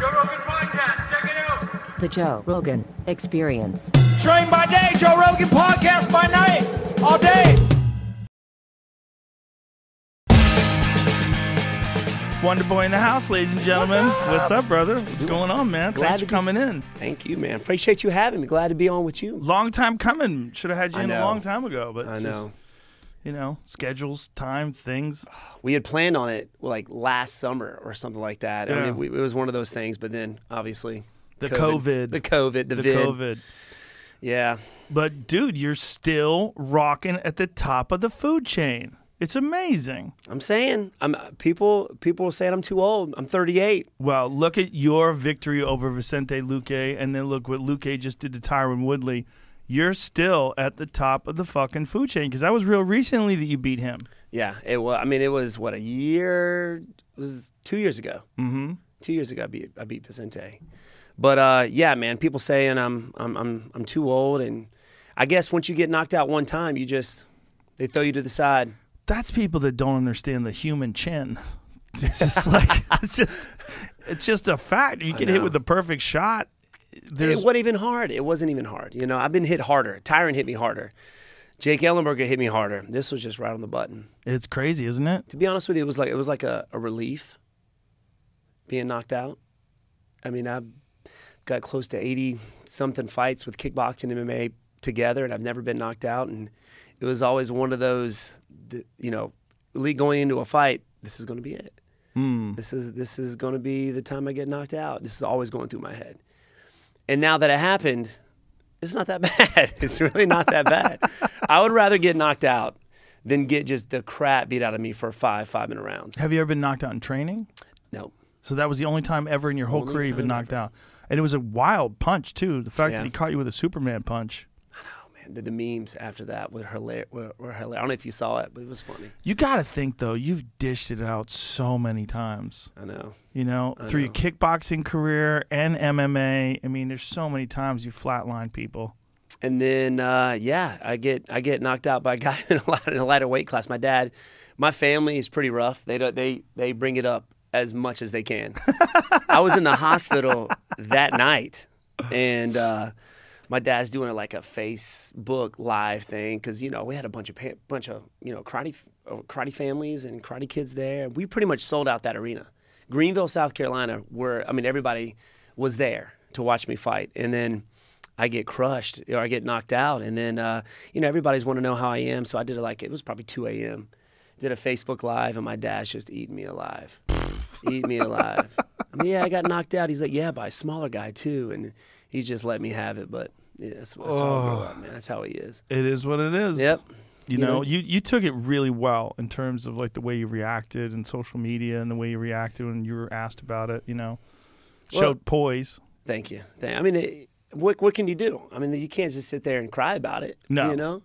Joe Rogan Podcast, check it out. The Joe Rogan Experience. Train by day, Joe Rogan Podcast by night, all day. Wonder Boy in the house, ladies and gentlemen. What's up, brother? What's going on, man? Thanks for coming in. Thank you, man. Appreciate you having me. Glad to be on with you. Long time coming. Should have had you in a long time ago, but I it's know. just, you know, schedules, time, things. We had planned on it like last summer or something like that. Yeah. I mean, it was one of those things, but then obviously The COVID. the vid. COVID. Yeah. But, dude, you're still rocking at the top of the food chain. It's amazing. I'm saying, people are saying I'm too old. I'm 38. Well, look at your victory over Vicente Luque, and then look what Luque just did to Tyron Woodley. You're still at the top of the fucking food chain, because that was real recently that you beat him. Yeah, it was. I mean, it was what, a year? It was 2 years ago. Mm-hmm. 2 years ago, I beat Vicente. But yeah, man, people saying I'm too old, and I guess once you get knocked out one time, they throw you to the side. That's people that don't understand the human chin. It's just like it's just a fact. You get hit with the perfect shot. It wasn't even hard. It wasn't even hard. You know, I've been hit harder. Tyron hit me harder. Jake Ellenberger hit me harder. This was just right on the button. It's crazy, isn't it? To be honest with you, it was like a relief being knocked out. I mean, I've got close to 80-something fights with kickboxing and MMA together, and I've never been knocked out. And it was always one of those, you know, really going into a fight, this is going to be it. This is going to be the time I get knocked out. This is always going through my head. And now that it happened, it's not that bad. It's really not that bad. I would rather get knocked out than get just the crap beat out of me for 5-minute rounds. Have you ever been knocked out in training? No. So that was the only time ever in your whole career you've been knocked out. And it was a wild punch, too. The fact that he caught you with a Superman punch. I know, man. The memes after that were hilarious. I don't know if you saw it, but it was funny. You got to think, though, you've dished it out so many times. I know. You know, through your kickboxing career and MMA. I mean, there's so many times you flatline people. And then, yeah, I get knocked out by a guy in a lighter weight class. My family is pretty rough. They bring it up as much as they can. I was in the hospital that night, and my dad's doing like a Facebook live thing because, you know, we had a bunch of you know, karate families and karate kids there. We pretty much sold out that arena. Greenville, South Carolina, everybody was there to watch me fight, and then I get crushed or I get knocked out, and then you know, everybody's want to know how I am, so I did it was probably 2 a.m. Did a Facebook live, and my dad's just eating me alive. Eat me alive. I mean, yeah, I got knocked out. He's like, yeah, by a smaller guy too, and he just let me have it. But yeah, that's how I grew up, man. That's how he is. It is what it is. Yep. You know, you took it really well in terms of like the way you reacted in social media and the way you reacted when you were asked about it. You know, showed poise. Thank you. I mean, what can you do? I mean, you can't just sit there and cry about it. No. You know.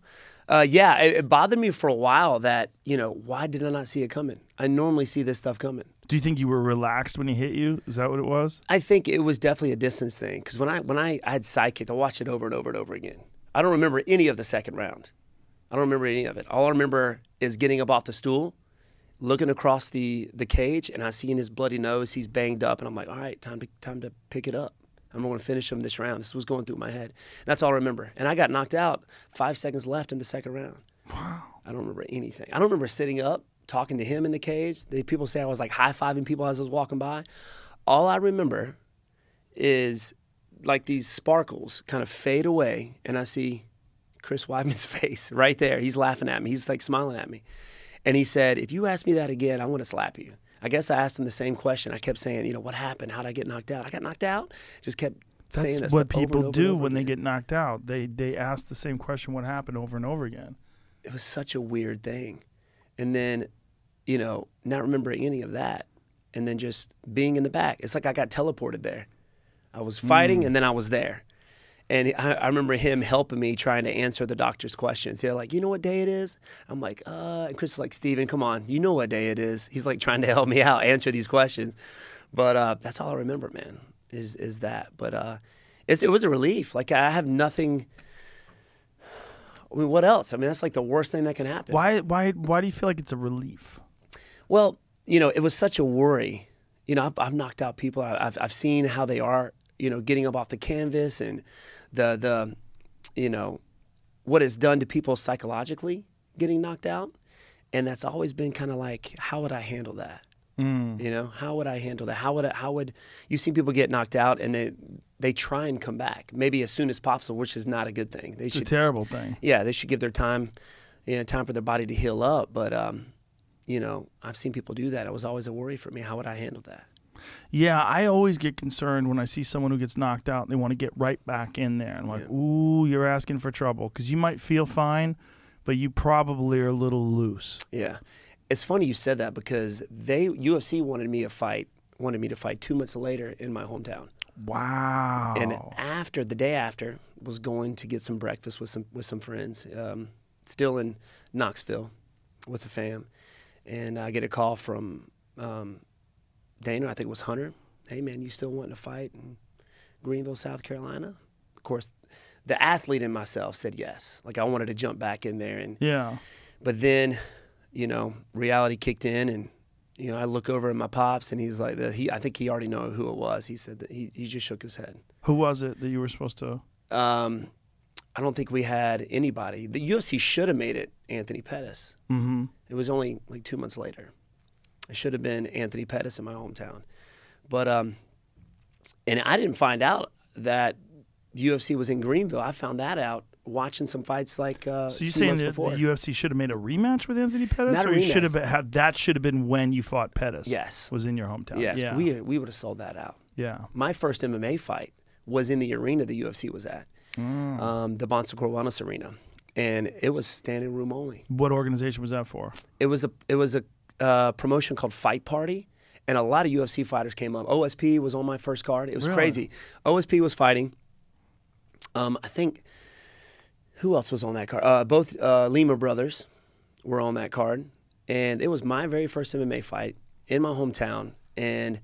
Yeah, it bothered me for a while that, you know, why did I not see it coming? I normally see this stuff coming. Do you think you were relaxed when he hit you? Is that what it was? I think it was definitely a distance thing because when I had side kicked, I watched it over and over and over again. I don't remember any of the second round. I don't remember any of it. All I remember is getting up off the stool, looking across the cage, and I seen his bloody nose. He's banged up, and I'm like, all right, time to pick it up. I'm going to finish him this round. This was going through my head. That's all I remember. And I got knocked out 5 seconds left in the second round. Wow. I don't remember anything. I don't remember sitting up, talking to him in the cage. People say I was like high-fiving people as I was walking by. All I remember is like these sparkles kind of fade away, and I see Chris Weidman's face right there. He's laughing at me. He's like smiling at me. And he said, if you ask me that again, I'm going to slap you. I guess I asked him the same question. I kept saying, you know, what happened? How did I get knocked out? I got knocked out? Just kept saying that That's what stuff over people and over do and over when they again. get knocked out. They ask the same question, what happened, over and over again. It was such a weird thing. And then, you know, not remembering any of that. And then just being in the back. It's like I got teleported there. I was fighting and then I was there. And I remember him helping me trying to answer the doctor's questions. They're like, you know what day it is? I'm like, and Chris is like, Steven, come on. You know what day it is. He's like trying to help me out, answer these questions. But that's all I remember, man, is that. But it was a relief. Like, I have nothing. I mean, what else? I mean, that's like the worst thing that can happen. Why do you feel like it's a relief? Well, you know, it was such a worry. I've knocked out people. I've seen how they are, getting up off the canvas and the what it's done to people psychologically getting knocked out. And that's always been kind of like, how would I handle that? How would I handle that? How would you've seen people get knocked out and they try and come back maybe as soon as possible, which is not a good thing. It's a terrible thing. Yeah, they should give their time for their body to heal up. But I've seen people do that. It was always a worry for me. How would I handle that? Yeah, I always get concerned when I see someone who gets knocked out and they want to get right back in there. I'm like, ooh, you're asking for trouble, because you might feel fine, but you probably are a little loose. Yeah. It's funny you said that, because UFC wanted me to fight 2 months later in my hometown. Wow. And the day after, was going to get some breakfast with some friends, still in Knoxville with the fam. And I get a call from Dana, I think it was Hunter. Hey, man, you still wanting to fight in Greenville, South Carolina? Of course, the athlete in myself said yes. Like, I wanted to jump back in there. But then, reality kicked in, and, I look over at my pops, and he's like, I think he already knew who it was. He said that he just shook his head. Who was it that you were supposed to? I don't think we had anybody. The UFC should have made it Anthony Pettis. Mm-hmm. It was only like 2 months later. It should have been Anthony Pettis in my hometown. But, and I didn't find out that the UFC was in Greenville. I found that out watching some fights like So you're saying that the UFC should have made a rematch with Anthony Pettis? Not a or rematch. That should have been when you fought Pettis? Yes. Was in your hometown? Yes, yeah. we would have sold that out. Yeah. My first MMA fight was in the arena the UFC was at, the Bonsa Corvallis Arena. And it was standing room only. What organization was that for? It was a promotion called Fight Party, and a lot of UFC fighters came up. OSP was on my first card. It was crazy. OSP was fighting. I think, who else was on that card? Both Lima brothers were on that card, and it was my very first MMA fight in my hometown. And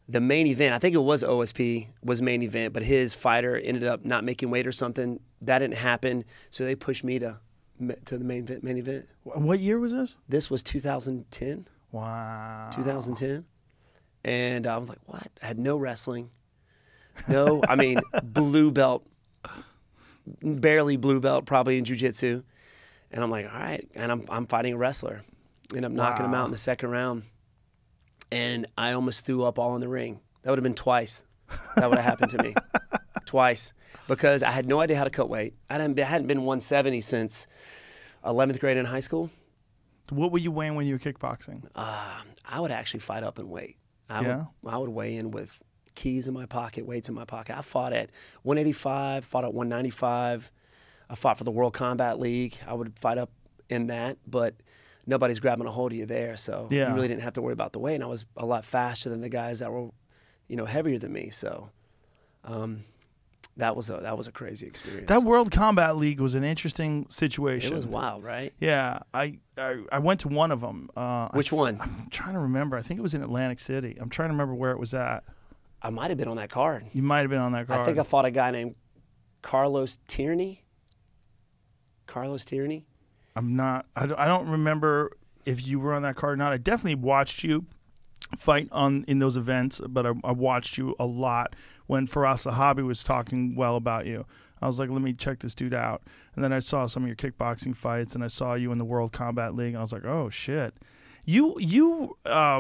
the main event, I think it was OSP, was main event, but his fighter ended up not making weight or something. That didn't happen, so they pushed me to the main event. What year was this? This was 2010. Wow. 2010. And I was like, what? I had no wrestling. No, I mean, blue belt, barely blue belt, probably in jiu-jitsu. And I'm like, all right. And I'm fighting a wrestler. And I'm knocking him out in the second round. And I almost threw up all in the ring. That would have been twice. That would have happened to me. Twice. Because I had no idea how to cut weight. I hadn't been 170 since 11th grade in high school. What were you weighing when you were kickboxing? I would actually fight up in weight. I would weigh in with keys in my pocket, weights in my pocket. I fought at 185, fought at 195. I fought for the World Combat League. I would fight up in that, but nobody's grabbing a hold of you there, so you really didn't have to worry about the weight. And I was a lot faster than the guys that were, heavier than me. So that was a crazy experience. That World Combat League was an interesting situation. It was wild, right? Yeah, I went to one of them. Which one? I'm trying to remember. I think it was in Atlantic City. I'm trying to remember where it was at. I might have been on that card. You might have been on that card. I think I fought a guy named Carlos Tierney. Carlos Tierney? I'm not. I don't remember if you were on that card or not. I definitely watched you fight in those events, but I watched you a lot when Faraz Sahabi was talking well about you. I was like, let me check this dude out. And then I saw some of your kickboxing fights, and I saw you in the World Combat League, and I was like, oh, shit. You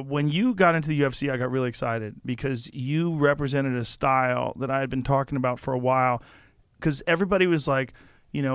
when you got into the UFC, I got really excited because you represented a style that I had been talking about for a while, because everybody was like,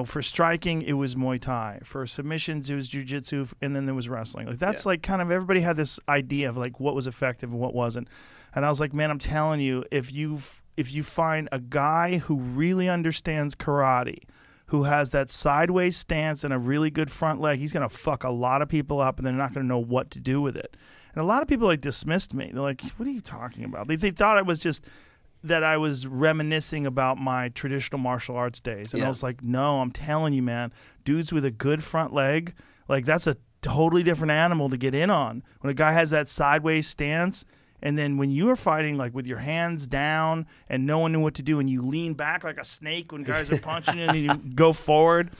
for striking, it was Muay Thai. For submissions, it was jiu-jitsu, and then there was wrestling. Like, that's like kind of everybody had this idea of like what was effective and what wasn't. And I was like, man, I'm telling you, if you find a guy who really understands karate, who has that sideways stance and a really good front leg, he's going to fuck a lot of people up, and they're not going to know what to do with it. And a lot of people like dismissed me. They're like, what are you talking about? They thought I was just that I was reminiscing about my traditional martial arts days. And I was like, no, I'm telling you, man, dudes with a good front leg, like that's a totally different animal to get in on. When a guy has that sideways stance, and then when you are fighting like with your hands down and no one knew what to do, and you lean back like a snake when guys are punching you and you go forward,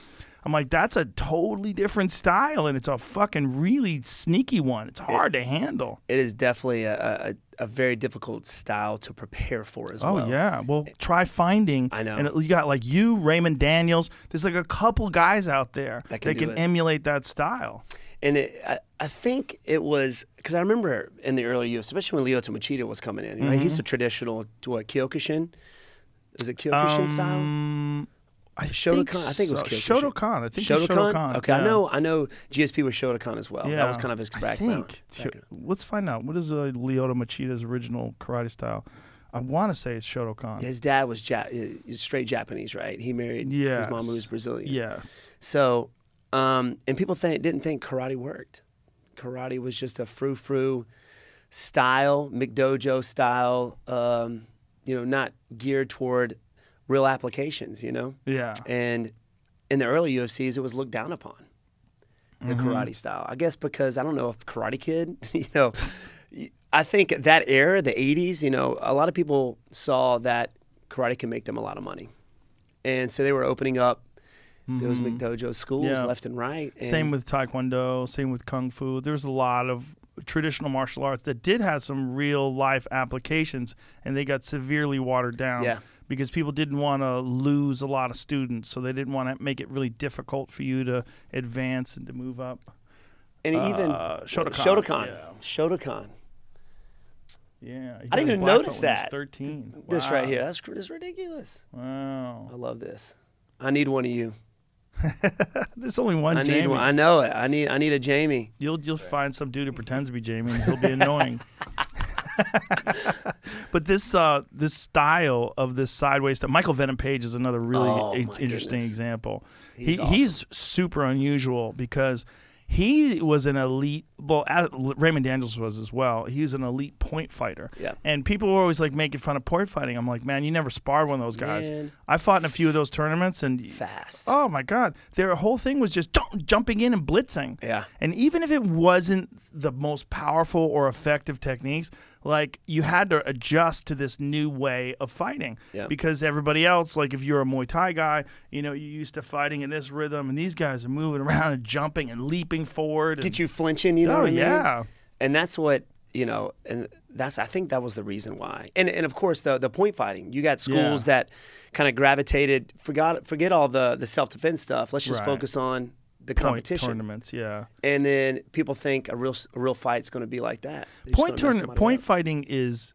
I'm like, that's a totally different style, and it's a fucking really sneaky one. It's hard to handle. It is definitely a very difficult style to prepare for as well. Oh, yeah. Well, try finding. I know. And you got like you, Raymond Daniels. There's like a couple guys out there that can emulate that style. And I think it was because I remember in the early years, especially when Lyoto Machida was coming in. You know, he's a traditional Kyokushin. Is it Kyokushin style? Shotokan. I think it was Kyokushin. Shotokan. I think it's Shotokan. Okay, yeah. I know GSP was Shotokan as well. Yeah. That was kind of his background. Let's find out. What is Lyoto Machida's original karate style? I want to say it's Shotokan. His dad was straight Japanese, right? He married his mom who was Brazilian. Yes. So, and people didn't think karate worked. Karate was just a frou-frou style, McDojo style, not geared toward real applications, Yeah. And in the early UFCs, it was looked down upon, the karate style. I guess because, I don't know, if Karate Kid, I think that era, the 80s, a lot of people saw that karate can make them a lot of money. And so they were opening up those McDojo schools left and right. And same with Taekwondo, same with Kung Fu. There's a lot of traditional martial arts that did have some real life applications, and they got severely watered down. Yeah. Because people didn't want to lose a lot of students, so they didn't want to make it really difficult for you to advance and to move up. And even Shotokan. Yeah. Shotokan. Yeah. I didn't even notice that. 13. Wow. This right here. That's ridiculous. Wow. I love this. I need one of you. There's only one I Jamie. need one. I know it. I need a Jamie. You'll find some dude who pretends to be Jamie, and he'll be annoying. But this style of this sideways stuff, Michael Venom Page is another really interesting example. He's super unusual because he was an elite. Well, Raymond Daniels was as well. He was an elite point fighter. Yeah. And people were always like making fun of point fighting. I'm like, man, you never sparred one of those guys. Man. I fought in a few of those tournaments and fast. Oh my God, their whole thing was just jumping in and blitzing. Yeah. And even if it wasn't the most powerful or effective techniques, like you had to adjust to this new way of fighting. Yeah. Because everybody else, like if you're a Muay Thai guy, you're used to fighting in this rhythm, and these guys are moving around and jumping and leaping forward. Get you flinching, you know what I mean? Yeah. And that's what, and I think that was the reason why. And of course, the point fighting. You got schools that kind of gravitated, forget all the self-defense stuff. Let's just focus on the competition. Tournaments, yeah. And then people think a real fight's going to be like that. Point fighting is,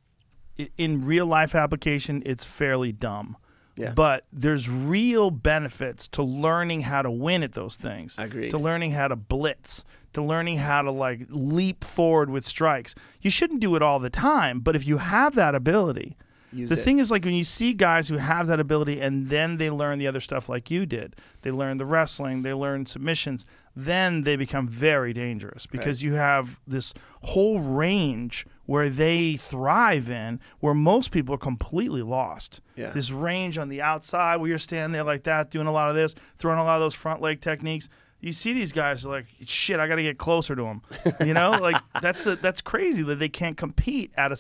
in real life application, it's fairly dumb. Yeah. But there's real benefits to learning how to win at those things. Agreed. To learning how to blitz, to learning how to like leap forward with strikes. You shouldn't do it all the time, but if you have that ability, the thing is, like when you see guys who have that ability and then they learn the other stuff like you did, they learn the wrestling, they learn submissions, then they become very dangerous because you have this whole range where they thrive in, where most people are completely lost. Yeah. This range on the outside where you're standing there like that, doing a lot of this, throwing a lot of those front leg techniques. You see these guys like, shit, I got to get closer to them. Like that's crazy that they can't compete at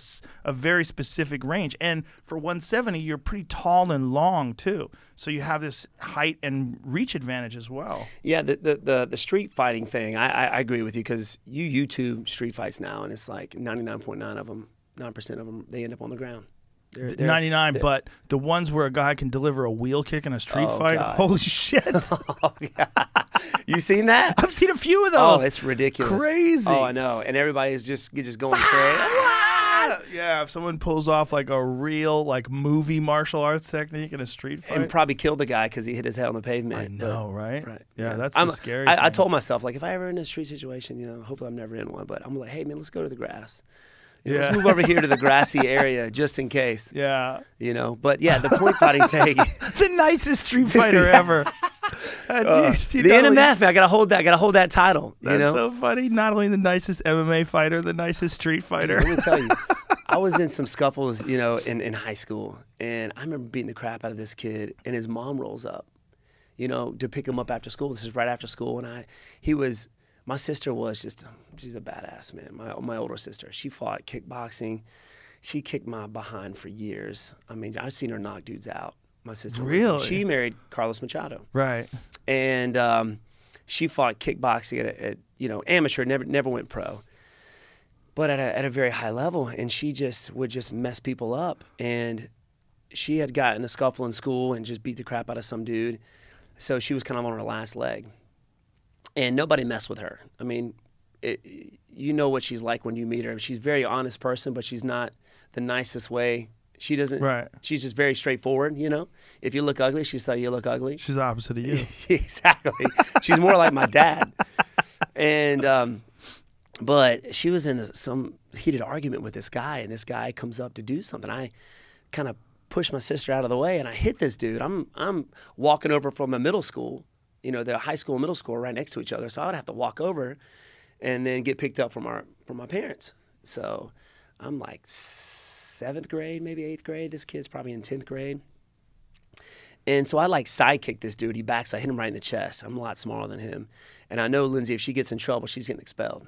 a very specific range. And for 170, you're pretty tall and long too. So you have this height and reach advantage as well. Yeah, the street fighting thing, I agree with you because you YouTube street fights now, and it's like 99.9 of them, 9% of them, they end up on the ground. They're 99, but the ones where a guy can deliver a wheel kick in a street fight, God. Holy shit. Oh, God. You seen that? I've seen a few of those. Oh, it's ridiculous. Crazy. Oh, I know. And everybody's just going crazy. Yeah, if someone pulls off like a real like movie martial arts technique in a street fight. And probably killed the guy because he hit his head on the pavement. I know, right? Right. Yeah, that's the scary thing. I told myself, like, if I ever in a street situation, hopefully I'm never in one, but I'm like, hey, man, let's go to the grass. Let's move over here to the grassy area just in case. Yeah. But yeah, the point fighting thing. The nicest street fighter ever. The NMF, man, I gotta hold that title. That's so funny. Not only the nicest MMA fighter, the nicest street fighter. Dude, let me tell you, I was in some scuffles, in high school, and I remember beating the crap out of this kid, and his mom rolls up, to pick him up after school. This is right after school, and my sister was she's a badass, man. My older sister, she fought kickboxing. She kicked my behind for years. I mean, I've seen her knock dudes out. my sister. Lindsay. Really? She married Carlos Machado. Right. And she fought kickboxing at amateur, never went pro, but at a very high level. And she would just mess people up. And she had gotten a scuffle in school and just beat the crap out of some dude. So she was kind of on her last leg, and nobody messed with her. I mean, you know what she's like when you meet her. She's a very honest person, but she's not the nicest way. She doesn't. Right. She's just very straightforward. If you look ugly, she'll tell you look ugly. She's the opposite of you. Exactly. She's more like my dad. And but she was in some heated argument with this guy, and this guy comes up to do something. I kind of push my sister out of the way, and I hit this dude. I'm walking over from a middle school, the high school and middle school are right next to each other, so I would have to walk over and then get picked up from my parents. So I'm like 7th grade, maybe 8th grade. This kid's probably in 10th grade. And so I sidekicked this dude. He backs, I hit him right in the chest. I'm a lot smaller than him. And I know Lindsay, if she gets in trouble, she's getting expelled.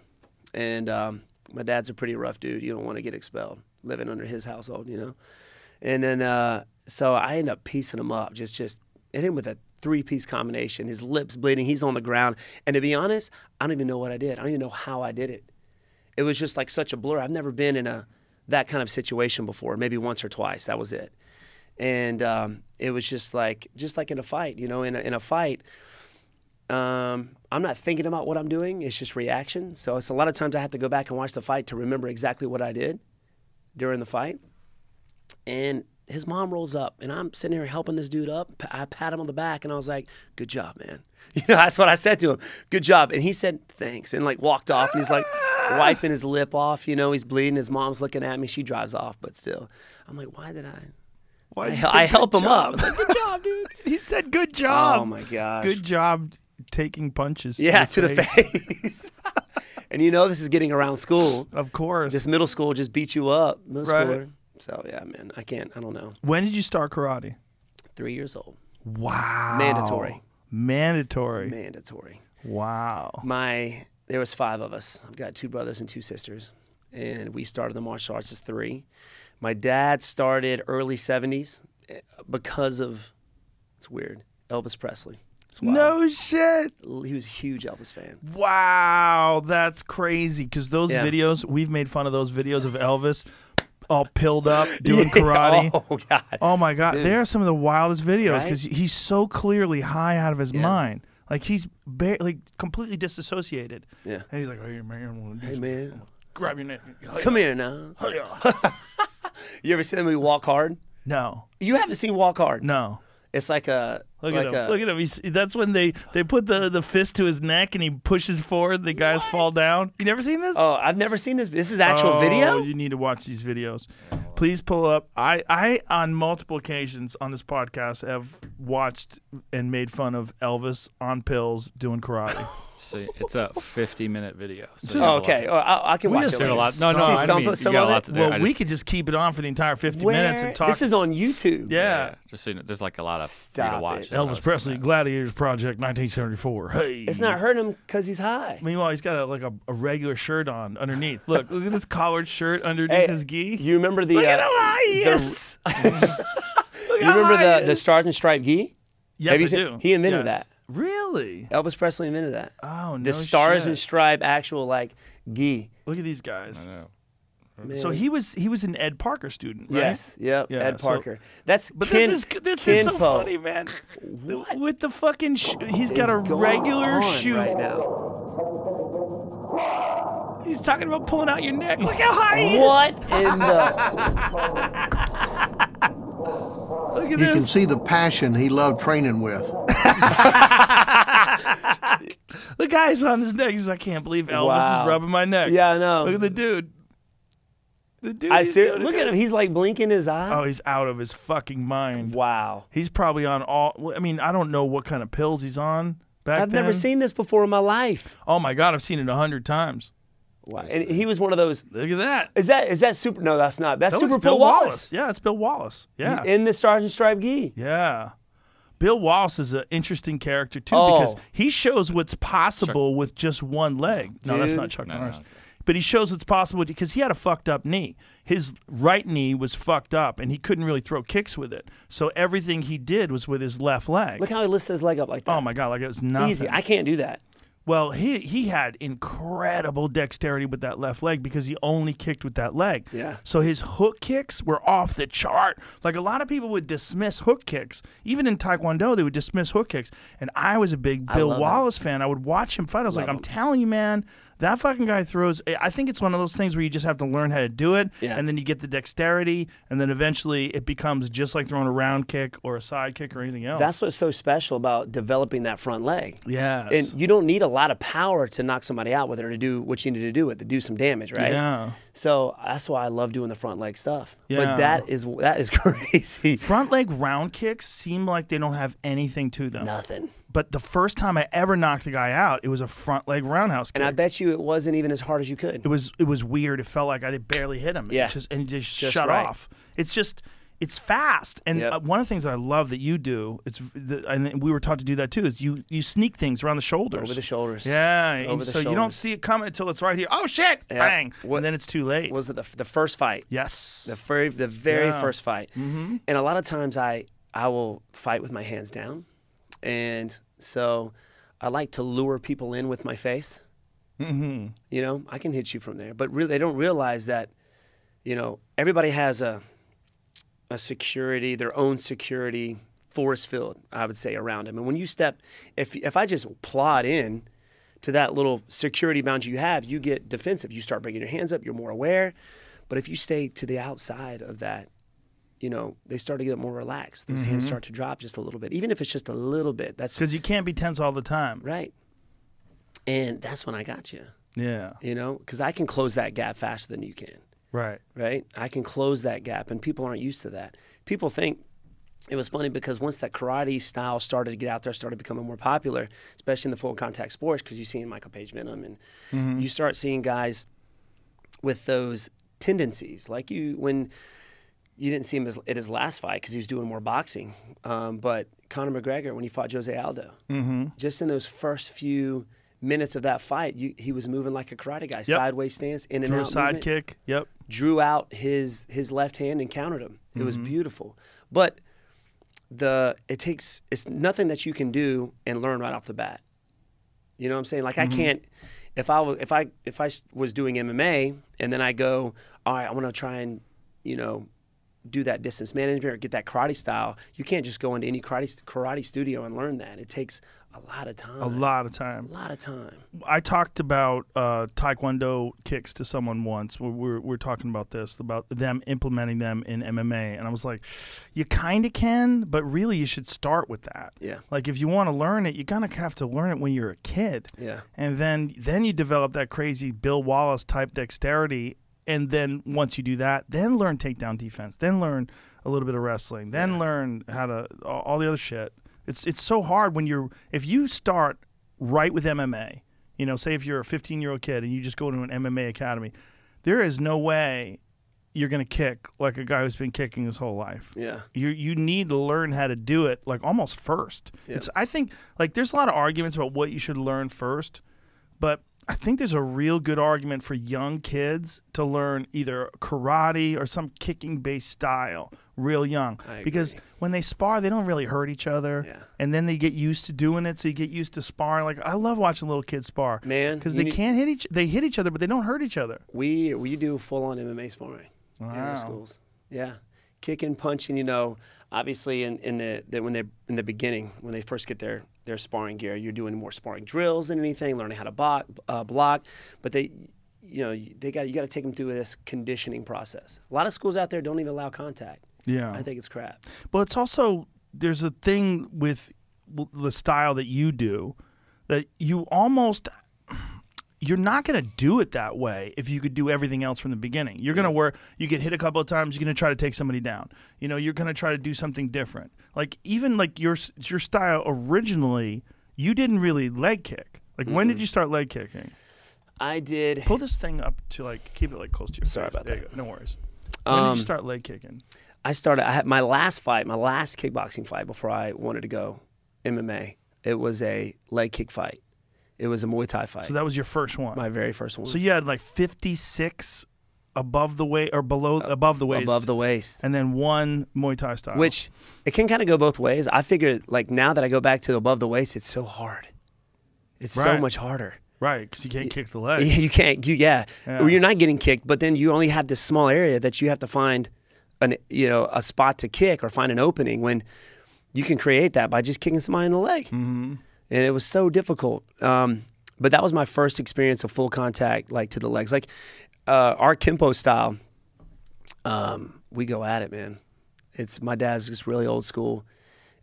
And my dad's a pretty rough dude. You don't want to get expelled living under his household, And then, so I end up piecing him up, just hit him with a 3-piece combination. His lips bleeding, he's on the ground. And to be honest, I don't even know what I did. I don't even know how I did it. It was just like such a blur. I've never been in that kind of situation before, maybe once or twice, that was it. And it was just like in a fight, in a fight, I'm not thinking about what I'm doing, it's just reaction. So it's a lot of times I have to go back and watch the fight to remember exactly what I did during the fight. And his mom rolls up, and I'm sitting here helping this dude up. I pat him on the back, and I was like, good job, man. That's what I said to him. Good job. And he said, thanks, and walked off. And he's wiping his lip off. He's bleeding. His mom's looking at me. She drives off, but still. I'm like, why did I? I help him up. I was like, good job, dude. He said, good job. Oh, my gosh. Good job taking punches. Yeah, to the face. And this is getting around school. Of course. This middle school just beat you up. Middle schooler. So, yeah, man, I don't know. When did you start karate? 3 years old. Wow. Mandatory. Wow. There was 5 of us. I've got 2 brothers and 2 sisters, and we started the martial arts as 3. My dad started early 70s because of, it's weird, Elvis Presley. No shit. He was a huge Elvis fan. Wow, that's crazy. Because those videos, we've made fun of those videos of Elvis all pilled up doing karate. Oh, God. Oh, my God. They are some of the wildest videos because he's so clearly high out of his mind. He's completely disassociated. Yeah. And he's like, hey, man. Hey, man. Grab your neck. Come here now. You ever seen the movie Walk Hard? No. You haven't seen Walk Hard? No. It's like a... Look at him. That's when they put the fist to his neck and he pushes forward. The guys fall down. You never seen this? Oh, I've never seen this. This is actual video? You need to watch these videos. Please pull up. I on multiple occasions on this podcast have watched and made fun of Elvis on pills doing karate. So it's a 50-minute video. So okay. I can watch it. No, I don't mean, you got a lot to do. Well, we could just keep it on for the entire 50 minutes and talk. This is on YouTube. Yeah. Just so you know, there's a lot of for you to watch. Elvis Presley, Gladiators Project, 1974. Hey. It's not hurting him because he's high. Meanwhile, he's got a regular shirt on underneath. Look at this collared shirt underneath his gi. You remember the... Look at how high he is. You remember the Stars and Stripe gi? Yes, I do. He invented that. Really? Elvis Presley invented that. Oh, no The Stars shit. and Stripe actual gi. Look at these guys. I know. Man. So he was an Ed Parker student, right? Yes. Yep. Yeah, Ed so- Parker. That's But Ken, this is so Kenpo. funny, man. What With the fucking he's got a is going regular on shoe. right now. He's talking about pulling out your neck. Look how high he is. What in the... Look at You this. can see the passion he loved training with. The guy's on his neck. He's like, I can't believe Elvis Wow. is rubbing my neck. Yeah, I know. Look at the dude. The dude. I he's see. doing Look it. at him. He's blinking his eye. Oh, he's out of his fucking mind. Wow. He's probably on all. I mean, I don't know what kind of pills he's on back I've then. never seen this before in my life. Oh my God, I've seen it 100 times. Wow. And he was one of those. Look at that. Is that super? No, that's not. That's That Super looks Bill Wallace. Yeah, it's Bill Wallace. Yeah. In the Stars and Stripe gi. Yeah. Bill Wallace is an interesting character, too, Oh. because he shows what's possible with just one leg. No, that's Dude. not Chuck No, Norris. no. but he shows it's possible because he had a fucked up knee. His right knee was fucked up, and he couldn't really throw kicks with it. So everything he did was with his left leg. Look how he lifts his leg up like that. Oh my God, like it was nothing. Easy. I can't do that. Well, he had incredible dexterity with that left leg because he only kicked with that leg. Yeah. So his hook kicks were off the chart. Like a lot of people would dismiss hook kicks. Even in Taekwondo, they would dismiss hook kicks. And I was a big Bill Wallace fan. I would watch him fight. I was like, I'm telling you, man, that fucking guy throws. I think it's one of those things where you just have to learn how to do it, and then you get the dexterity, and then eventually it becomes just like throwing a round kick or a side kick or anything else. That's what's so special about developing that front leg. Yes. And you don't need a lot of power to knock somebody out with it or to do what you need to do with it, to do some damage, right? Yeah. So that's why I love doing the front leg stuff. Yeah. But that is crazy. Front leg round kicks seem like they don't have anything to them. Nothing. But the first time I ever knocked a guy out, it was a front leg roundhouse kick. And I bet you it wasn't even as hard as you could. It was weird. It felt like I barely hit him. Yeah. And it just shut off. It's fast. And one of the things that I love that you do, and we were taught to do that too, is you sneak things around the shoulders. Over the shoulders. Yeah. Over the so shoulders. you don't see it coming until it's right here. Oh, shit. Yeah. Bang. And then it's too late. Was it the first fight? Yes. The very first fight. Mm-hmm. And a lot of times I will fight with my hands down. And so I like to lure people in with my face. Mm-hmm. You know, I can hit you from there. But really, they don't realize that, you know, everybody has a security, their own security force field, I would say, around them. And when you step, if I just plod in to that little security boundary you have, you get defensive. You start bringing your hands up, you're more aware. But if you stay to the outside of that, you know, they start to get more relaxed. Those hands start to drop just a little bit, even if it's just a little bit. That's because you can't be tense all the time. Right. And that's when I got you. Yeah. You know, because I can close that gap faster than you can. Right. Right? I can close that gap, and people aren't used to that. People think, it was funny because once that karate style started to get out there, started becoming more popular, especially in the full contact sports, because you see in Michael Page Venom, and you start seeing guys with those tendencies. Like when you didn't see him at his last fight because he was doing more boxing, but Conor McGregor, when he fought Jose Aldo, just in those first few minutes of that fight, he was moving like a karate guy, sideways stance, in and Threw out a side movement. kick. Yep. Drew out his left hand and countered him. It was beautiful. But it's nothing that you can do and learn right off the bat. You know what I'm saying? Like I can't, if I was doing MMA and then I go, all right, I want to try and, you know, do that distance management or get that karate style, you can't just go into any karate studio and learn that. It takes a lot of time. A lot of time. A lot of time. I talked about Taekwondo kicks to someone once. We're talking about this, about them implementing them in MMA. And I was like, you kind of can, but really you should start with that. Yeah. Like if you want to learn it, you're going to have to learn it when you're a kid. Yeah. And then you develop that crazy Bill Wallace type dexterity. And then once you do that, then learn takedown defense, then learn a little bit of wrestling, then learn how to all the other shit. It's so hard if you start right with MMA, you know, say if you're a 15-year-old kid and you just go to an MMA academy, there is no way you're going to kick like a guy who's been kicking his whole life. Yeah. You need to learn how to do it like almost first. Yeah. I think like there's a lot of arguments about what you should learn first, but I think there's a real good argument for young kids to learn either karate or some kicking-based style real young. Because when they spar, they don't really hurt each other. Yeah. And then they get used to doing it, so you get used to sparring. Like I love watching little kids spar. Man. Because they hit each other, but they don't hurt each other. We do full-on MMA sparring in our schools. Yeah. Kicking, punching, you know, obviously when they're in the beginning, when they first get their sparring gear, you're doing more sparring drills than anything, learning how to block. But you got to take them through this conditioning process. A lot of schools out there don't even allow contact. Yeah, I think it's crap. But it's also there's a thing with the style that you do that you're not going to do it that way if you could do everything else from the beginning. You're going to you get hit a couple of times, you're going to try to take somebody down. You know, you're going to try to do something different. Like even like your style originally, you didn't really leg kick. Like when did you start leg kicking? I did. Pull this thing up to like keep it like close to your face. Sorry about that. No worries. When did you start leg kicking? I had my last kickboxing fight before I wanted to go MMA. It was a leg kick fight. It was a Muay Thai fight. So that was your first one? My very first one. So you had like 56 above the waist or below above the waist? Above the waist. And then one Muay Thai style. Which, it can kind of go both ways. I figured, like, now that I go back to above the waist, it's so hard. It's so much harder. Right, because you can't kick the legs. You can't. Or you're not getting kicked, but then you only have this small area that you have to find a spot to kick or find an opening, when you can create that by just kicking somebody in the leg. Mm-hmm. And it was so difficult. But that was my first experience of full contact, like, to the legs. Like, our Kempo style, we go at it, man. My dad's just really old school.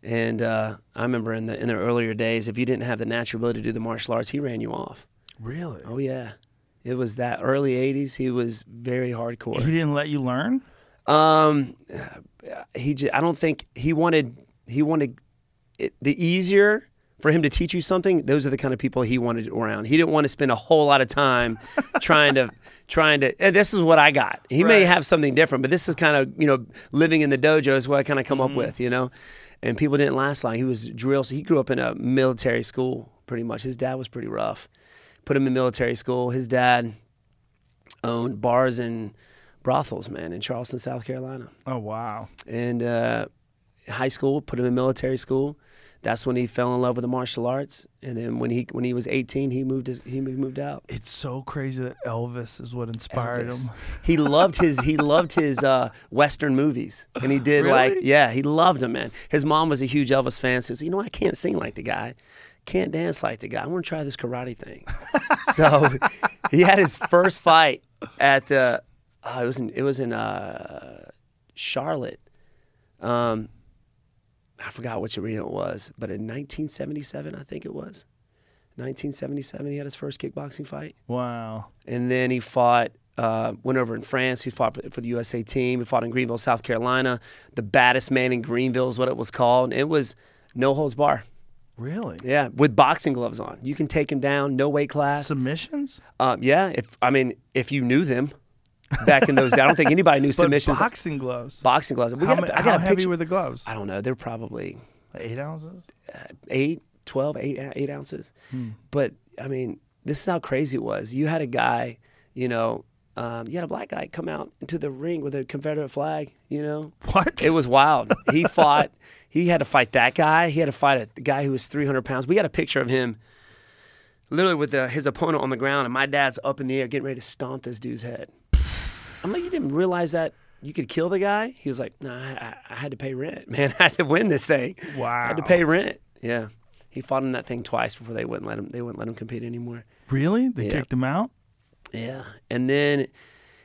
And I remember in the earlier days, if you didn't have the natural ability to do the martial arts, he ran you off. Really? Oh, yeah. It was that early 80s. He was very hardcore. He didn't let you learn? I don't think he wanted it, the easier for him to teach you something. Those are the kind of people he wanted around. He didn't want to spend a whole lot of time trying to. And this is what I got. He may have something different, but this is kind of living in the dojo is what I kind of come up with, And people didn't last long. He was drilled. So he grew up in a military school, pretty much. His dad was pretty rough. Put him in military school. His dad owned bars and brothels, man, in Charleston, South Carolina. Oh, wow. And high school, put him in military school. That's when he fell in love with the martial arts. And then when he was 18, he moved out. It's so crazy that Elvis is what inspired him. He loved his Western movies, and he did he loved them, man. His mom was a huge Elvis fan. So he said, I can't sing like the guy, can't dance like the guy. I want to try this karate thing. So he had his first fight at the. It was in Charlotte. I forgot which arena it was, but in 1977, I think it was. 1977, he had his first kickboxing fight. Wow. And then he fought, went over in France. He fought for the USA team. He fought in Greenville, South Carolina. The baddest man in Greenville is what it was called. It was no holds bar. Really? Yeah, with boxing gloves on. You can take him down, no weight class. Submissions? Yeah, if you knew them. Back in those days, I don't think anybody knew submissions. Boxing gloves. Boxing gloves. How heavy were the gloves? I don't know. They're probably 8 ounces. 8 ounces. But I mean, this is how crazy it was. You had a guy, you had a black guy come out into the ring with a Confederate flag. What? It was wild. He fought. He had to fight that guy. He had to fight a guy who was 300 pounds. We got a picture of him, literally with his opponent on the ground, and my dad's up in the air getting ready to stomp this dude's head. I'm like, you didn't realize that you could kill the guy? He was like, nah, I had to pay rent, man. I had to win this thing. Wow. I had to pay rent. Yeah. He fought in that thing twice before they wouldn't let him compete anymore. Really? They kicked him out? Yeah. And then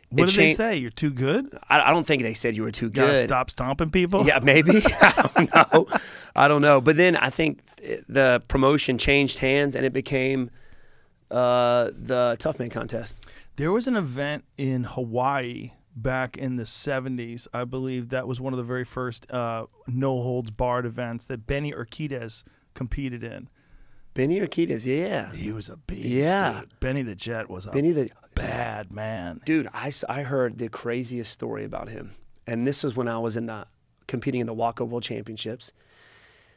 what did they say? You're too good? I don't think they said you were too good. Gotta stop stomping people? Yeah, maybe. I don't know. But then I think the promotion changed hands and it became the Tough Man contest. There was an event in Hawaii back in the 70s. I believe that was one of the very first no-holds-barred events that Benny Urquidez competed in. Benny Urquidez, yeah. He was a beast. Yeah. Dude. Benny the Jet was bad man. Dude, I heard the craziest story about him. And this was when I was competing in the Walker World Championships,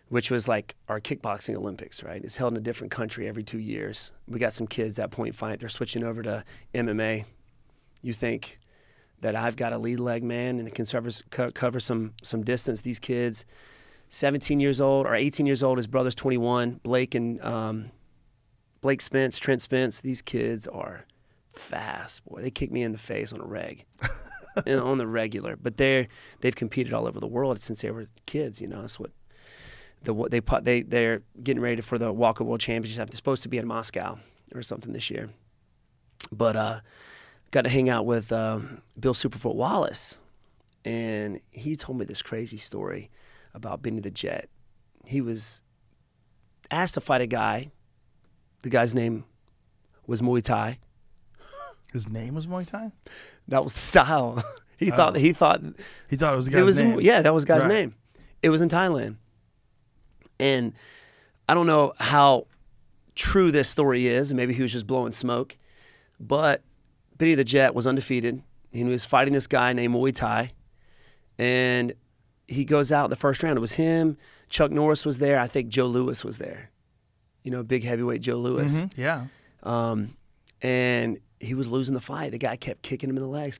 which was like our kickboxing Olympics, right? It's held in a different country every 2 years. We got some kids that point fight. They're switching over to MMA. You think that I've got a lead leg man and can cover some distance. These kids, 17 years old or 18 years old, his brother's 21, Blake and Blake Spence, Trent Spence, these kids are fast. Boy, they kick me in the face on a reg. On the regular. But they've competed all over the world since they were kids, That's what they're getting ready for the Walker World Championship. They're supposed to be in Moscow or something this year. But got to hang out with Bill Superfoot Wallace, and he told me this crazy story about Benny the Jet. He was asked to fight a guy. The guy's name was Muay Thai. His name was Muay Thai? That was the style. He thought it was the guy's name. Yeah, that was the guy's name. It was in Thailand. And I don't know how true this story is, and maybe he was just blowing smoke, but Benny the Jet was undefeated. He was fighting this guy named Muay Thai, and he goes out in the first round. It was him, Chuck Norris was there, I think Joe Louis was there. you know, big heavyweight Joe Louis. Yeah. And he was losing the fight. The guy kept kicking him in the legs,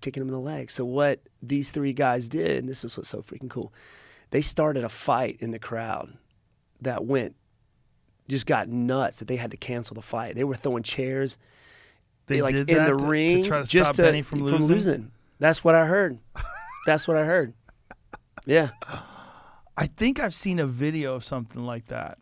So what these 3 guys did, and this is what's so freaking cool, they started a fight in the crowd that just got nuts that they had to cancel the fight. They were throwing chairs They like did in that the to ring try to just stop Benny from losing? That's what I heard. That's what I heard. Yeah. I think I've seen a video of something like that.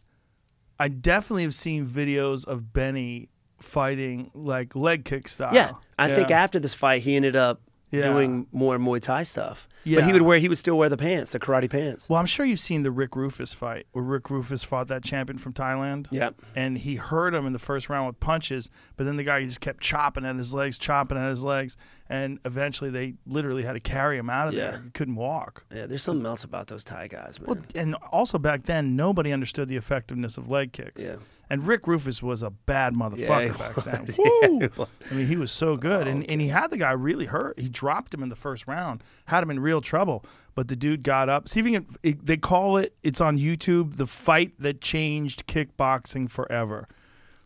I definitely have seen videos of Benny fighting like leg kick style. Yeah. I think after this fight, he ended up doing more Muay Thai stuff. But he would still wear the pants, the karate pants. Well, I'm sure you've seen the Rick Rufus fight where Rick Rufus fought that champion from Thailand. Yeah. And he hurt him in the first round with punches, but then the guy just kept chopping at his legs, and eventually they literally had to carry him out of there. He couldn't walk. Yeah, there's something else about those Thai guys, man. Well, and also back then, nobody understood the effectiveness of leg kicks. Yeah. And Rick Rufus was a bad motherfucker back then. Yeah, Woo! I mean, he was so good. And he had the guy really hurt. He dropped him in the first round, had him in real trouble. But the dude got up. See if you can, they call it, it's on YouTube, the fight that changed kickboxing forever.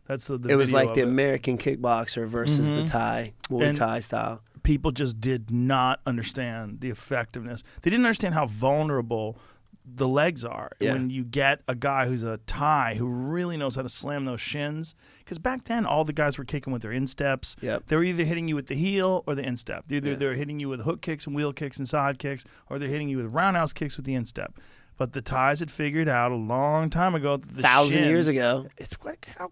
That's the It was video like the of it. American kickboxer versus the Thai, Muay Thai style. People just did not understand the effectiveness. They didn't understand how vulnerable the legs are when you get a guy who's a Thai who really knows how to slam those shins. Because back then, all the guys were kicking with their insteps. Yep. They were either hitting you with the heel or the instep. Either they're hitting you with hook kicks and wheel kicks and side kicks, or they're hitting you with roundhouse kicks with the instep. But the Thais had figured out a long time ago that the 1,000 shin, years ago. It's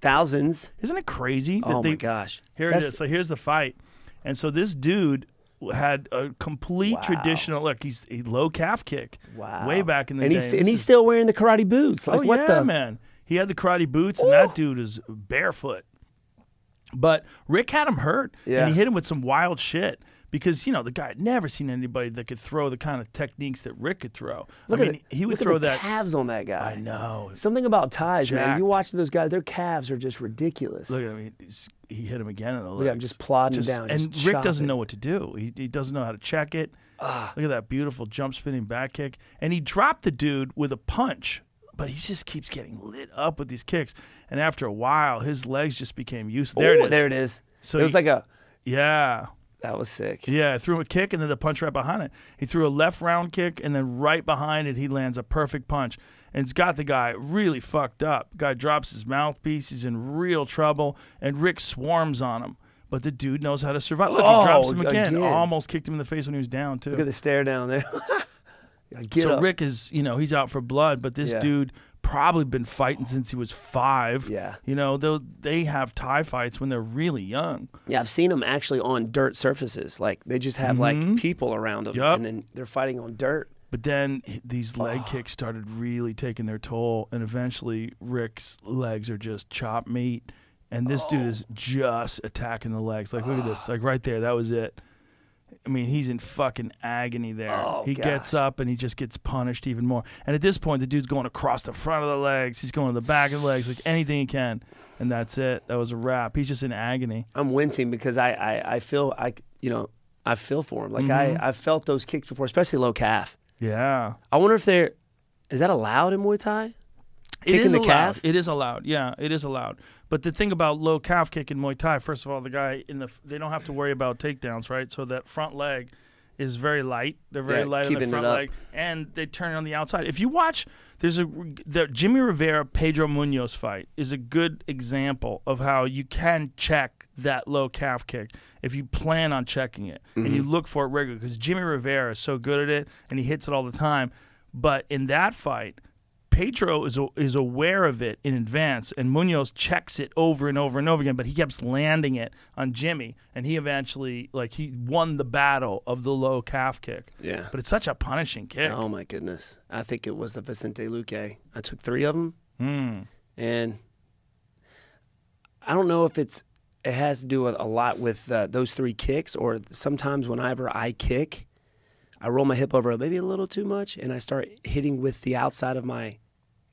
Thousands. Isn't it crazy? That Oh my gosh. Here it is. So here's the fight. And so this dude had a complete traditional look. He's a low calf kick. Wow. Way back in the day. And he's still wearing the karate boots. Like, what the? Man. He had the karate boots, and that dude is barefoot. But Rick had him hurt, and he hit him with some wild shit. Because, you know, the guy had never seen anybody that could throw the kind of techniques that Rick could throw. He would throw the that. calves on that guy. I know. Something about Thais, man. Jacked. You watch those guys, their calves are just ridiculous. Look at him. He hit him again in the legs. Look at him just plodding down. And just Rick doesn't chopping. know what to do. He doesn't know how to check it. Look at that beautiful jump spinning back kick. And he dropped the dude with a punch, but he just keeps getting lit up with these kicks. And after a while, his legs just became useless. There it is. There it is. So it was like a... Yeah. That was sick. Yeah, threw a kick and then the punch right behind it. He threw a left round kick and then right behind it he lands a perfect punch. And it's got the guy really fucked up. Guy drops his mouthpiece. He's in real trouble. And Rick swarms on him. But the dude knows how to survive. Look, he drops him again. Almost kicked him in the face when he was down, too. Look at the stare down there. So Rick is, you know, he's out for blood. But this dude probably been fighting since he was 5. Yeah. You know, they have Thai fights when they're really young. Yeah, I've seen them actually on dirt surfaces. Like, they just have, like, people around them. And then they're fighting on dirt. But then these leg kicks started really taking their toll, and eventually Rick's legs are just chopped meat, and this dude is just attacking the legs. Like, look at this. Like, right there, that was it. I mean, he's in fucking agony there. He gets up, and he just gets punished even more. And at this point, the dude's going across the front of the legs. He's going to the back of the legs, like anything he can. And that's it. That was a wrap. He's just in agony. I'm wincing because I feel, I feel for him. Like, I've felt those kicks before, especially low calf. Yeah. I wonder if is that allowed in Muay Thai? It is the allowed. calf? It is allowed. Yeah, it is allowed. But the thing about low calf kick in Muay Thai, first of all, the guy they don't have to worry about takedowns, right? So that front leg is very light. They're very light on the front leg, and they turn on the outside. If you watch, the Jimmy Rivera Pedro Munoz fight is a good example of how you can check that low calf kick if you plan on checking it and you look for it regularly, because Jimmy Rivera is so good at it and he hits it all the time. But in that fight, Pedro is aware of it in advance, and Munoz checks it over and over and over again, but he keeps landing it on Jimmy, and he eventually, he won the battle of the low calf kick. Yeah. But it's such a punishing kick. Oh, my goodness. I think it was the Vicente Luque. I took 3 of them, and I don't know if it has to do a lot with those 3 kicks, or sometimes whenever I kick, I roll my hip over maybe a little too much, and I start hitting with the outside of my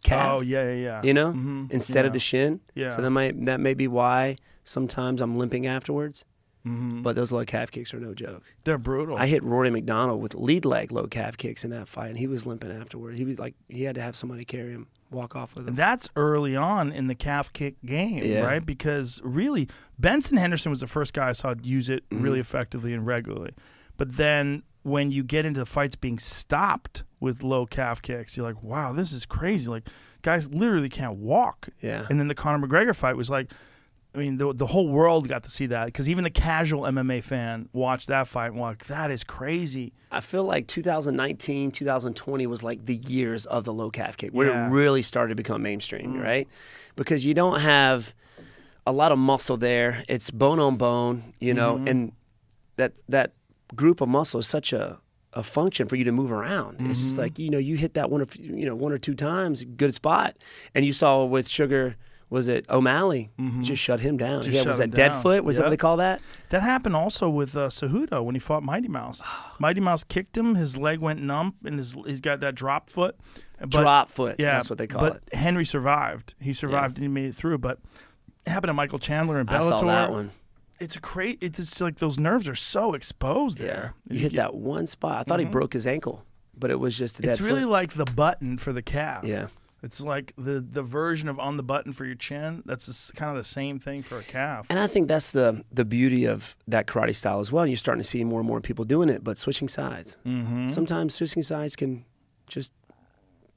calf. Oh, yeah. You know, instead of the shin. Yeah. So that may be why sometimes I'm limping afterwards. But those low calf kicks are no joke. They're brutal. I hit Rory McDonald with lead leg low calf kicks in that fight, and he was limping afterward. He was he had to have somebody carry him. walk off with them. And that's early on in the calf kick game, Yeah. right? Because really, Benson Henderson was the first guy I saw use it Mm-hmm. really effectively and regularly. But then when you get into the fights being stopped with low calf kicks, you're like, wow, this is crazy. Like, guys literally can't walk. Yeah. And then the Conor McGregor fight was like, I mean, the whole world got to see that because even the casual MMA fan watched that fight and was like, that is crazy. I feel like 2019, 2020 was like the years of the low calf kick where Yeah. it really started to become mainstream, right? Because you don't have a lot of muscle there. It's bone on bone, you know, and that group of muscle is such a function for you to move around. It's just like, you know, you hit that one or two times, good spot. And you saw with Sugar, was it O'Malley? Just shut him down. Just shut was him that dead down. foot? Was that what Yep. they call that? That happened also with Cejudo when he fought Mighty Mouse. Mighty Mouse kicked him, his leg went numb, and he's got that drop foot. But, Drop foot. yeah, That's what they call it. But Henry survived. He survived and he made it through. But it happened to Michael Chandler in Bellator. I saw that one. It's it's like those nerves are so exposed there. You hit that one spot. I thought he broke his ankle, but it was just a dead It's really foot. like the button for the calf. Yeah. It's like the version of on the button for your chin. That's kind of the same thing for a calf. And I think that's the beauty of that karate style as well. You're starting to see more and more people doing it, but switching sides. Sometimes switching sides can just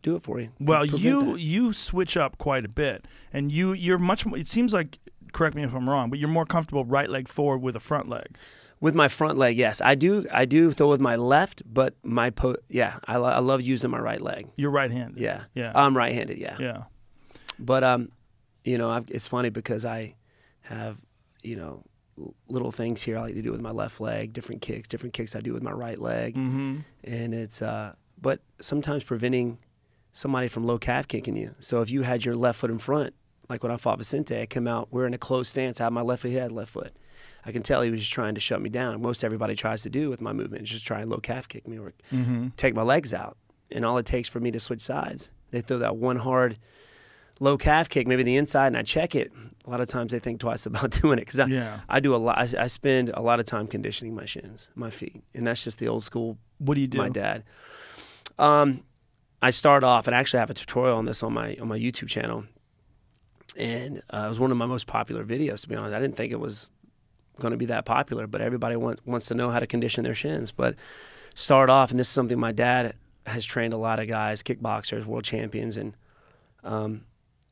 do it for you. Well, Prevent that. you switch up quite a bit, and you're much more. It seems like, correct me if I'm wrong, but you're more comfortable right leg forward with a front leg. With my front leg, yes, I do throw with my left, but I love using my right leg. You're right-handed. Yeah, Yeah. I'm right-handed. Yeah, Yeah. but you know, it's funny because I have, you know, little things here I like to do with my left leg, different kicks I do with my right leg, and it's but sometimes preventing somebody from low calf kicking you. So if you had your left foot in front, like when I fought Vicente, I come out, we're in a closed stance, I have my left foot, he had left foot. I can tell he was just trying to shut me down. Most everybody tries to do with my movement is just try and low calf kick me or take my legs out. And all it takes for me to switch sides, they throw that one hard low calf kick, maybe the inside, and I check it. A lot of times they think twice about doing it because I do a lot. I spend a lot of time conditioning my shins, my feet, and that's just the old school. What do you do? My dad. I start off, and I actually have a tutorial on this on my YouTube channel, and it was one of my most popular videos. To be honest, I didn't think it was going to be that popular, but everybody wants to know how to condition their shins. But start off, and this is something my dad has trained a lot of guys, kickboxers, world champions, and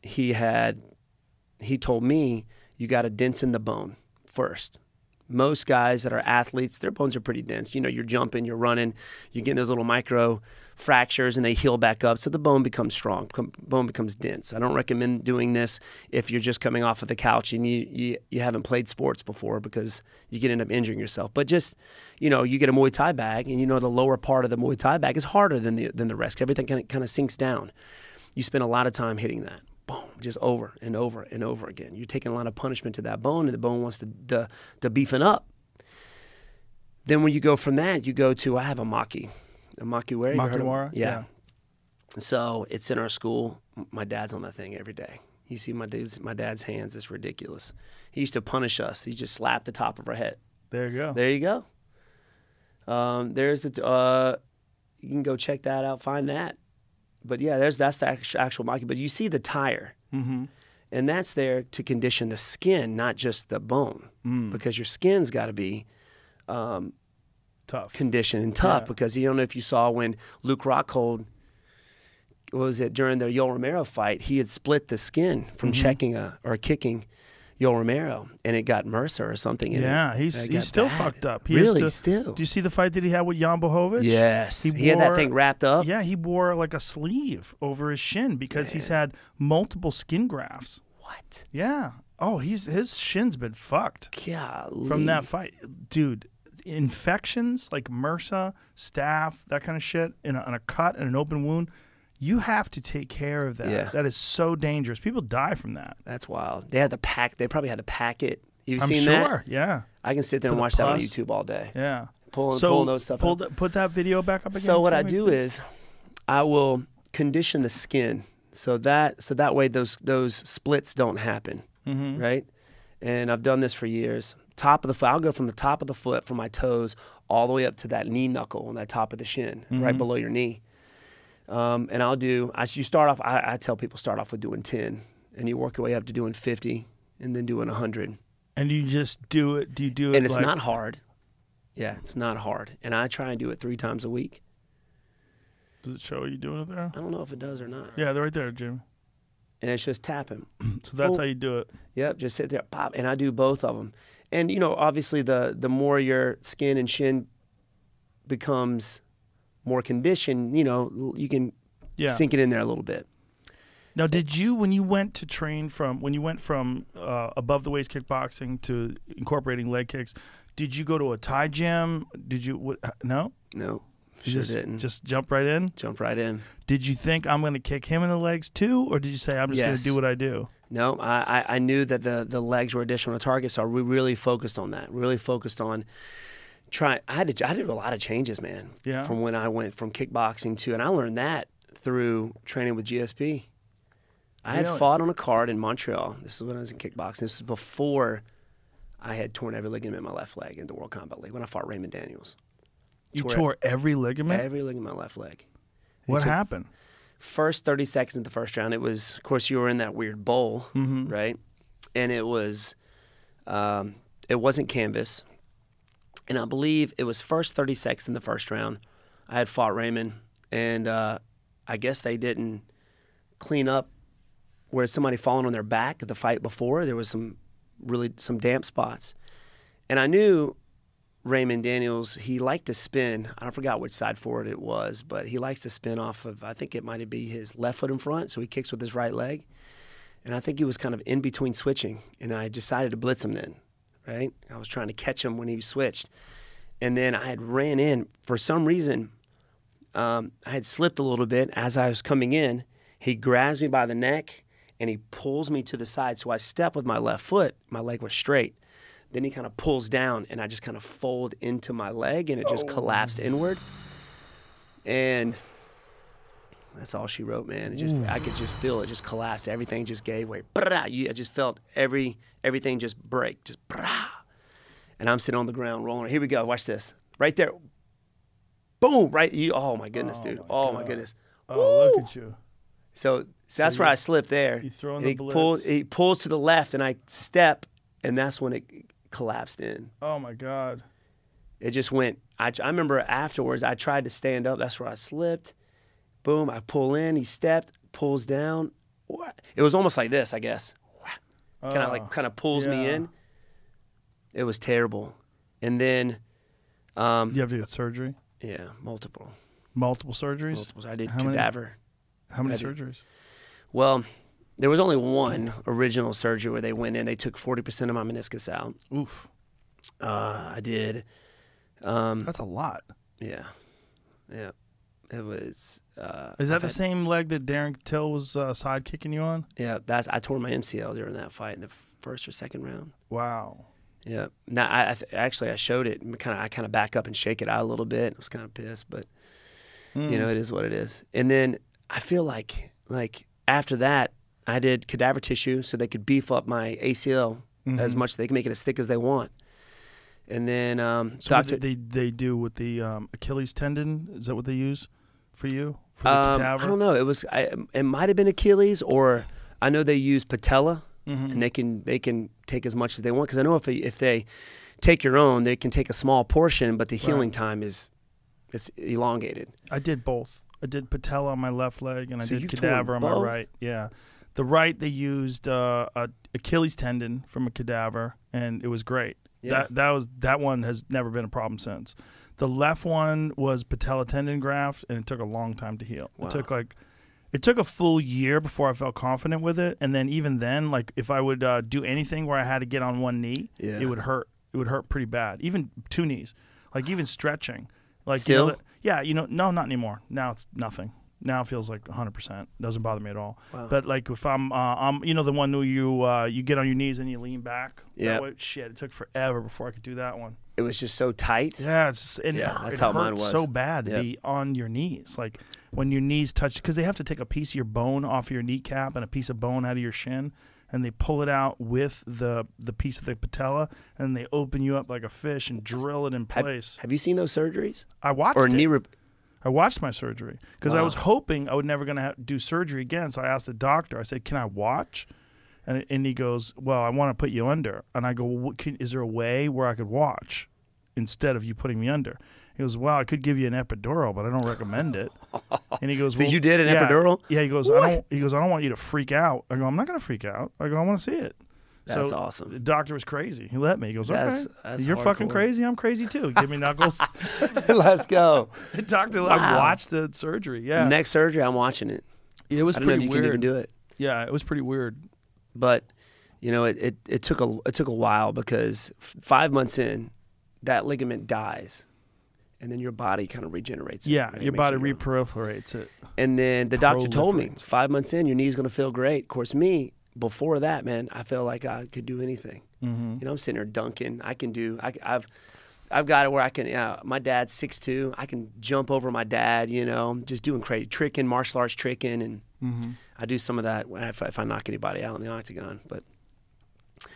he told me you got to dense in the bone first. Most guys that are athletes, their bones are pretty dense. You know, you're jumping, you're running, you're getting those little micro fractures and they heal back up, so the bone becomes strong, bone becomes dense. I don't recommend doing this if you're just coming off of the couch and you haven't played sports before because you could end up injuring yourself. But just, you know, you get a Muay Thai bag and you know the lower part of the Muay Thai bag is harder than the rest. Everything kind of sinks down. You spend a lot of time hitting that. Boom, just over and over and over again. You're taking a lot of punishment to that bone, and the bone wants to beefing up. Then when you go from that, you go to, I have a Maki. A Makiwara? Makiwara? Yeah. So it's in our school. My dad's on that thing every day. You see my dad's hands. It's ridiculous. He used to punish us. He just slapped the top of our head. There you go. There you go. There's the, you can go check that out, find that. But yeah, that's the actual Maki. But you see the tire, and that's there to condition the skin, not just the bone, because your skin's got to be Tough. conditioned and tough. Yeah. Because you don't know if you saw when Luke Rockhold, during the Yoel Romero fight, he had split the skin from checking or kicking Yoel Romero, and it got MRSA or something in it. Yeah, It he's got still bad. fucked up. Really, still. Do you see the fight that he had with Jan Bohovic? Yes. He had that thing wrapped up. Yeah, he wore like a sleeve over his shin because he's had multiple skin grafts. What? Yeah. Oh, his shin's been fucked Golly. from that fight. Dude, infections like MRSA, staph, that kind of shit, in a cut and an open wound, you have to take care of that. Yeah. That is so dangerous. People die from that. That's wild. They probably had to pack it. You've I'm seen sure. that? Yeah. I can sit there For and the watch that on pus. YouTube all day. Yeah. Pulling those stuff out. Put that video back up again. So what I Jamie, do please. is I will condition the skin so that way those splits don't happen, right? And I've done this for years. Top of the foot, I'll go from the top of the foot, from my toes, all the way up to that knee knuckle on that top of the shin, right below your knee. And you start off, I tell people start off with doing 10, and you work your way up to doing 50, and then doing 100. And you just do it, do you do it? And it's not hard. Yeah, it's not hard. And I try and do it 3 times a week. Does it show you doing it there? I don't know if it does or not. Yeah, they're right there, Jim. And it's just tapping. So that's how you do it. Yep, just sit there, pop, and I do both of them. And, you know, obviously the more your skin and shin becomes more conditioned, you know, you can sink it in there a little bit. Now, did you, when you went from above the waist kickboxing to incorporating leg kicks, did you go to a Thai gym? Did you, no? No. You didn't. Just jump right in? Jump right in. Did you think I'm going to kick him in the legs too, or did you say I'm just going to do what I do? No, I knew that the legs were additional targets, so we really focused on that. Really focused on trying. I did a lot of changes, man. Yeah. From when I went from kickboxing to, and I learned that through training with GSP. I had fought on a card in Montreal. This is when I was in kickboxing. This is before I had torn every ligament in my left leg in the World Combat League when I fought Raymond Daniels. You tore every ligament? Every ligament in my left leg. What happened? First 30 seconds in the first round, it was, of course, you were in that weird bowl, right? And it was, it wasn't canvas. And I believe it was first 30 seconds in the first round. I had fought Raymond, and I guess they didn't clean up where somebody fallen on their back the fight before. There was some damp spots. And I knew Raymond Daniels, he liked to spin. I forgot which side forward it was, but he likes to spin off of, I think it might be his left foot in front, so he kicks with his right leg. And I think he was kind of in between switching, and I decided to blitz him then, right? I was trying to catch him when he switched. And then I had ran in. For some reason, I had slipped a little bit as I was coming in. He grabs me by the neck, and he pulls me to the side. So I step with my left foot. My leg was straight. Then he kind of pulls down, and I just kind of fold into my leg, and it just collapsed inward. And that's all she wrote, man. It just, I could just feel it just collapse. Everything just gave way. I just felt everything just break. Just and I'm sitting on the ground rolling. Here we go. Watch this. Right there. Boom. Right. Oh, my goodness, dude. Oh, my goodness. Oh, Woo! look at you. So that's where I slipped there. You throwing the blitz. He pulls to the left, and I step, and that's when it collapsed in. Oh, my God. It just went. I remember afterwards, I tried to stand up. That's where I slipped. Boom. I pull in. He stepped, pulls down. It was almost like this, I guess. Kind of pulls me in. It was terrible. And then you have to get surgery? Yeah, multiple. Multiple surgeries? Multiple. I did cadaver. How many surgeries? Well, there was only one original surgery where they went in. They took 40% of my meniscus out. Oof. I did. That's a lot. Yeah. Yeah. It was. Is that the same leg that Darren Till was side kicking you on? Yeah, I tore my MCL during that fight in the first or second round. Wow. Yeah. Now I showed it. I kind of back up and shake it out a little bit. I was kind of pissed, but you know, it is what it is. And then I feel like after that, I did cadaver tissue so they could beef up my ACL as much. They can make it as thick as they want. And then so what did they do with the Achilles tendon? Is that what they use for you? For the cadaver? I don't know. It might have been Achilles, or I know they use patella, and they can take as much as they want. Because I know if they take your own, they can take a small portion, but the healing time is elongated. I did both. I did patella on my left leg, and I did cadaver on my right. Yeah, the right they used a Achilles tendon from a cadaver, and it was great. Yeah. That one has never been a problem since. The left one was patella tendon graft, and it took a long time to heal. Wow. It took a full year before I felt confident with it, and then even then, like if I would do anything where I had to get on one knee, it would hurt. It would hurt pretty bad. Even two knees, like even stretching. Like still, no, not anymore. Now it's nothing. Now it feels like 100%. Doesn't bother me at all. Wow. But like if I'm the one where you get on your knees and you lean back. Yeah. Shit, it took forever before I could do that one. It was just so tight. Yeah, that's how mine was. So bad to be on your knees, like when your knees touch, because they have to take a piece of your bone off of your kneecap and a piece of bone out of your shin, and they pull it out with the piece of the patella, and they open you up like a fish and drill it in place. Have you seen those surgeries? I watched or it. I watched my surgery because I Wow. was hoping I was never going to do surgery again. So I asked the doctor, I said, can I watch? And he goes, well, I want to put you under. And I go, well, is there a way where I could watch instead of you putting me under? He goes, well, I could give you an epidural, but I don't recommend it. And he goes, So well, you did an yeah. epidural? Yeah, he goes, I don't want you to freak out. I go, I'm not going to freak out. I go, I want to see it. That's so awesome. The doctor was crazy. He let me. He goes, That's you're fucking hardcore. crazy. I'm crazy too. Give me knuckles. Let's go. The doctor, Wow. I watched the surgery. Yeah. Next surgery, I'm watching it. It was I don't know if pretty you weird. can even do it. Yeah, it was pretty weird. But you know, it took a while because 5 months in, that ligament dies, and then your body kind of regenerates. Yeah, right? It your makes body it grow. reproliferates it. And then the doctor told me Proliferates. 5 months in, your knee's gonna feel great. Of course, me before that, man, I felt like I could do anything. Mm-hmm. You know, I'm sitting there dunking. I've got it where I can. My dad's 6'2". I can jump over my dad. You know, just doing crazy tricking, martial arts tricking, and I do some of that if I knock anybody out in the octagon. But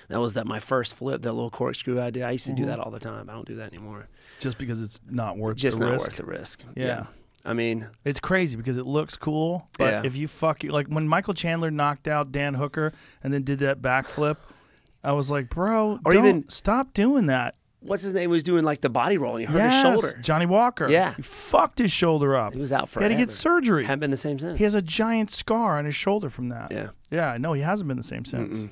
that was my first flip, that little corkscrew I did. I used to do that all the time. I don't do that anymore. Just because it's not worth Just the not risk. worth the risk. Yeah. I mean, It's crazy because it looks cool, but Yeah. if you like when Michael Chandler knocked out Dan Hooker and then did that backflip, I was like, bro, Or don't even- stop doing that. what's his name was doing like the body roll and he hurt Yes, his shoulder. Johnny Walker. Yeah. He fucked his shoulder up. He was out He had forever. to get surgery. Haven't been the same since. He has a giant scar on his shoulder from that. Yeah. Yeah, no, he hasn't been the same since.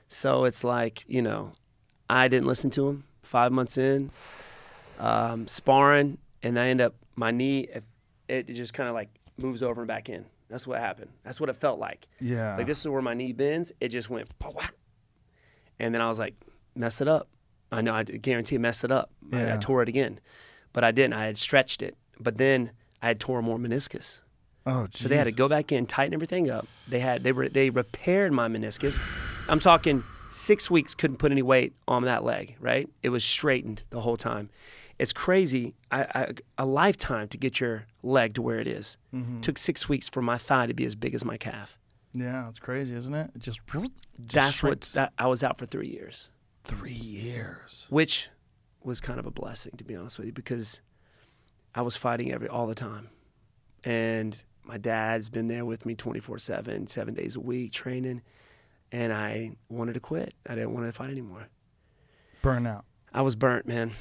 So it's like, you know, I didn't listen to him 5 months in, sparring, and I end up, my knee, it just kind of like moves over and back in. That's what happened. That's what it felt like. Yeah. Like this is where my knee bends. It just went, and then I was like, mess it up. I know, I guarantee messed it up. I Yeah. tore it again. But I didn't. I had stretched it. But then I had tore more meniscus. Oh, So they had to go Jesus. back in, tighten everything up. They repaired my meniscus. I'm talking 6 weeks, couldn't put any weight on that leg, right? It was straightened the whole time. It's crazy. A lifetime to get your leg to where it is. Took 6 weeks for my thigh to be as big as my calf. Yeah, it's crazy, isn't it? It just That's shrinks. I was out for 3 years, 3 years. which was kind of a blessing, to be honest with you, because I was fighting all the time. And my dad's been there with me 24/7, 7 days a week, training. And I wanted to quit. I didn't want to fight anymore. Burnout. I was burnt, man.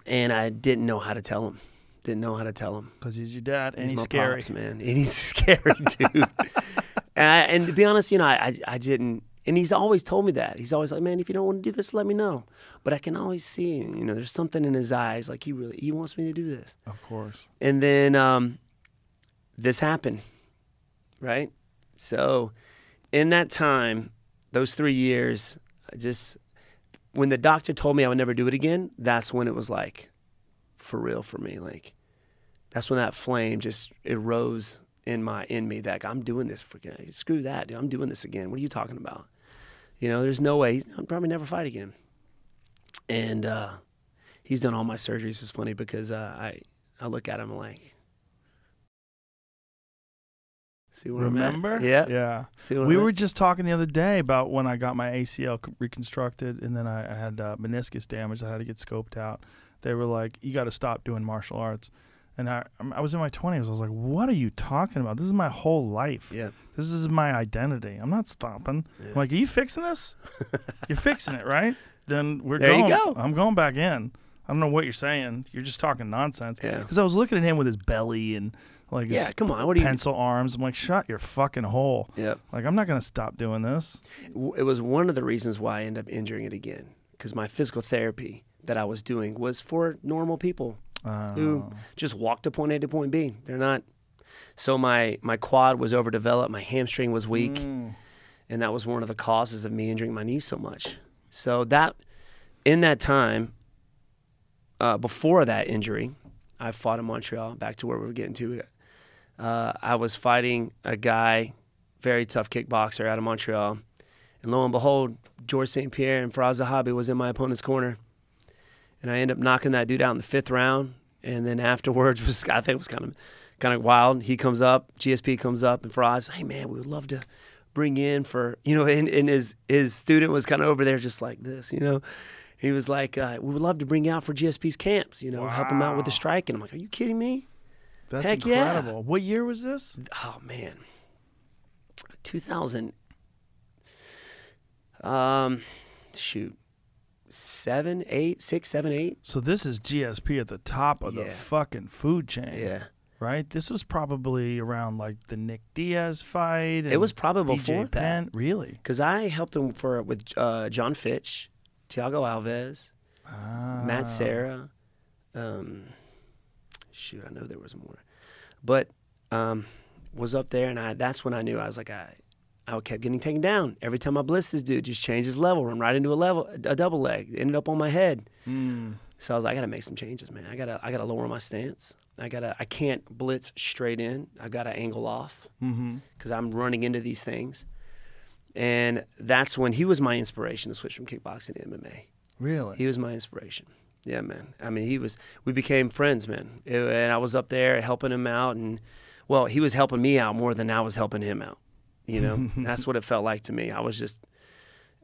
And I didn't know how to tell him. Because he's your dad and he's my scary. pops, man. And he's scary, dude. And to be honest, you know, I didn't. And he's always told me that. He's always like, man, if you don't want to do this, let me know. But I can always see, you know, there's something in his eyes. Like he wants me to do this. Of course. And then this happened, right? So in that time, those 3 years, when the doctor told me I would never do it again, that's when it was like, for real for me. Like, that's when that flame it rose in me that I'm doing this screw that, dude. I'm doing this again. What are you talking about? You know, there's no way. I'll probably never fight again. And he's done all my surgeries. It's funny because I look at him like, see where Remember? I'm at? Yeah. Yeah. See where We I'm were at? just talking the other day about when I got my ACL reconstructed and then I had meniscus damage. I had to get scoped out. They were like, you got to stop doing martial arts. And I was in my 20s. I was like, what are you talking about? This is my whole life. Yeah. This is my identity. I'm not stopping. I'm like, are you fixing this? You're fixing it, right? Then we're There you going. go. I'm going back in. I don't know what you're saying. You're just talking nonsense. Yeah. Because I was looking at him with his belly and like his Yeah, come on. What do you? pencil arms. I'm like, shut your fucking hole. Yeah. Like, I'm not going to stop doing this. It was one of the reasons why I ended up injuring it again, because my physical therapy that I was doing was for normal people who just walk to point A to point B. They're not. So my quad was overdeveloped, my hamstring was weak, and that was one of the causes of me injuring my knee so much. So that, in that time, before that injury, I fought in Montreal, back to where we were getting to. I was fighting a guy, very tough kickboxer out of Montreal, and lo and behold, George St. Pierre and Faraz Zahabi was in my opponent's corner. And I ended up knocking that dude out in the 5th round. And then afterwards, I think it was kind of wild. He comes up, GSP comes up, and Faraz, hey man, we would love to bring in for, you know, and his student was kind of over there just like this, you know. He was like, we would love to bring you out for GSP's camps, you know, help him out with the strike. And I'm like, are you kidding me? That's Heck incredible. Yeah. What year was this? Oh man, 2000. Shoot, 7, 8, 6, 7, 8. So this is GSP at the top of the fucking food chain. Yeah. Right? This was probably around like the Nick Diaz fight. It was probably BJ before Penn. that. Really? Because I helped him with John Fitch, Thiago Alves, Matt Serra. Shoot, I know there was more. But was up there, and that's when I knew. I was like, I kept getting taken down. Every time I blitzed this dude, just changed his level, run right into a double leg. Ended up on my head. So I was like, I got to make some changes, man. I gotta lower my stance. I can't blitz straight in. I got to angle off because I'm running into these things. And that's when he was my inspiration to switch from kickboxing to MMA. Really? He was my inspiration. Yeah, man. I mean, we became friends, man. And I was up there helping him out. And, well, he was helping me out more than I was helping him out. You know, that's what it felt like to me. I was just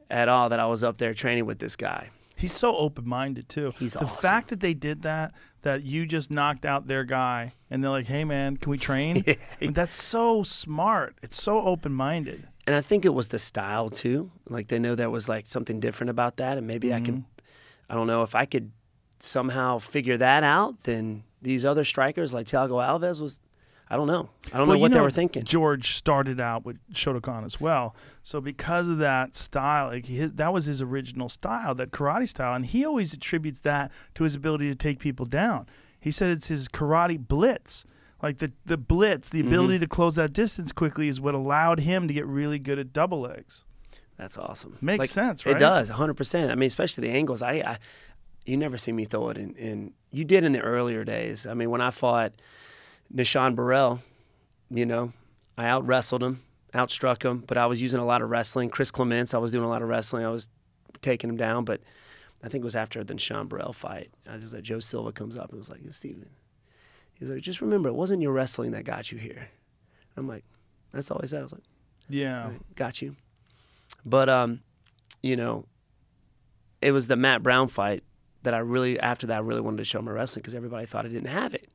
at awe that I was up there training with this guy. He's so open-minded, too. He's the awesome. fact that they did that you just knocked out their guy, and they're like, hey, man, can we train? I mean, that's so smart. It's so open-minded. And I think it was the style, too. Like, they know there was, like, something different about that, and maybe I don't know, if I could somehow figure that out, then these other strikers, like Thiago Alves was... I don't know. I don't know what they were thinking. George started out with Shotokan as well. So because of that style, like that was his original style, that karate style, and he always attributes that to his ability to take people down. He said it's his karate blitz. Like the blitz, the ability to close that distance quickly is what allowed him to get really good at double legs. That's awesome. Makes sense, right? It does, 100%. I mean, especially the angles. You never see me throw it in. You did in the earlier days. I mean, when I fought Nishan Burrell, you know, I out-wrestled him, outstruck him, but I was using a lot of wrestling. Chris Clements, I was doing a lot of wrestling. I was taking him down, but I think it was after the Nishan Burrell fight. I was like, Joe Silva comes up and was like, Steven, he's like, just remember, it wasn't your wrestling that got you here. I'm like, that's all he said. I was like, yeah, right, got you. But, you know, it was the Matt Brown fight that after that, I really wanted to show my wrestling because everybody thought I didn't have it.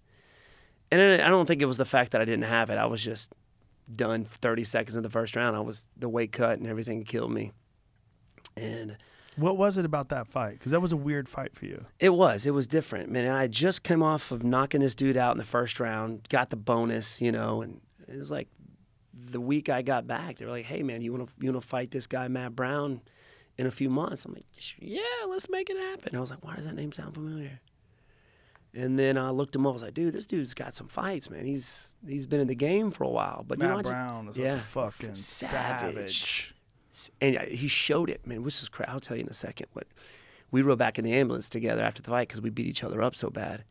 And I don't think it was the fact that I didn't have it. I was just done 30 seconds in the first round. The weight cut and everything killed me. And what was it about that fight? Because that was a weird fight for you. It was different. Man, I just came off of knocking this dude out in the first round, got the bonus, you know, and it was like the week I got back, they were like, hey, man, you want to fight this guy, Matt Brown, in a few months? I'm like, yeah, let's make it happen. I was like, why does that name sound familiar? And then I looked him up. I was like, dude, this dude's got some fights, man. He's been in the game for a while. But Matt Brown is a fucking savage. And he showed it, man. This is crazy. I'll tell you in a second. What we rode back in the ambulance together after the fight because we beat each other up so bad.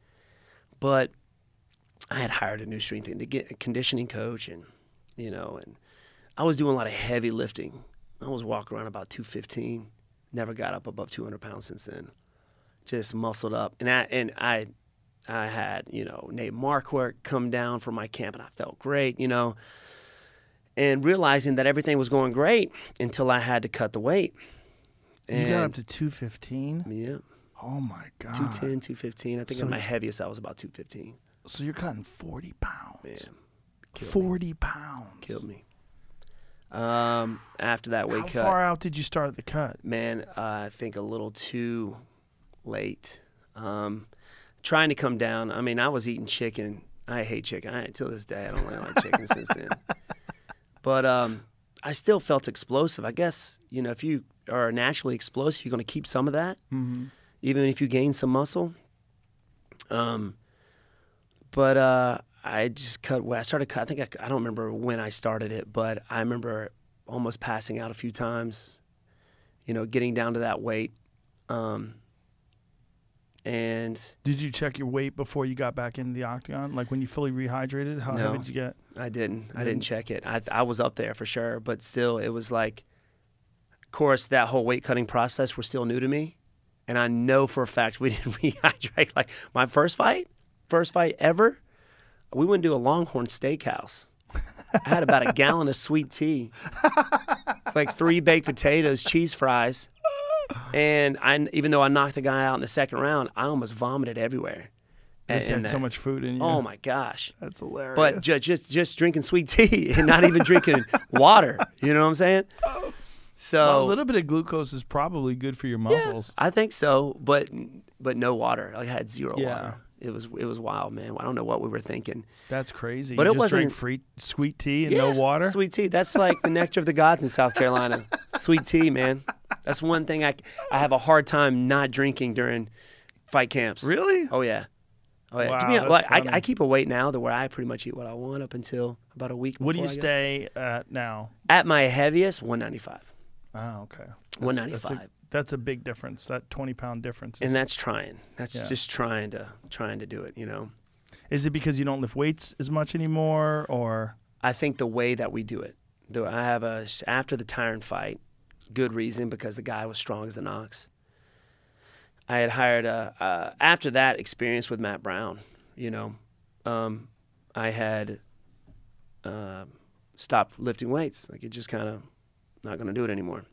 But I had hired a new strength and conditioning coach, and you know, and I was doing a lot of heavy lifting. I was walking around about 215. Never got up above 200 pounds since then. Just muscled up, and I had, you know, Nate Marquardt come down from my camp, and I felt great, you know, and realizing that everything was going great until I had to cut the weight. And you got up to 215? Yeah. Oh, my God. 210, 215. I think at my heaviest I was about 215. So you're cutting 40 pounds. Man, 40 pounds. Killed me. After that weight cut. How far out did you start the cut? Man, I think a little too late. Trying to come down. I mean, I was eating chicken. I hate chicken. Till this day, I don't really like chicken since then. But I still felt explosive. I guess, you know, if you are naturally explosive, you're going to keep some of that, even if you gain some muscle. But I just cut. I started cut. I think I don't remember when I started it, but I remember almost passing out a few times. You know, getting down to that weight. And did you check your weight before you got back into the octagon? Like when you fully rehydrated, how heavy did you get? I didn't. I didn't check it. I was up there for sure, but still, it was like, of course, that whole weight cutting process was still new to me, and I know for a fact we didn't rehydrate. Like my first fight ever, we went to a Longhorn Steakhouse. I had about a gallon of sweet tea, like 3 baked potatoes, cheese fries. And even though I knocked the guy out in the second round, I almost vomited everywhere. Just had so much food in you. Oh my gosh, that's hilarious. But just drinking sweet tea and not even drinking water. You know what I'm saying? So well, a little bit of glucose is probably good for your muscles. Yeah, I think so, but no water. Like I had zero water. It was wild, man. I don't know what we were thinking. That's crazy. But you it just wasn't drank sweet tea and no water. Sweet tea. That's like the nectar of the gods in South Carolina. Sweet tea, man. That's one thing I have a hard time not drinking during fight camps. Really? Oh yeah. Oh yeah. Wow, Like, I keep a weight now to where I pretty much eat what I want up until about a week. What do you stay at now? At my heaviest, 195. Oh, okay. 195. That's a big difference. That 20-pound difference. And that's trying. That's just trying to do it. You know. Is it because you don't lift weights as much anymore, or? I think the way that we do it. I have after the Tyron fight, good reason because the guy was strong as an ox. I had hired after that experience with Matt Brown. You know, I had stopped lifting weights. Like it just kind of not going to do it anymore.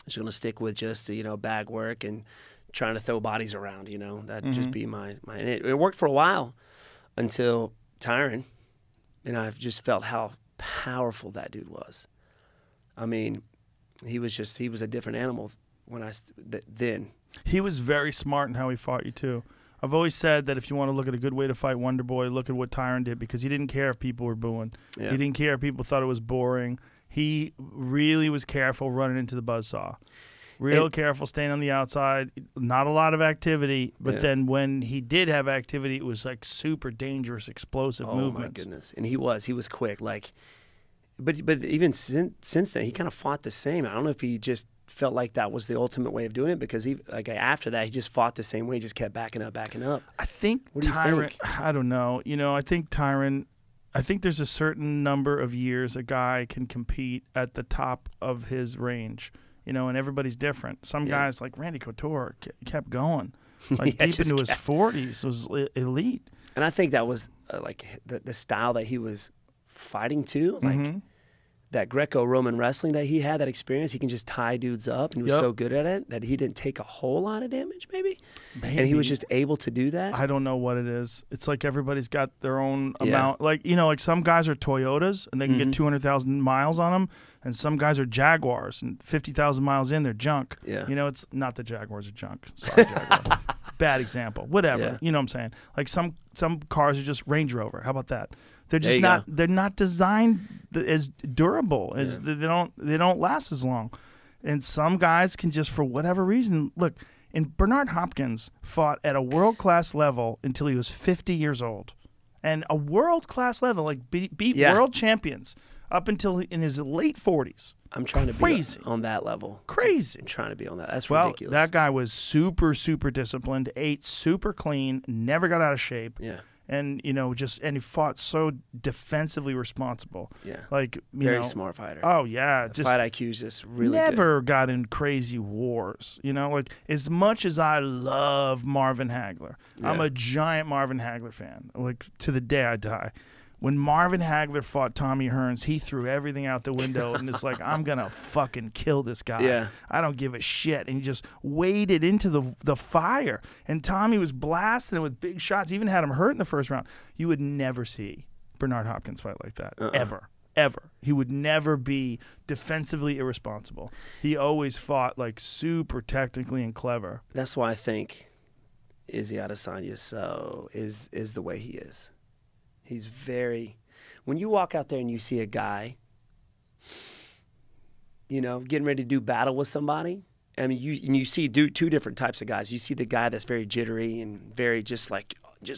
Just going to stick with just bag work and trying to throw bodies around. You know, that'd just be my. And it worked for a while until Tyron, and I've just felt how powerful that dude was. I mean, he was a different animal then. He was very smart in how he fought you too. I've always said that if you want to look at a good way to fight Wonder Boy, look at what Tyron did, because he didn't care if people were booing. Yeah. He didn't care if people thought it was boring. He really was careful running into the buzzsaw. Real careful staying on the outside. Not a lot of activity, but then when he did have activity, it was like super dangerous, explosive movements. Oh my goodness! And he was quick. Like, but even since then, he kind of fought the same. I don't know if he just felt like that was the ultimate way of doing it, because after that, he just fought the same way. He just kept backing up. I think Tyron. I don't know. I think Tyron. I think there's a certain number of years a guy can compete at the top of his range, and everybody's different. Some guys like Randy Couture kept going, like deep into his 40s, was elite. And I think that was like the style that he was fighting too, like that Greco-Roman wrestling that he had, that experience. He can just tie dudes up, and he was so good at it that he didn't take a whole lot of damage, maybe. And he was just able to do that. I don't know what it is. It's like everybody's got their own amount. Like, like some guys are Toyotas, and they can get 200,000 miles on them, and some guys are Jaguars, and 50,000 miles in, they're junk. Yeah. It's not the Jaguars are junk. Sorry, Jaguars. Bad example. Whatever. Yeah. You know what I'm saying? Like some cars are just Range Rover. How about that? They're just not. They're not designed as durable as they don't last as long. And some guys can just, for whatever reason, look. And Bernard Hopkins fought at a world-class level until he was 50 years old, and a world-class level, like beat world champions up until in his late 40s. I'm trying to be on that level. Crazy. I'm trying to be on that. That's ridiculous. That guy was super, super disciplined, ate super clean, never got out of shape. Yeah. And and he fought so defensively responsible. Yeah, like very smart fighter. Oh yeah, just fight IQ is just really never good. Got in crazy wars. Like as much as I love Marvin Hagler, I'm a giant Marvin Hagler fan. Like to the day I die. When Marvin Hagler fought Tommy Hearns, he threw everything out the window and it's like, I'm going to fucking kill this guy. Yeah. I don't give a shit. And he just waded into the fire. And Tommy was blasting him with big shots, even had him hurt in the first round. You would never see Bernard Hopkins fight like that, ever. Ever. He would never be defensively irresponsible. He always fought like super technically and clever. That's why I think Izzy Adesanya is the way he is. He's very, when you walk out there and you see a guy, getting ready to do battle with somebody, I mean, you see two different types of guys. You see the guy that's very jittery and very just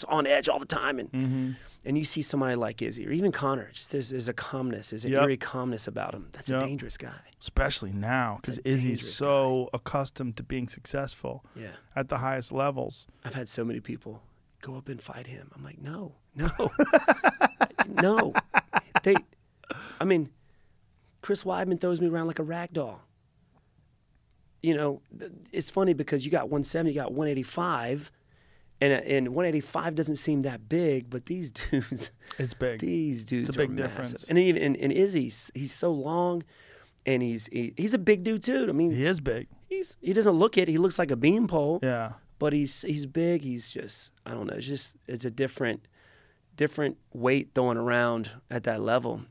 on edge all the time, and you see somebody like Izzy or even Conor. Just there's a calmness, there's an eerie calmness about him. That's a dangerous guy, especially now because Izzy's so accustomed to being successful at the highest levels. I've had so many people go up and fight him. I'm like, no. No. Chris Weidman throws me around like a rag doll. It's funny because you got 170, you got 185, and 185 doesn't seem that big, but these dudes, it's big. These dudes it's a big are difference. Massive. And even and Izzy's, he's so long, and he's a big dude too. I mean, he is big. He doesn't look it. He looks like a beanpole. Yeah. but he's big. He's just, I don't know. It's a different weight throwing around at that level.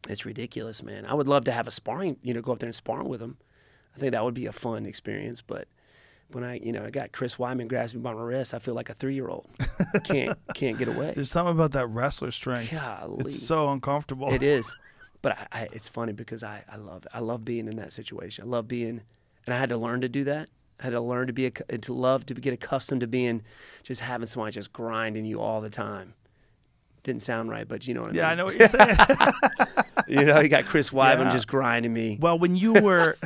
It's ridiculous, man. I would love to have a sparring, go up there and spar with him. I think that would be a fun experience. But when I got Chris Weidman grabs me by my wrist, I feel like a 3-year-old. Can't get away. There's something about that wrestler strength. Golly. It's so uncomfortable. It is. But it's funny because I love it. I love being in that situation. I love being, and I had to learn to do that. I had to learn to get accustomed to being, just having somebody just grinding you all the time. Didn't sound right, but you know what I mean. Yeah, I know what you're saying. You got Chris Weidman just grinding me. Well, when you were,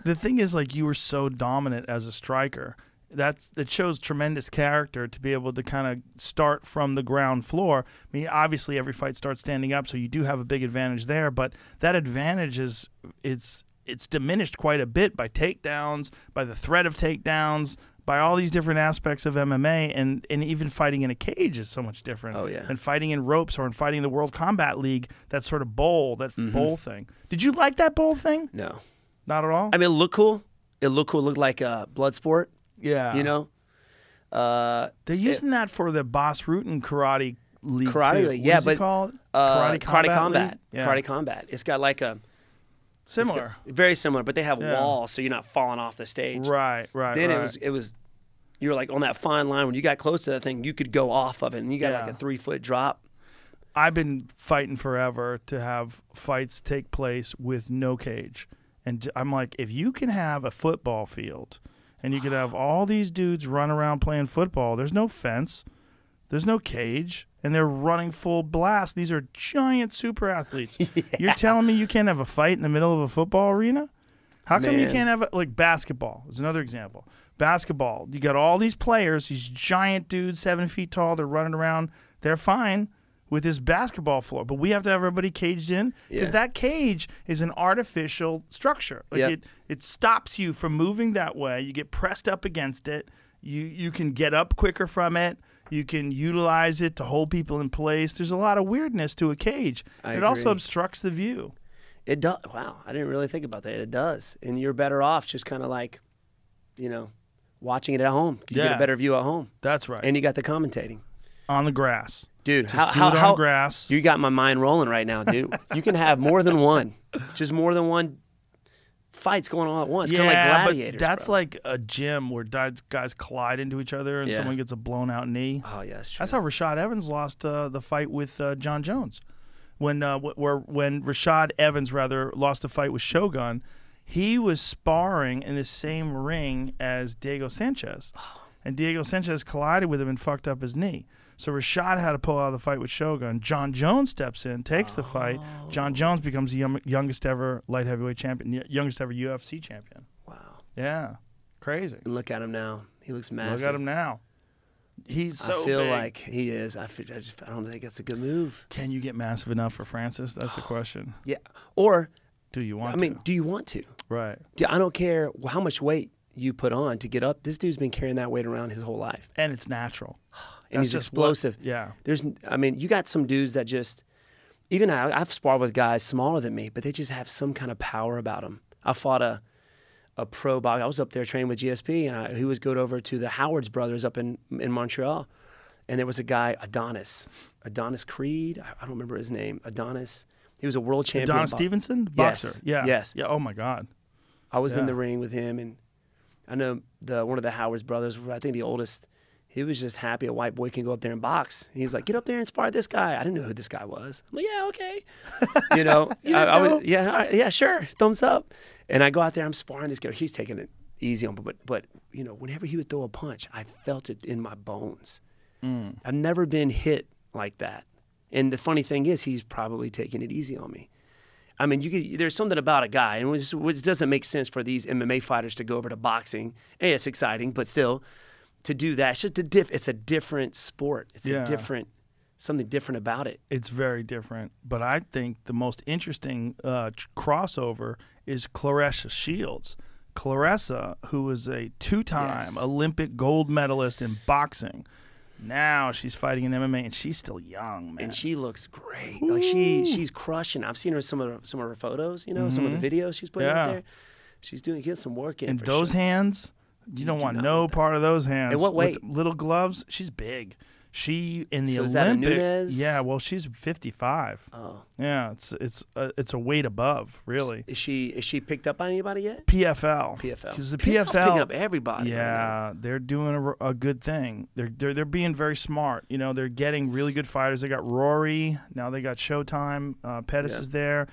the thing is, like, you were so dominant as a striker. That shows tremendous character to be able to kind of start from the ground floor. I mean, obviously every fight starts standing up, so you do have a big advantage there. But that advantage it's diminished quite a bit by takedowns, by the threat of takedowns, by all these different aspects of MMA, and even fighting in a cage is so much different. Oh, yeah. And fighting in ropes or in fighting in the World Combat League, that sort of bowl thing. Did you like that bowl thing? No. Not at all? I mean, it looked cool. It looked like a blood sport. Yeah. They're using that for the Boss Rutan Karate League. Karate too. League, yeah, What is it called? Karate Combat. Yeah. Karate Combat. It's got like a similar, very similar, but they have walls, so you're not falling off the stage. Right. Then it was, you were like on that fine line. When you got close to that thing, you could go off of it, and you got like a 3-foot drop. I've been fighting forever to have fights take place with no cage, and I'm like, if you can have a football field. And you could have all these dudes run around playing football. There's no fence. There's no cage. And they're running full blast. These are giant super athletes. Yeah. You're telling me you can't have a fight in the middle of a football arena? How come you can't have like basketball? Is another example. Basketball. You got all these players, these giant dudes, 7 feet tall. They're running around. They're fine with this basketball floor, but we have to have everybody caged in because that cage is an artificial structure. Like it stops you from moving that way. You get pressed up against it. You can get up quicker from it. You can utilize it to hold people in place. There's a lot of weirdness to a cage. It also obstructs the view. It does. Wow, I didn't really think about that. It does, and you're better off just kind of like, watching it at home. You get a better view at home. That's right. And you got the commentating on the grass. Dude, how grass? You got my mind rolling right now, dude. You can have more than one, just more than one fights going on at once. Kind of like gladiators. But that's like a gym where guys collide into each other and someone gets a blown out knee. Oh yeah, that's true. That's how Rashad Evans lost the fight with John Jones. When Rashad Evans lost a fight with Shogun, he was sparring in the same ring as Diego Sanchez, and Diego Sanchez collided with him and fucked up his knee. So Rashad had to pull out of the fight with Shogun. John Jones steps in, takes the fight. John Jones becomes the youngest ever light heavyweight champion, youngest ever UFC champion. Wow. Yeah. Crazy. And look at him now. He looks massive. Look at him now. He's so I feel big. like he is. I don't think that's a good move. Can you get massive enough for Francis? That's the question. Yeah. Or do you want to? I mean, do you want to? Right. I don't care how much weight you put on to get up. This dude's been carrying that weight around his whole life. And it's natural. And he's explosive. You got some dudes that just, even I've sparred with guys smaller than me, but they just have some kind of power about them. I fought a pro boxer. I was up there training with GSP, and he was going over to the Howard's brothers up in Montreal. And there was a guy, Adonis Creed. I don't remember his name. Adonis. He was a world champion. Adonis Stevenson? Boxer. Yes. Yeah. Yes. Yeah. Oh, my God. I was in the ring with him, and I know one of the Howard's brothers, I think the oldest, he was just happy a white boy can go up there and box. And he's like, get up there and spar this guy. I didn't know who this guy was. I'm like, yeah, okay. Yeah, sure. Thumbs up. And I go out there, I'm sparring this guy. He's taking it easy on me. But whenever he would throw a punch, I felt it in my bones. I've never been hit like that. And the funny thing is, he's probably taking it easy on me. I mean, there's something about a guy, and which doesn't make sense for these MMA fighters to go over to boxing. Hey, it's exciting, but still, to do that, it's a different sport. It's something different about it. It's very different. But I think the most interesting crossover is Claressa Shields. Claressa, who was a two-time Olympic gold medalist in boxing. Now she's fighting in MMA, and she's still young, man. And she looks great. Ooh. Like she's crushing. I've seen her some of her photos. Some of the videos she's putting out there. She's getting some work in. And those hands, You don't want not no want that. part of those hands. And what weight? With little gloves. She's big. She in the So is that a Olympic. Nunes? Yeah, well, she's 55. Oh. Yeah, it's a weight above, really. Is she picked up by anybody yet? PFL. PFL. Because the PFL's PFL picking up everybody. right now. Yeah, they're doing a good thing. They're being very smart. You know, they're getting really good fighters. They got Rory. Now they got Showtime. Pettis is there.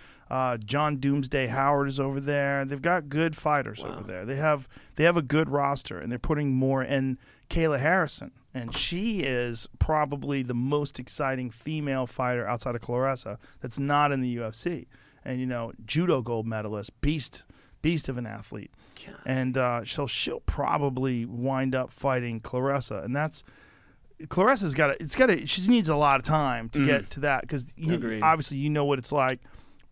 John Doomsday Howard is over there. They've got good fighters over there. They have a good roster, and they're putting more in. Kayla Harrison, and she is probably the most exciting female fighter outside of Claressa that's not in the UFC. And, you know, judo gold medalist, beast of an athlete. God. And so she'll probably wind up fighting Claressa, and that's Claressa's she needs a lot of time to get to that, because obviously you know what it's like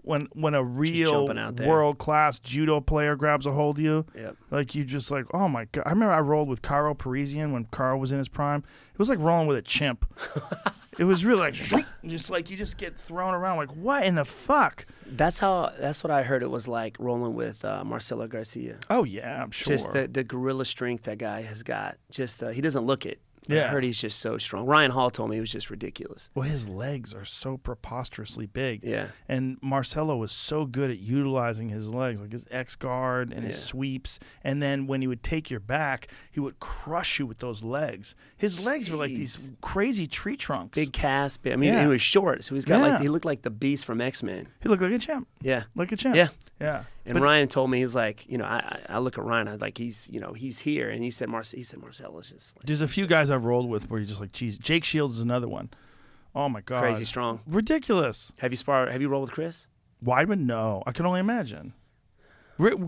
when a real world-class judo player grabs a hold of you. Yep. Like, you just like, oh my God. I remember I rolled with Karo Parisian when Karo was in his prime. It was like rolling with a chimp. It was really like, just like you just get thrown around like, what in the fuck? That's what I heard it was like rolling with Marcelo Garcia. Oh yeah, I'm sure. Just the gorilla strength that guy has got. Just he doesn't look it. Yeah. I heard he's just so strong. Ryan Hall told me he was just ridiculous. Well, his legs are so preposterously big. Yeah. And Marcelo was so good at utilizing his legs, like his X guard and his sweeps. And then when he would take your back, he would crush you with those legs. His legs were like these crazy tree trunks. Big cast. I mean, he was short, so he's got he looked like the Beast from X-Men. He looked like a champ. Yeah. Like a champ. Yeah. Yeah. And Ryan told me, he was like, you know, I look at Ryan, I was like, he's here, and he said Marcelo's just like, there's a few guys I've rolled with where you're just like, geez. Jake Shields is another one. Oh my God. crazy strong. Ridiculous. Have you rolled with Chris? Weidman? No. I can only imagine.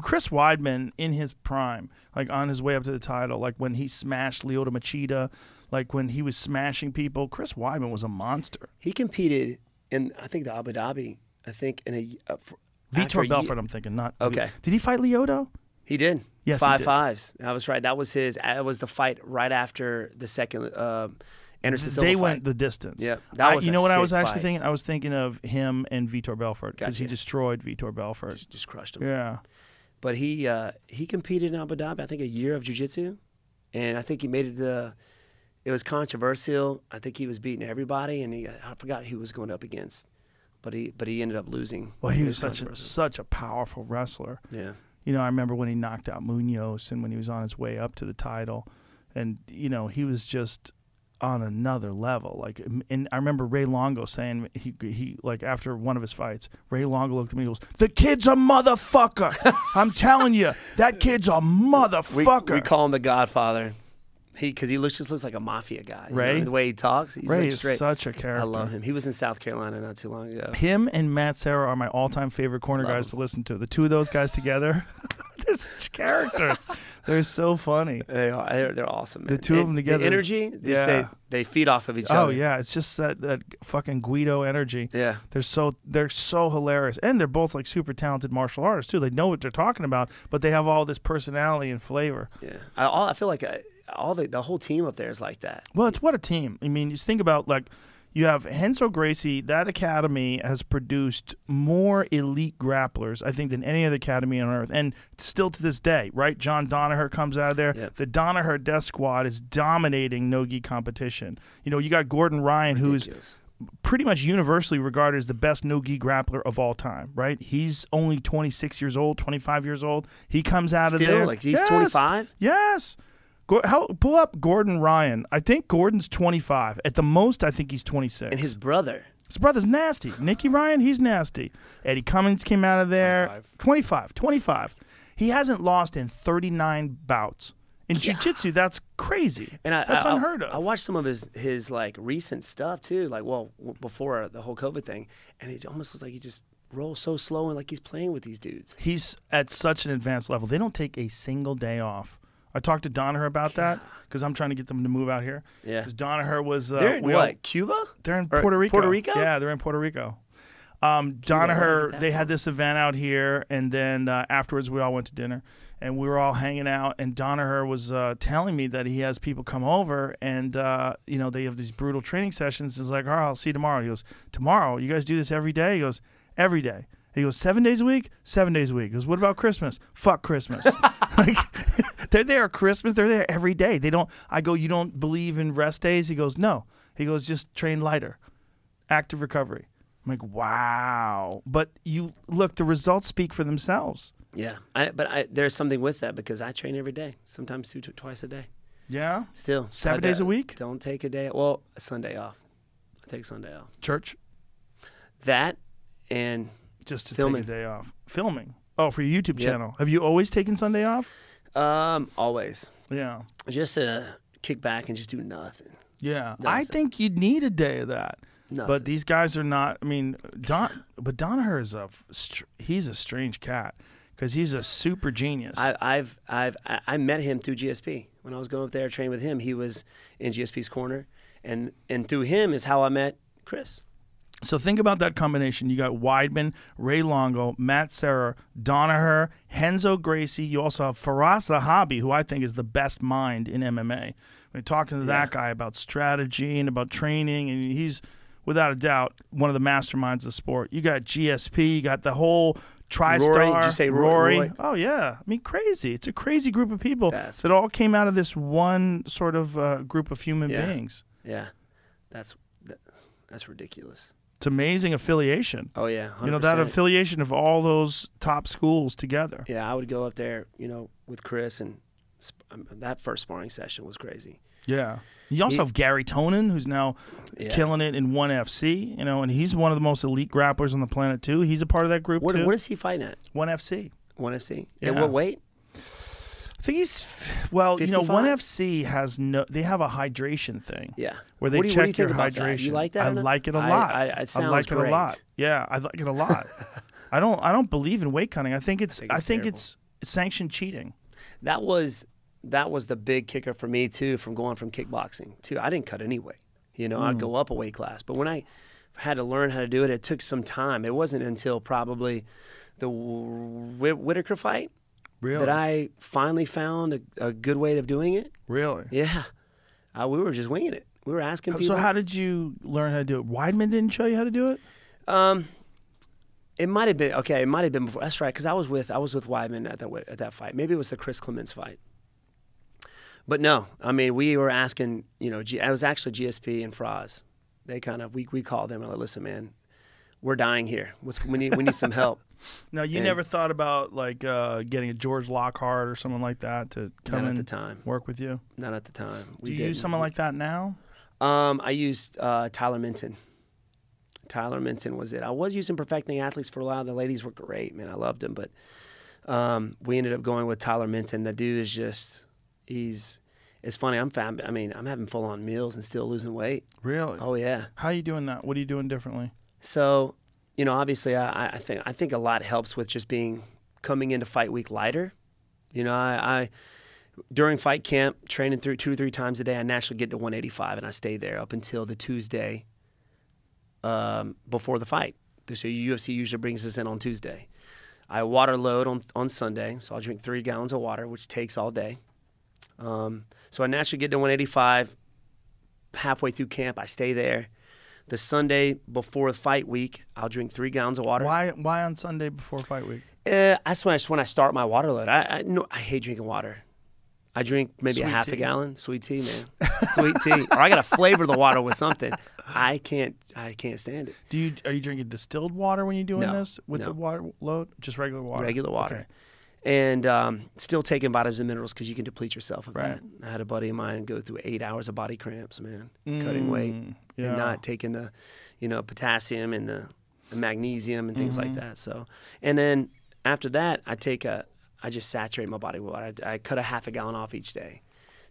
Chris Weidman in his prime, like on his way up to the title, like when he smashed Lyoto Machida, like when he was smashing people, Chris Weidman was a monster. He competed in, I think, the Abu Dhabi, in a Vitor Belfort, I'm thinking, not. Okay. Did he fight Lyoto? He did. Yes, 5 he did. 5s. That was right. That was the fight right after the second Anderson Silva They fight. went the distance. Yeah. That was you know what I was sick actually fight. thinking? I was thinking of him and Vitor Belfort, because he Gotcha. destroyed Vitor Belfort. Just crushed him. Yeah. But he competed in Abu Dhabi, I think, a year of jiu-jitsu, and I think he made it it was controversial. I think he was beating everybody, and I forgot who he was going up against. But he ended up losing. Well, he was such a powerful wrestler. Yeah. You know, I remember when he knocked out Munoz and when he was on his way up to the title, and you know, he was just on another level. Like, and I remember Ray Longo saying he like after one of his fights, Ray Longo looked at me and goes, "The kid's a motherfucker." I'm telling you, that kid's a motherfucker. We call him the Godfather. Because he just looks like a mafia guy. Ray? You know, the way he talks. He's Ray like is straight. such a character. I love him. He was in South Carolina not too long ago. Him and Matt Serra are my all-time favorite corner guys to listen to. The two of those guys together, they're such characters. They're so funny. They are. They're awesome, man. The two of them together. The energy, they feed off of each other. Oh yeah, it's just that fucking Guido energy. Yeah. They're so hilarious, and they're both like super talented martial artists too. They know what they're talking about, but they have all this personality and flavor. Yeah. I feel like the whole team up there is like that. Well, it's what a team. I mean, just think about, like, you have Renzo Gracie. That academy has produced more elite grapplers, I think, than any other academy on earth. And still to this day, right? John Danaher comes out of there. Yep. The Danaher Death Squad is dominating no-gi competition. You know, you got Gordon Ryan, who's pretty much universally regarded as the best no-gi grappler of all time, right? He's only 26 years old, 25 years old. He comes out of there. Like, he's 25? Yes. Pull up Gordon Ryan. I think Gordon's 25. At the most, I think he's 26. And his brother. His brother's nasty. Nicky Ryan, he's nasty. Eddie Cummings came out of there. 25. He hasn't lost in 39 bouts. In jiu-jitsu, that's crazy. And that's unheard of. I watched some of his like recent stuff too, like before the whole COVID thing, and it almost looks like he just rolls so slow and like he's playing with these dudes. He's at such an advanced level. They don't take a single day off. I talked to Danaher about that because I'm trying to get them to move out here. Yeah. Because Danaher was they're in Cuba? They're in Puerto Rico. Puerto Rico? Yeah, they're in Puerto Rico. Danaher, they had this event out here, and then afterwards we all went to dinner, and we were all hanging out, and Danaher was telling me that he has people come over, and you know, they have these brutal training sessions. He's like, all right, I'll see you tomorrow. He goes, tomorrow? You guys do this every day? He goes, every day. He goes, 7 days a week? 7 days a week. He goes, what about Christmas? Fuck Christmas. Like, they're there Christmas. They're there every day. They don't. I go, you don't believe in rest days? He goes, no. He goes, just train lighter. Active recovery. I'm like, wow. But you look, the results speak for themselves. Yeah. But there's something with that because I train every day, sometimes twice a day. Yeah? Still. 7 days a week? Don't take a day. Well, a Sunday off. I take Sunday off. Church? That and just to filming. Take a day off. Filming. Oh, for your YouTube channel. Have you always taken Sunday off? Always. Yeah. Just to kick back and just do nothing. Yeah. Nothing. I think you'd need a day of that. Nothing. But these guys are not. I mean, but Danaher is he's a strange cat because he's a super genius. I met him through GSP when I was going up there to train with him. He was in GSP's corner, and through him is how I met Chris. So think about that combination. You got Weidman, Ray Longo, Matt Serra, Danaher, Renzo Gracie. You also have Firas Zahabi, who I think is the best mind in MMA. We're talking to that guy about strategy and about training, and he's, without a doubt, one of the masterminds of the sport. You got GSP, you got the whole TriStar. Rory, did you say Rory? Oh, yeah. I mean, crazy. It's a crazy group of people that all came out of this one sort of group of human beings. Yeah. That's ridiculous. It's amazing affiliation. Oh, yeah, 100%. You know, that affiliation of all those top schools together. Yeah, I would go up there, with Chris, and that first sparring session was crazy. Yeah. You also have Gary Tonin, who's now killing it in ONE FC, and he's one of the most elite grapplers on the planet, too. He's a part of that group, too. What is he fighting at? ONE FC. ONE FC? Yeah. At what weight? I think he's, well, 55? ONE FC has they have a hydration thing. Yeah. Where they check your hydration. That? You like that? I like it a lot. It sounds I like great. it a lot. Yeah, I like it a lot. I don't believe in weight cutting. I think it's sanctioned cheating. That was the big kicker for me too, from going from kickboxing too. I didn't cut any weight. I'd go up a weight class. But when I had to learn how to do it, it took some time. It wasn't until probably the Whitaker fight that I finally found a good way of doing it. Really? Yeah. We were just winging it. We were asking people. So how did you learn how to do it? Weidman didn't show you how to do it? It might have been It might have been before. That's right, because I was with Weidman at that fight. Maybe it was the Chris Clements fight. But no, I mean, we were asking. I was actually GSP and Firas. They kind of we called them and like, listen, man, we're dying here. We need some help. No, you never thought about getting a George Lockhart or someone like that to come at the time. Work with you? Not at the time. Do you use someone like that now? I used Tyler Minton. Tyler Minton was it. I was using Perfecting Athletes for a while. The ladies were great, man. I loved them, but we ended up going with Tyler Minton. That dude is just it's funny. I'm having full on meals and still losing weight. Really? Oh yeah. How are you doing that? What are you doing differently? So, obviously, I think a lot helps with just coming into fight week lighter. I during fight camp, training through 2 or 3 times a day, I naturally get to 185, and I stay there up until the Tuesday before the fight. So UFC usually brings us in on Tuesday. I water load on Sunday, so I'll drink 3 gallons of water, which takes all day. So I naturally get to 185. Halfway through camp, I stay there. The Sunday before the fight week, I'll drink 3 gallons of water. Why on Sunday before fight week? That's when I start my water load. I hate drinking water. I drink maybe Sweet a half tea. a gallon. Sweet tea, man. Sweet tea. Or I got to flavor the water with something. I can't stand it. Are you drinking distilled water when you're doing this with the water load? Just regular water? Regular water. Okay. And still taking vitamins and minerals because you can deplete yourself of Right. that. I had a buddy of mine go through 8 hours of body cramps, man, cutting weight and not taking the, potassium and the magnesium and things like that. So, and then after that, I just saturate my body with water. I cut a half a gallon off each day.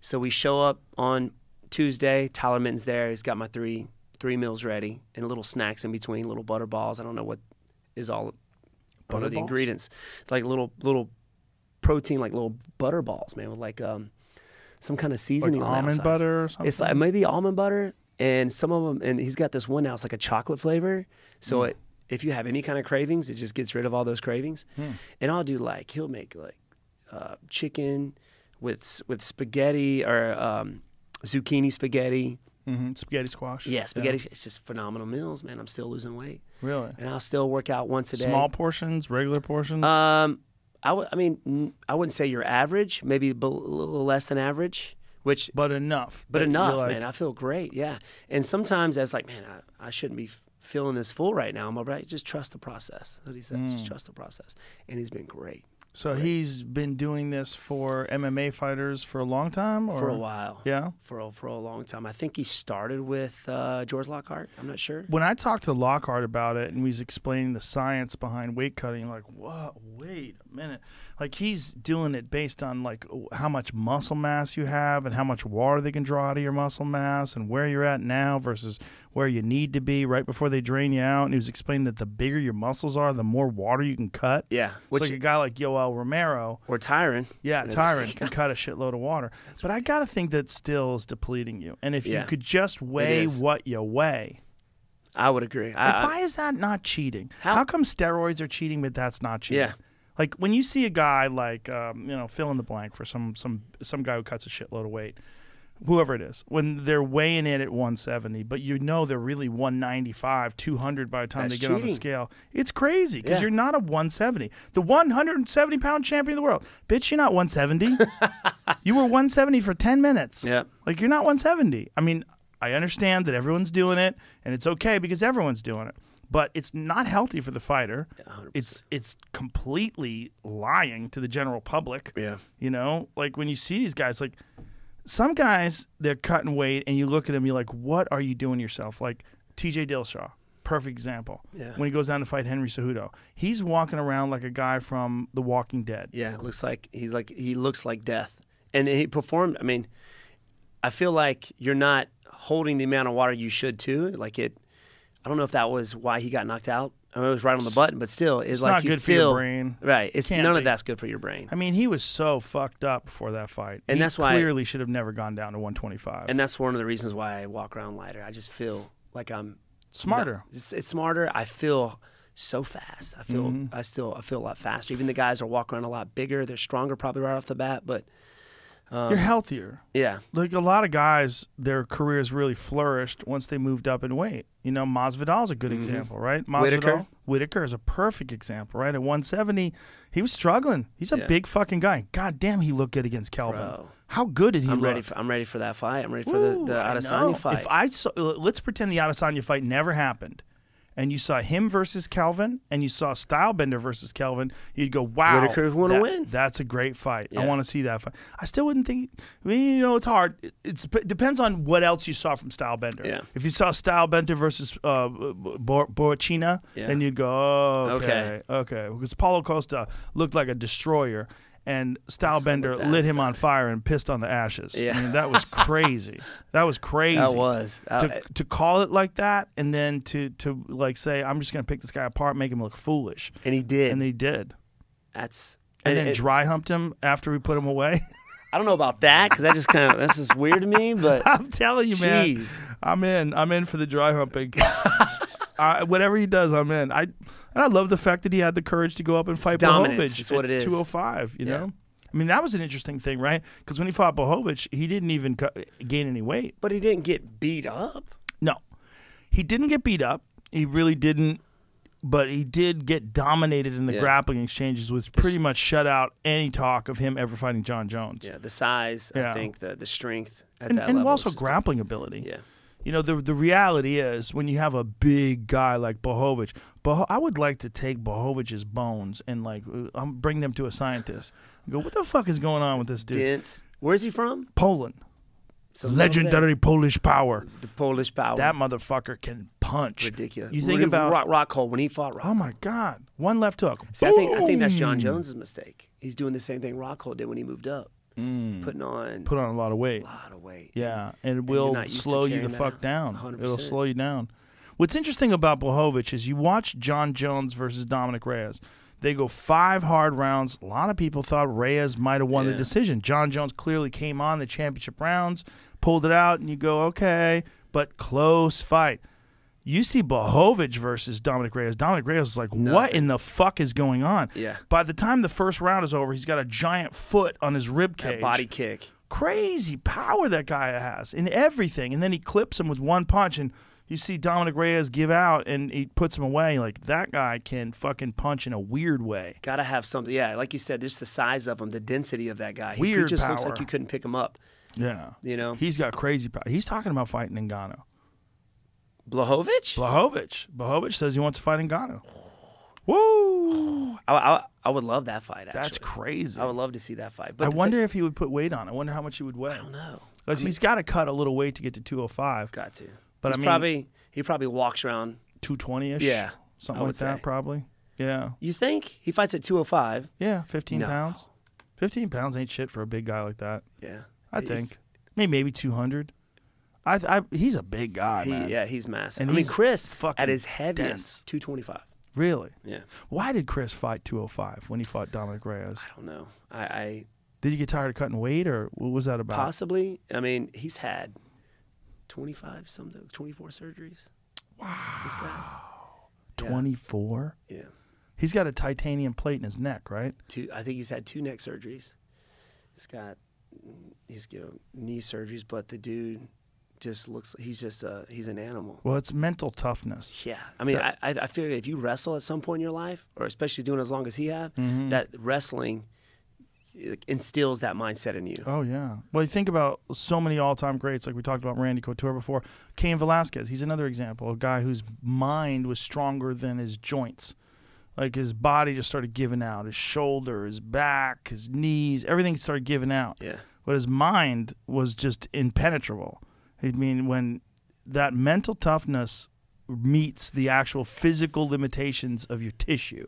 So we show up on Tuesday. Tyler Minton's there. He's got my three meals ready and little snacks in between, little butter balls. I don't know what is all. I don't know the ingredients. It's like little protein, like little butter balls, man, with some kind of seasoning like on almond butter or something? It's like maybe almond butter, and some of them, and he's got this one now, it's like a chocolate flavor. So if you have any kind of cravings, it just gets rid of all those cravings. And I'll do he'll make chicken with spaghetti or zucchini spaghetti Spaghetti squash. Yeah, spaghetti. It's just phenomenal meals, man. I'm still losing weight. Really? And I'll still work out once a day. Small portions, regular portions? I wouldn't say you're average, maybe a little less than average. But enough. But enough, man. I feel great, yeah. And sometimes I was like, man, I shouldn't be feeling this full right now. I'm all right. Just trust the process. That's what he said. Just trust the process. And he's been great. So he's been doing this for MMA fighters for a long time? Or? For a while. Yeah? For a long time. I think he started with George Lockhart. I'm not sure. When I talked to Lockhart about it and he was explaining the science behind weight cutting, like, what? Wait a minute. Like, he's doing it based on, like, how much muscle mass you have and how much water they can draw out of your muscle mass and where you're at now versus where you need to be right before they drain you out. And he was explaining that the bigger your muscles are, the more water you can cut. Yeah. It's like a guy like Yoel Romero. Or Tyron. Yeah, Tyron can cut a shitload of water. But I got to think that still is depleting you. And if you could just weigh what you weigh. I would agree. Why is that not cheating? How come steroids are cheating, but that's not cheating? Yeah. Like when you see a guy like, fill in the blank for some guy who cuts a shitload of weight, whoever it is, when they're weighing in at 170, but you know they're really 195, 200 by the time they get on the scale. It's crazy because you're not a 170. The 170-pound champion of the world. Bitch, you're not 170. You were 170 for 10 minutes. Yeah. Like you're not 170. I mean, I understand that everyone's doing it, and it's okay because everyone's doing it. But it's not healthy for the fighter. 100%. It's completely lying to the general public. Yeah. You know, like when you see these guys, like some guys, they're cutting weight and you look at them, you're like, what are you doing yourself? Like TJ Dillashaw, perfect example. Yeah. When he goes down to fight Henry Cejudo, he's walking around like a guy from The Walking Dead. Yeah, he looks like death. And he performed, I mean, I feel like you're not holding the amount of water you should too. I don't know if that was why he got knocked out. I mean, it was right on the button, but still, it's like not you good feel, for your brain. Right. None be. of that's good for your brain. I mean, he was so fucked up before that fight. And that's why clearly should have never gone down to 125. And that's one of the reasons why I walk around lighter. I just feel like I'm smarter. It's smarter. I feel so fast. I feel I feel a lot faster. Even the guys are walking around a lot bigger. They're stronger probably right off the bat, but you're healthier. Yeah. Like a lot of guys, their careers really flourished once they moved up in weight. You know, Masvidal's a good example, right? Whitaker is a perfect example, right? At 170, he was struggling. He's a big fucking guy. God damn, he looked good against Kelvin. Bro. How good did he look? I'm ready for that fight. I'm ready for the Adesanya fight. Let's pretend the Adesanya fight never happened, and you saw him versus Kelvin, and you saw Stylebender versus Kelvin, you'd go, wow, Whitaker's want to win. That's a great fight. Yeah. I want to see that fight. I still wouldn't think, I mean, you know, it's hard. It depends on what else you saw from Stylebender. Yeah. If you saw Stylebender versus Borachina, then you'd go, oh, okay. Because Paulo Costa looked like a destroyer, and Stylebender lit him on fire and pissed on the ashes. Yeah. I mean, that was crazy. That was crazy. That was. To call it like that, and then to like say, I'm just going to pick this guy apart, make him look foolish. And he did. And he did. That's. And then dry humped him after we put him away. I don't know about that because that just kind of, that's just weird to me. But I'm telling you, man, I'm in for the dry humping. Whatever he does, I'm in. And I love the fact that he had the courage to go up and fight Blachowicz at what it is. 205. You know, I mean, that was an interesting thing, right? Because when he fought Blachowicz, he didn't even gain any weight. But he didn't get beat up. No, he didn't get beat up. He really didn't. But he did get dominated in the grappling exchanges, which pretty much shut out any talk of him ever fighting John Jones. Yeah, the size, I think, the strength at that level. And also grappling ability. Yeah. You know, the reality is when you have a big guy like Blachowicz, I would like to take Blachowicz's bones and like bring them to a scientist and go, what the fuck is going on with this dude? Dense. Where's he from? Poland. So legendary Polish power. The Polish power. That motherfucker can punch. Ridiculous. You think about Rockhold when he fought Rockhold. Oh my God! One left hook. See, I think that's John Jones's mistake. He's doing the same thing Rockhold did when he moved up, putting on a lot of weight. Yeah, and it will slow you the fuck down. 100%. It'll slow you down. What's interesting about Blachowicz is you watch John Jones versus Dominic Reyes. They go 5 hard rounds. A lot of people thought Reyes might have won the decision. John Jones clearly came on the championship rounds, pulled it out, and you go, okay, but close fight. You see Blachowicz versus Dominic Reyes. Dominic Reyes is like, what in the fuck is going on? Yeah. By the time the first round is over, he's got a giant foot on his rib cage. That body kick. Crazy power that guy has in everything. And then he clips him with one punch, and you see Dominic Reyes give out, and he puts him away. Like, that guy can fucking punch in a weird way. Gotta have something. Yeah, like you said, just the size of him, the density of that guy. Weird He just power. looks like you couldn't pick him up. Yeah. You know? He's got crazy power. He's talking about fighting Ngannou. Blachowicz? Blachowicz says he wants to fight Ngannou. Woo! I would love that fight, actually. That's crazy. I would love to see that fight. But I wonder if he would put weight on. I wonder how much he would weigh. I don't know. Because he's got to cut a little weight to get to 205. Got to. But he probably walks around 220-ish. Yeah, something I like would that, say. probably. Yeah. You think he fights at 205? Yeah, 15 No. pounds. 15 pounds ain't shit for a big guy like that. Yeah, I think maybe 200. He's a big guy, man. Yeah, he's massive. And I mean, he's Chris fucking at his heaviest, dense. 225. Really? Yeah. Why did Chris fight 205 when he fought Dominic Reyes? I don't know. I Did he get tired of cutting weight, or what was that about? possibly. I mean, he's had 24 surgeries. Wow. This guy. 24? Yeah. He's got a titanium plate in his neck, right? I think he's had 2 neck surgeries. He's knee surgeries, but the dude just looks. He's an animal. Well, it's mental toughness. Yeah, I mean, I figure if you wrestle at some point in your life, or especially doing as long as he have, that wrestling instills that mindset in you. Oh, yeah. Well, you think about so many all-time greats, like we talked about Randy Couture before. Cain Velasquez, he's another example, a guy whose mind was stronger than his joints. Like, his body just started giving out. His shoulder, his back, his knees, everything started giving out. Yeah. But his mind was just impenetrable. I mean, when that mental toughness meets the actual physical limitations of your tissue,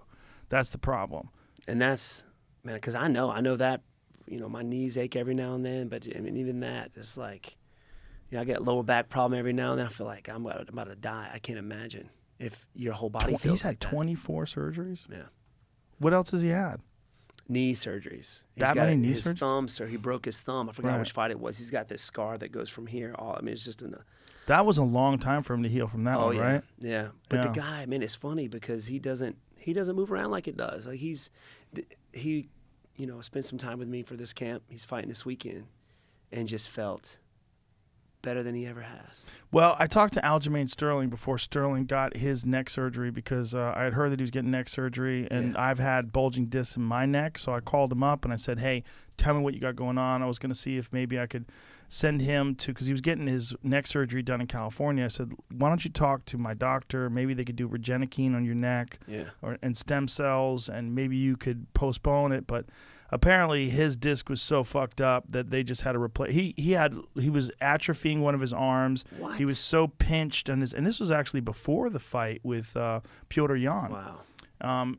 that's the problem. And that's, man, because I know that, my knees ache every now and then, but I mean, even that, it's like, I get a lower back problem every now and then. I feel like I'm about to die. I can't imagine if your whole body feels He's like had that. 24 surgeries? Yeah. What else has he had? Knee surgeries. That many knee his surgeries? thumb, sir. He broke his thumb. I forgot Right. which fight it was. He's got this scar that goes from here. It's just in the. That was a long time for him to heal from that one, yeah, right? yeah. But Yeah. the guy, man, it's funny because he doesn't move around like it does. Like he spent some time with me for this camp. He's fighting this weekend, and just felt better than he ever has. Well, I talked to Aljamain Sterling before Sterling got his neck surgery because I had heard that he was getting neck surgery, and I've had bulging discs in my neck, so I called him up and I said, hey, tell me what you got going on. I was going to see if maybe I could send him to, because he was getting his neck surgery done in California. I said, why don't you talk to my doctor? Maybe they could do Regenikine on your neck and stem cells, and maybe you could postpone it, but apparently his disc was so fucked up that they just had to replace. He was atrophying one of his arms. What? He was so pinched and this was actually before the fight with Piotr Jan. Wow.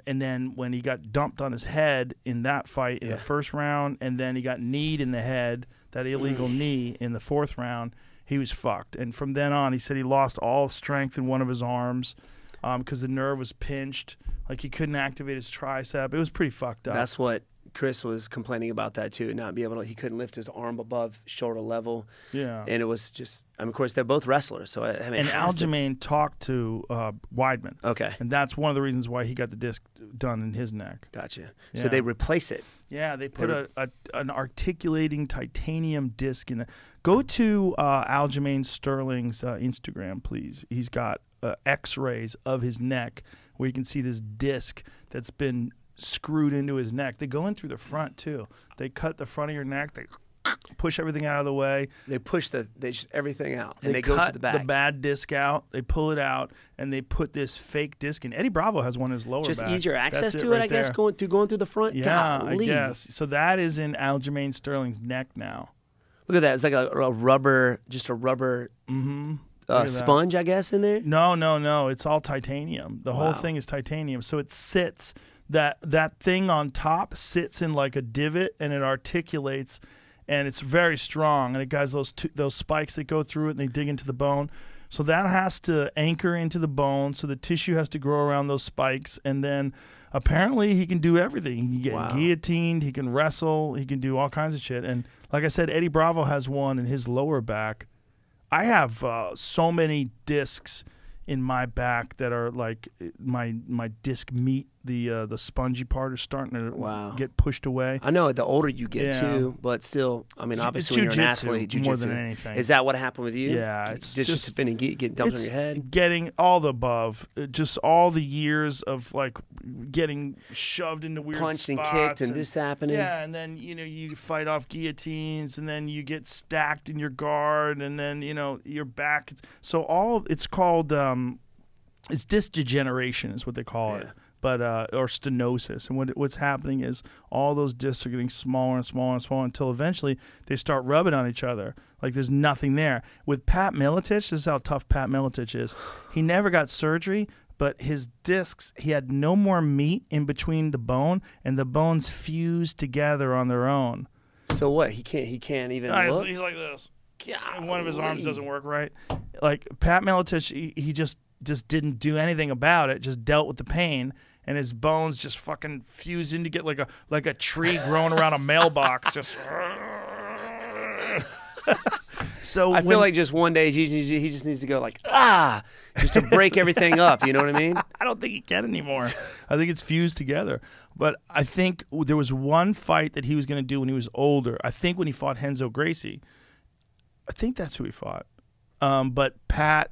And then when he got dumped on his head in that fight in the first round, and then he got kneed in the head, that illegal knee in the fourth round, he was fucked. And from then on, he said he lost all strength in one of his arms because the nerve was pinched. Like, he couldn't activate his tricep. It was pretty fucked up. That's what Chris was complaining about, that too. He couldn't lift his arm above shoulder level. Yeah. And it was just, of course, they're both wrestlers. So I mean, and Aljamain talked to Weidman. Okay. And that's one of the reasons why he got the disc done in his neck. Gotcha. Yeah. So they replace it. Yeah, they put an articulating titanium disc in the. Go to Aljamain Sterling's Instagram, please. He's got X-rays of his neck where you can see this disc that's been screwed into his neck. They go in through the front too. They cut the front of your neck. They push everything out of the way. They push everything out, and they go to the back. The bad disc out. They pull it out, and they put this fake disc in. Eddie Bravo has one in his lower just back. easier access That's to it, right I guess, there. going through the front. Yeah, Golly. I guess. So that is in Aljamain Sterling's neck now. Look at that. It's like a rubber, just a rubber sponge, I guess, in there. No. It's all titanium. The whole thing is titanium. So it sits. That thing on top sits in like a divot, and it articulates, and it's very strong. And it has those spikes that go through it, and they dig into the bone. So that has to anchor into the bone. So the tissue has to grow around those spikes, and then apparently he can do everything. He can get guillotined. He can wrestle. He can do all kinds of shit. And like I said, Eddie Bravo has one in his lower back. I have so many discs in my back that are like my disc meat the spongy part is starting to Wow. get pushed away. I know the older you get Yeah. too, but still, I mean, It's obviously when you're an jujitsu athlete, more jiu-jitsu. than anything. Is that what happened with you? Yeah, it's just spinning, getting dumped on your head. Getting all the above, just all the years of like getting shoved into weird Punched and spots kicked and this happening. Yeah, and then you fight off guillotines, and then you get stacked in your guard, and then your back. So it's called it's disc degeneration is what they call it. But or stenosis, and what's happening is all those discs are getting smaller and smaller and smaller until eventually they start rubbing on each other. Like there's nothing there. With Pat Miletich, this is how tough Pat Miletich is. He never got surgery, but his discs, he had no more meat in between the bone, and the bones fused together on their own. So what? He can't even look? He's like this. Golly. One of his arms doesn't work right. Like Pat Miletich, he just didn't do anything about it. Just dealt with the pain. And his bones just fucking fused in to get like a tree growing around a mailbox. Just so I feel like just one day he just needs to go like just to break everything up. You know what I mean? I don't think he can anymore. I think it's fused together. But I think there was one fight that he was going to do when he was older. I think when he fought Renzo Gracie. I think that's who he fought. But Pat.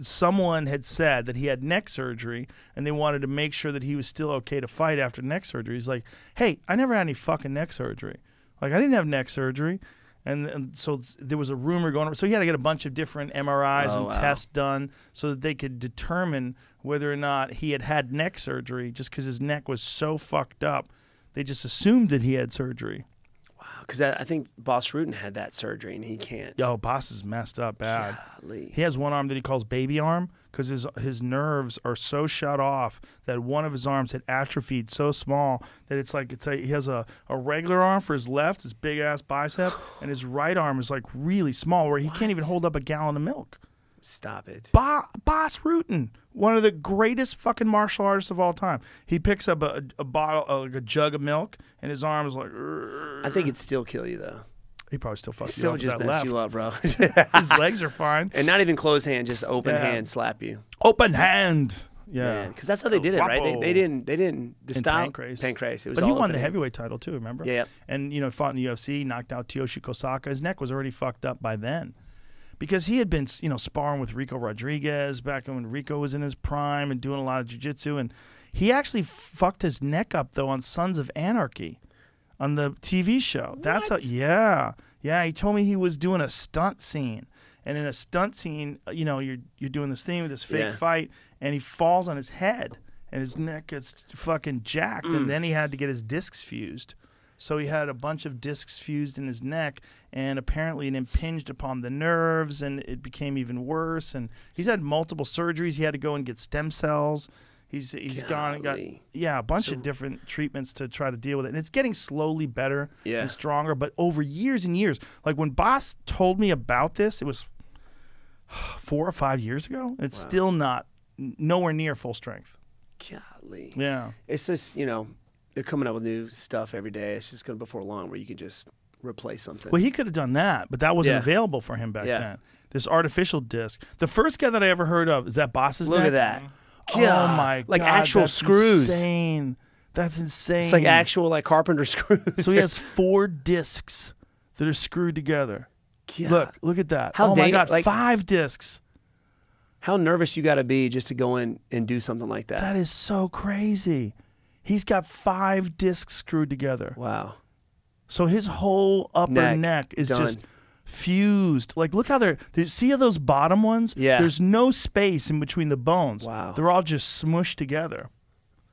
Someone had said that he had neck surgery, and they wanted to make sure that he was still okay to fight after neck surgery. He's like, hey, I never had any fucking neck surgery. Like, I didn't have neck surgery. And so there was a rumor going on. So he had to get a bunch of different MRIs and tests done so that they could determine whether or not he had neck surgery just because his neck was so fucked up. They just assumed that he had surgery. Because I think Boss Rutan had that surgery and he can't. Yo, Boss is messed up bad. Golly. He has one arm that he calls baby arm because his nerves are so shut off that one of his arms had atrophied so small that he has a regular arm for his left, his big ass bicep, and his right arm is like really small where he can't even hold up a gallon of milk. Stop it. Boss Rutan, one of the greatest fucking martial artists of all time. He picks up a bottle, like a jug of milk, and his arm is like. I think it'd still kill you though. He probably still fucks you Still up. just That mess left. you up, bro. His legs are fine. And not even closed hand, just open hand slap you. Open hand. Yeah, because that's how they did it, right? They didn't. The style. Pancrase. It was but he all won the open hand. heavyweight title too. Remember? Yeah. And fought in the UFC, knocked out Tioshi Kosaka. His neck was already fucked up by then, because he had been sparring with Rico Rodriguez back when Rico was in his prime and doing a lot of jiu-jitsu. And he actually fucked his neck up though on Sons of Anarchy, on the TV show. That's how. Yeah. He told me he was doing a stunt scene. And in a stunt scene, you're doing this thing with this fake fight, and he falls on his head, and his neck gets fucking jacked, and then he had to get his discs fused. So he had a bunch of discs fused in his neck, and apparently it impinged upon the nerves, and it became even worse. And he's had multiple surgeries. He had to go and get stem cells. He's gone and got a bunch of different treatments to try to deal with it. And it's getting slowly better and stronger, but over years and years. Like when Boss told me about this, it was 4 or 5 years ago. It's still nowhere near full strength. Golly. Yeah. It's just, they're coming up with new stuff every day. It's just going to before long where you can just replace something. Well, he could have done that, but that wasn't available for him back then. This artificial disc. The first guy that I ever heard of, is that Boss's neck? Look at that. Oh my God. Like actual that's screws. Insane. That's insane. It's like actual carpenter screws. So he has 4 discs that are screwed together. God. Look at that. How my God, 5 discs. How nervous you got to be just to go in and do something like that. That is so crazy. He's got 5 discs screwed together. Wow. So his whole upper neck is just fused. Like, look how see how those bottom ones? Yeah. There's no space in between the bones. Wow. They're all just smushed together.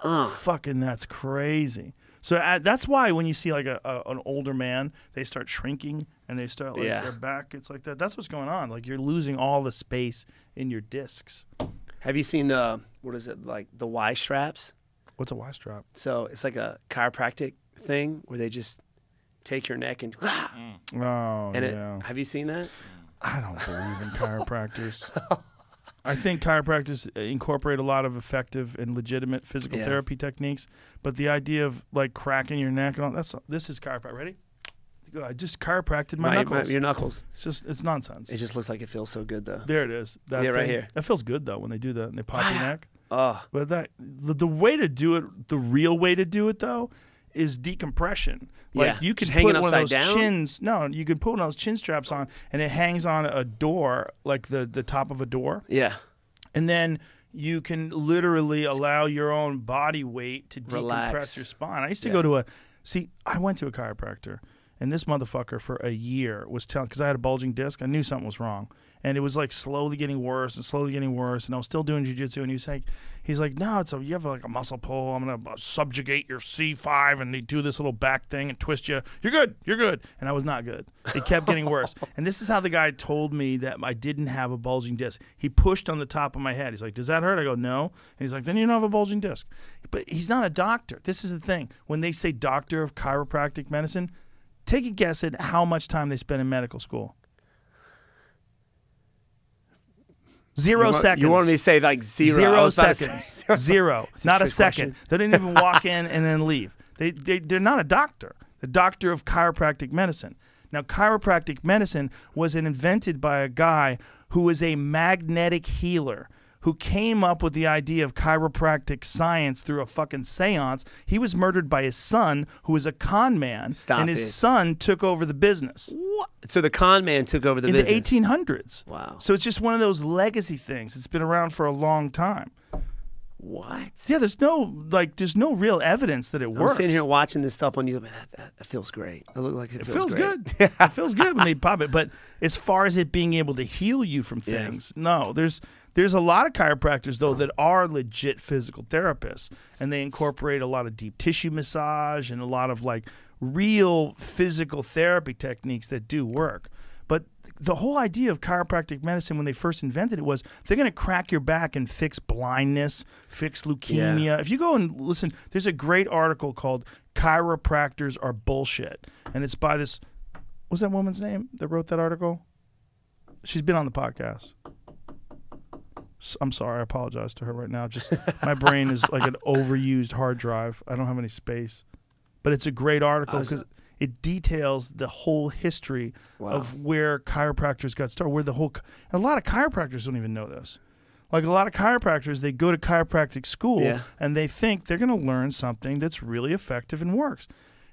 Fucking that's crazy. So that's why when you see like an older man, they start shrinking and they start their back. It's like that. That's what's going on. Like you're losing all the space in your discs. Have you seen the the Y straps? What's a Y strap? So it's like a chiropractic thing where they just take your neck and have you seen that? I don't believe in chiropractors. I think chiropractors incorporate a lot of effective and legitimate physical therapy techniques, but the idea of like cracking your neck and all this is chiropractic. Ready? I just chiropracted my knuckles. Your knuckles. It's nonsense. It just looks like it feels so good though. There it is. That right here. That feels good though when they do that and they pop your neck. Oh, But the way to do it, the real way to do it though, is decompression. Like Yeah, you could just put hanging one of those upside down? chins. No, you could put one of those chin straps on, and it hangs on a door, like the top of a door, yeah. and then you can literally allow your own body weight to decompress Relax. your spine. I used to Yeah. go to I went to a chiropractor, and this motherfucker for a year was telling, because I had a bulging disc, I knew something was wrong. And it was like slowly getting worse and slowly getting worse. And I was still doing jiu-jitsu. And he's like, no, you have like a muscle pull. I'm going to subjugate your C5. And they do this little back thing and twist you. You're good. You're good. And I was not good. It kept getting worse. And this is how the guy told me that I didn't have a bulging disc. He pushed on the top of my head. He's like, does that hurt? I go, no. And he's like, then you don't have a bulging disc. But he's not a doctor. This is the thing. When they say doctor of chiropractic medicine, take a guess at how much time they spend in medical school. 0 seconds. You wanted me to say like 0. 0 seconds. Zero. It's a Not a trick second. question. They didn't even walk in and then leave. They're not a doctor. The doctor of chiropractic medicine. Now, chiropractic medicine was invented by a guy who was a magnetic healer who came up with the idea of chiropractic science through a fucking seance. He was murdered by his son, who was a con man, Stop and it. his son took over the business. What? So the con man took over the in business. the 1800s. Wow. So it's just one of those legacy things. It's been around for a long time. What? Yeah, there's no real evidence that it I'm works. sitting here watching this stuff on YouTube. Man, that feels great. It looks like it feels great. good. It feels good when they pop it. But as far as it being able to heal you from things, no. There's a lot of chiropractors though that are legit physical therapists, and they incorporate a lot of deep tissue massage and a lot of like real physical therapy techniques that do work. But the whole idea of chiropractic medicine when they first invented it was they're going to crack your back and fix blindness, fix leukemia. Yeah. If you go and listen, there's a great article called Chiropractors Are Bullshit. And it's by this, what's that woman's name that wrote that article? She's been on the podcast. I'm sorry, I apologize to her right now. Just my brain is like an overused hard drive. I don't have any space. But it's a great article because it details the whole history of where chiropractors got started. Where a lot of chiropractors don't even know this. Like a lot of chiropractors, they go to chiropractic school and they think they're going to learn something that's really effective and works.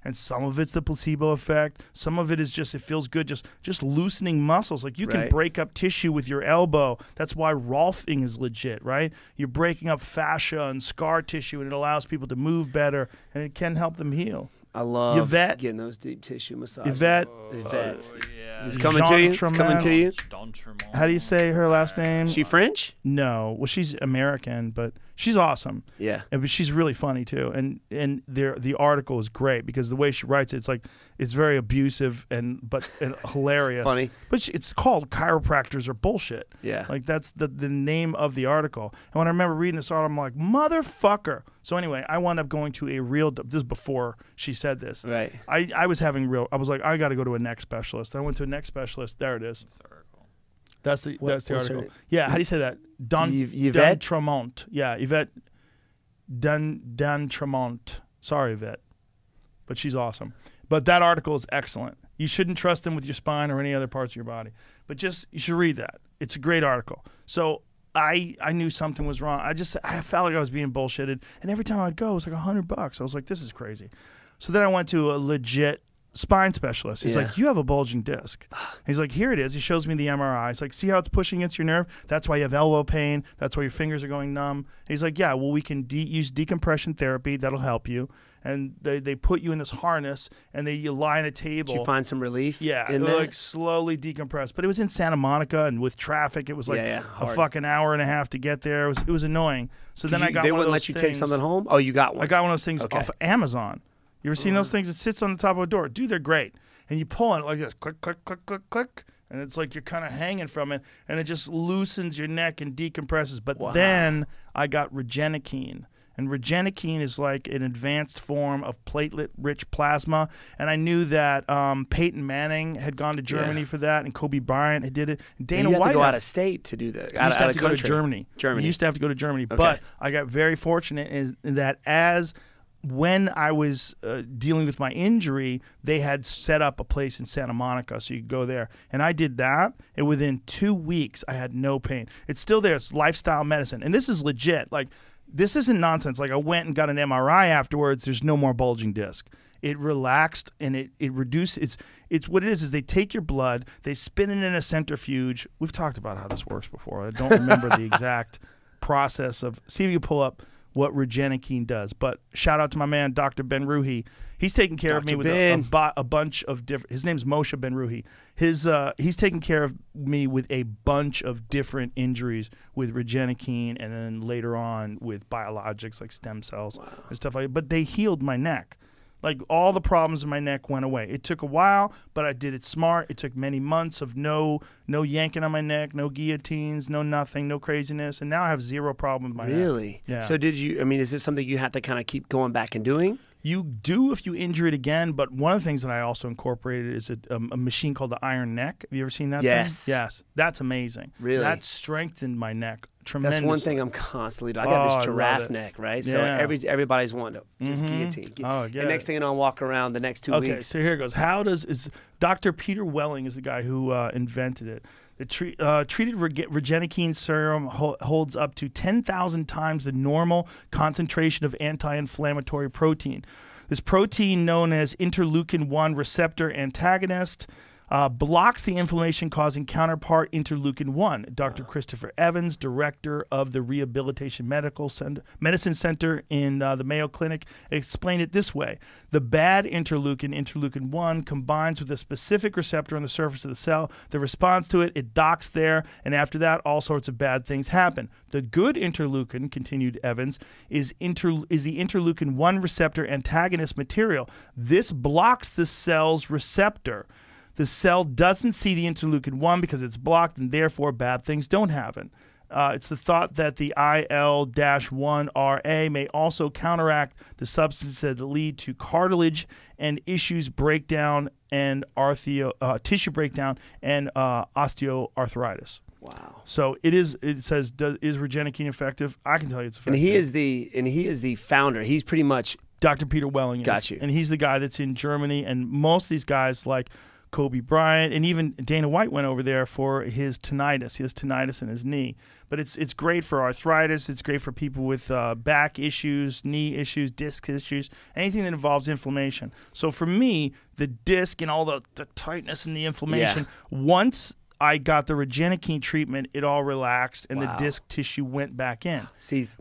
And some of it's the placebo effect. Some of it is just it feels good, just loosening muscles. Like you can break up tissue with your elbow. That's why Rolfing is legit, right? You're breaking up fascia and scar tissue, and it allows people to move better, and it can help them heal. I love Yvette, getting those deep tissue massages. Yvette. Yvette. Yeah. It's coming to you. It's Jean coming to you. How do you say her last name? She French? No. Well, she's American, but she's awesome. Yeah. But she's really funny too. And the article is great because the way she writes it, it's very abusive and hilarious. Funny. But it's called Chiropractors Are Bullshit. Yeah. Like that's the name of the article. And when I remember reading this article, I'm like, motherfucker. So anyway, I wound up going to this is before she said this. Right. I was like, I got to go to a neck specialist. I went to a neck specialist. There it is. That's the article. Yeah, how do you say that? Yvette Tremont. Yeah, Yvette Tremont. Sorry, Yvette. But she's awesome. But that article is excellent. You shouldn't trust them with your spine or any other parts of your body. But you should read that. It's a great article. So I knew something was wrong. I felt like I was being bullshitted. And every time I'd go, it was like $100. I was like, this is crazy. So then I went to a legit spine specialist. He's like, you have a bulging disc. He's like, here it is. He shows me the MRI. He's like, see how it's pushing against your nerve? That's why you have elbow pain. That's why your fingers are going numb. He's like, yeah, well, we can use decompression therapy. That'll help you. And they put you in this harness, and you lie on a table. Did you find some relief? Yeah, in it there? like slowly decompressed. But it was in Santa Monica, and with traffic, it was like a hard. fucking hour and a half to get there. It was annoying. So then I got They one of wouldn't those let you take something home? Oh, you got one. I got one of those things off of Amazon. You ever seen those things? It sits on the top of a door. Dude, they're great. And you pull on it like this, click, click, click, click, click. And it's like you're kind of hanging from it. And it just loosens your neck and decompresses. But then I got Regenikine. And Regenikine is like an advanced form of platelet-rich plasma. And I knew that Peyton Manning had gone to Germany for that, and Kobe Bryant had did it. And Dana you have White to go out of state to do that. You used to have to go to Germany. Germany. You used to have to go to Germany. Okay. But I got very fortunate in that as when I was dealing with my injury, they had set up a place in Santa Monica so you could go there. And I did that, and within 2 weeks, I had no pain. It's still there. It's lifestyle medicine. And this is legit. Like, this isn't nonsense. Like, I went and got an MRI afterwards. There's no more bulging disc. It relaxed, and it reduced. It's what it is they take your blood, they spin it in a centrifuge. We've talked about how this works before. I don't remember the exact process of. See if you pull up what Regenikine does. But shout out to my man, Dr. Ben Ruhi. He's taking care of me with a bunch of different. His name's Moshe Ben Ruhi. He's taking care of me with a bunch of different injuries with Regenikine, and then later on with biologics like stem cells and stuff like that. But they healed my neck. Like, all the problems in my neck went away. It took a while, but I did it smart. It took many months of no yanking on my neck, no guillotines, no nothing, no craziness, and now I have zero problem with my neck. Really? Yeah. So is this something you have to kind of keep going back and doing? You do if you injure it again, but one of the things that I also incorporated is a machine called the Iron Neck. Have you ever seen that Yes. thing? Yes. That's amazing. Really? That strengthened my neck tremendously. That's one thing I'm constantly doing. I got this giraffe neck, right? So everybody's wanting to just guillotine. Oh, yeah. And next thing you know, I'll walk around the next 2 weeks. Okay, so here it goes. Dr. Peter Welling is the guy who invented it. The treated Regenikine serum holds up to 10,000 times the normal concentration of anti-inflammatory protein. This protein, known as interleukin-1 receptor antagonist, blocks the inflammation-causing counterpart interleukin-1. Dr. Christopher Evans, director of the Rehabilitation Medicine Center in the Mayo Clinic, explained it this way. The bad interleukin-1, combines with a specific receptor on the surface of the cell that responds to it. It docks there, and after that, all sorts of bad things happen. The good interleukin, continued Evans, is the interleukin-1 receptor antagonist material. This blocks the cell's receptor. The cell doesn't see the interleukin-1 because it's blocked, and therefore bad things don't happen. It's the thought that the IL-1RA may also counteract the substances that lead to cartilage and issues breakdown and tissue breakdown and osteoarthritis. Wow. So it says, is Regenikine effective? I can tell you it's effective. And he is the founder. He's pretty much Dr. Peter Welling. Got you. And he's the guy that's in Germany, and most of these guys like Kobe Bryant, and even Dana White went over there for his tinnitus. He has tinnitus in his knee. But it's great for arthritis. It's great for people with back issues, knee issues, disc issues, anything that involves inflammation. So for me, the disc and all the tightness and the inflammation, once I got the Regenikine treatment, it all relaxed, and the disc tissue went back in.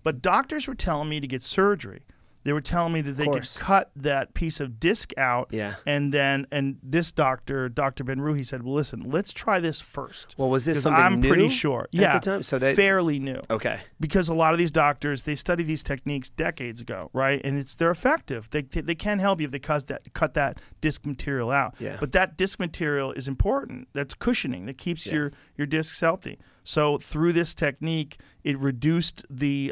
But doctors were telling me to get surgery. They were telling me that they could cut that piece of disc out, and this doctor, Dr. Ben Ruhi, said, well, listen, let's try this first. Well, was this something I'm new pretty sure. at the time? So fairly new. Okay. Because a lot of these doctors, they studied these techniques decades ago, right? And they're effective. They can help you if they cut that disc material out. Yeah. But that disc material is important. That's cushioning. That keeps your discs healthy. So through this technique, it reduced the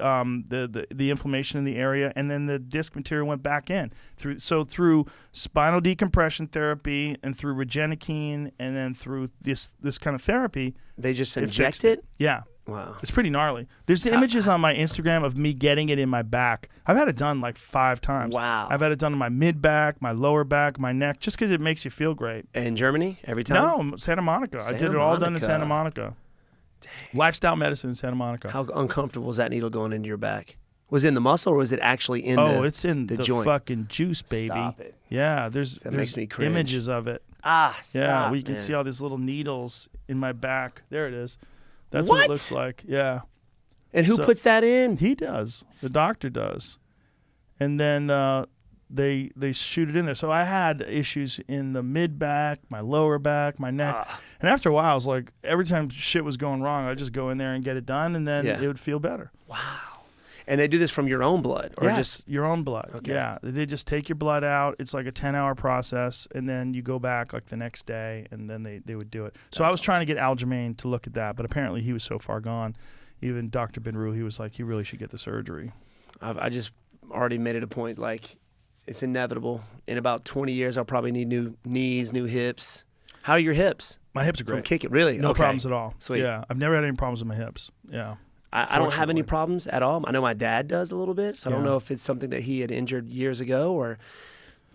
inflammation in the area, and then the disc material went back in. Through spinal decompression therapy, and through Regenikine, and then through this kind of therapy, they just inject it? Yeah. Wow. It's pretty gnarly. There's images on my Instagram of me getting it in my back. I've had it done like 5 times. Wow. I've had it done in my mid-back, my lower back, my neck, just because it makes you feel great. In Germany every time? No, Santa Monica. I did it all done in Santa Monica. Dang. Lifestyle medicine in Santa Monica. How uncomfortable is that needle going into your back? Was it in the muscle, or was it actually in it's in the joint? Fucking juice, baby. Stop it. Yeah, there's makes me cringe. Images of it. Stop, yeah, we can see all these little needles in my back. There it is. That's what it looks like. Yeah. And who puts that in? He does. The doctor does. And then they shoot it in there. So I had issues in the mid back, my lower back, my neck. And after a while, I was like, every time shit was going wrong, I'd just go in there and get it done, and then it would feel better. Wow. And they do this from your own blood? Or just your own blood. Okay. Yeah. They just take your blood out. It's like a 10-hour process, and then you go back like the next day, and then they would do it. So I was trying to get Aljamain to look at that, but apparently he was so far gone. Even Dr. Ben Ruhi was like, he really should get the surgery. I just already made it a point, like, it's inevitable. In about 20 years, I'll probably need new knees, new hips. How are your hips? My hips are great. From kicking, really? No problems at all. Sweet. Yeah, I've never had any problems with my hips. Yeah. I don't have any problems at all. I know my dad does a little bit, so I don't know if it's something that he had injured years ago or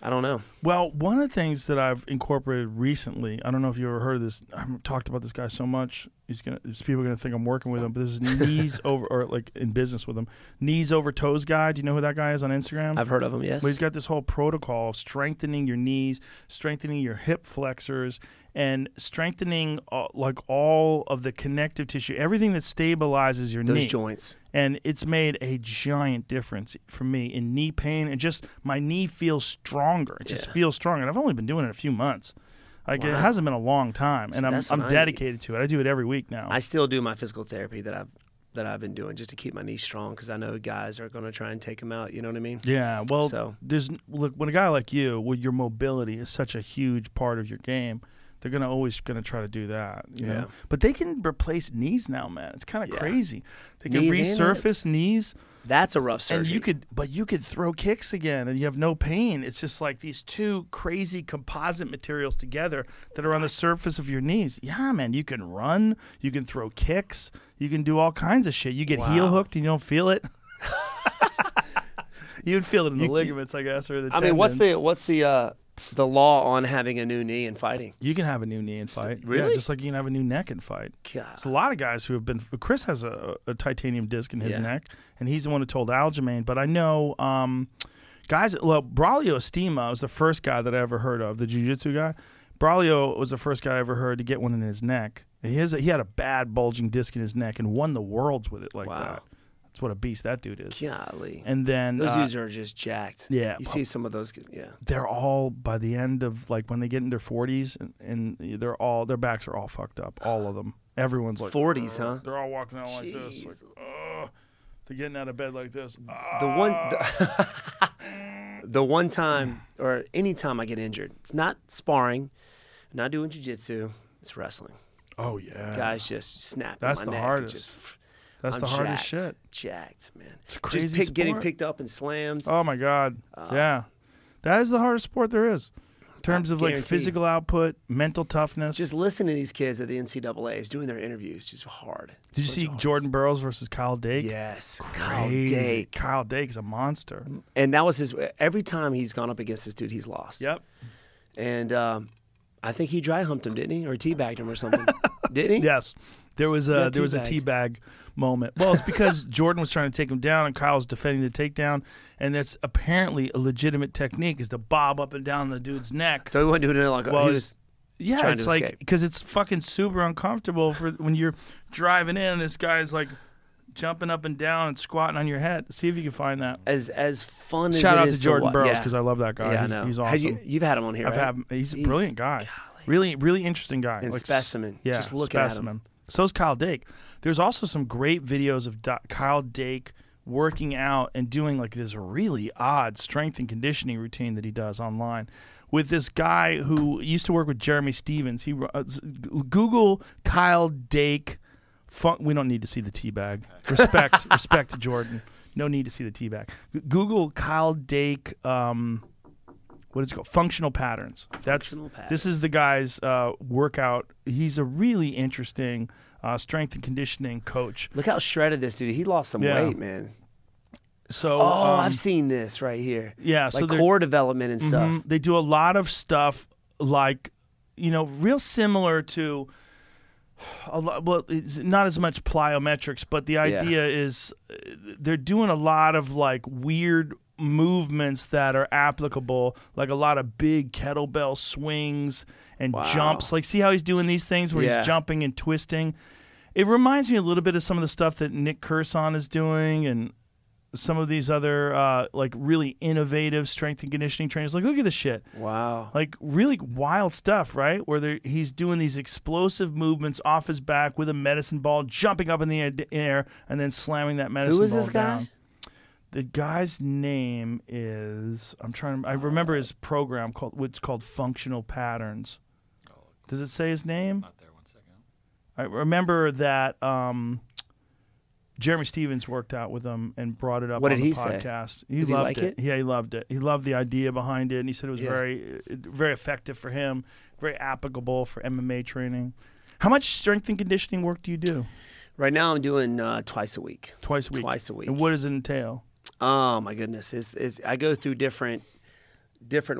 I don't know. Well, one of the things that I've incorporated recently, I don't know if you ever heard of this. I've talked about this guy so much. People are gonna think I'm working with him, but this is knees over, or like in business with him. Knees over toes guy. Do you know who that guy is on Instagram? I've heard of him. Yes. But he's got this whole protocol of strengthening your knees, strengthening your hip flexors, and strengthening like all of the connective tissue, everything that stabilizes your knee. Those joints. And it's made a giant difference for me in knee pain, and just my knee feels stronger. It just feels stronger. And I've only been doing it a few months. Like it hasn't been a long time, and I'm dedicated to it. I do it every week now. I still do my physical therapy that I've been doing just to keep my knees strong because I know guys are going to try and take them out. You know what I mean? Yeah. Well, look, when a guy like you, with your mobility is such a huge part of your game, they're always gonna try to do that. You know? But they can replace knees now, man. It's kind of crazy. They can resurface knees. That's a rough surgery. And you could throw kicks again, and you have no pain. It's just like these two crazy composite materials together that are on the surface of your knees. Yeah, man. You can run. You can throw kicks. You can do all kinds of shit. You get heel hooked and you don't feel it. You'd feel it in the ligaments, I guess, or the tendons. I mean, what's the law on having a new knee and fighting? You can have a new knee and fight. Really? Yeah, just like you can have a new neck and fight. God. There's a lot of guys who have been. Chris has a titanium disc in his neck, and he's the one who told Aljamain. But I know guys. Well, Braulio Estima was the first guy that I ever heard of, the jiu-jitsu guy. Braulio was the first guy I ever heard to get one in his neck. He had a bad bulging disc in his neck and won the worlds with it like that. That's what a beast that dude is. Golly. And then those dudes are just jacked. Yeah. You see some of those. Yeah. They're all, by the end of, like, when they get in their 40s, and their backs are all fucked up. All of them. Everyone's like 40s, huh? They're all walking out like this. Like, they're getting out of bed like this. The one time or any time I get injured, it's not sparring, not doing jiu-jitsu, it's wrestling. Oh yeah. Guys just snap. That's my the neck hardest. That's the hardest shit. Jacked, man. It's a crazy just sport. Getting picked up and slammed. Oh my God. Yeah. That is the hardest sport there is. In terms of like physical output, mental toughness. Just listening to these kids at the NCAAs doing their interviews, just hard. Did you see Jordan Burroughs versus Kyle Dake? Yes. Kyle Dake. Kyle Dake's a monster. And that was every time he's gone up against this dude, he's lost. Yep. And I think he dry humped him, didn't he? Or teabagged him or something. Didn't he? Yes. There was a teabag moment. Well, it's because Jordan was trying to take him down and Kyle was defending the takedown, and that's apparently a legitimate technique, is to bob up and down the dude's neck. So he wasn't doing it like he was trying it's to like escape. because it's fucking super uncomfortable for when you're driving in and this guy's like jumping up and down and squatting on your head. See if you can find that. As fun as Shout it out is to Jordan Burroughs, yeah. because I love that guy. Yeah, I know. He's awesome. You've had him on here, right? He's a brilliant guy. Golly. Really, really interesting guy. And like, specimen. Yeah, just looking at him. So's Kyle Dake. There's also some great videos of Kyle Dake working out and doing like this really odd strength and conditioning routine that he does online with this guy who used to work with Jeremy Stevens. He Google Kyle Dake. We don't need to see the teabag. Respect to Jordan. No need to see the teabag. Google Kyle Dake. What is it called? Functional patterns. This is the guy's workout. He's a really interesting strength and conditioning coach. Look how shredded this dude. He lost some weight, man. So I've seen this right here. Yeah, like so core development and stuff. They do a lot of stuff like, real similar to well, it's not as much plyometrics, but the idea is they're doing a lot of like weird movements that are applicable, like a lot of big kettlebell swings and jumps. Like, see how he's doing these things where he's jumping and twisting? It reminds me a little bit of some of the stuff that Nick Curson is doing and some of these other like really innovative strength and conditioning trainers. Like, look at this shit. Wow. Like really wild stuff, right? Where he's doing these explosive movements off his back with a medicine ball, jumping up in the air and then slamming that medicine ball down. Who is this guy? The guy's name is I remember his program called Functional Patterns. Does it say his name? Not there. 1 second. I remember that Jeremy Stevens worked out with him and brought it up on the podcast. Did he like it? Yeah, he loved it. He loved the idea behind it, and he said it was very, very effective for him, very applicable for MMA training. How much strength and conditioning work do you do? Right now I'm doing twice a week. Twice a week. Twice a week. And what does it entail? Oh my goodness, I go through different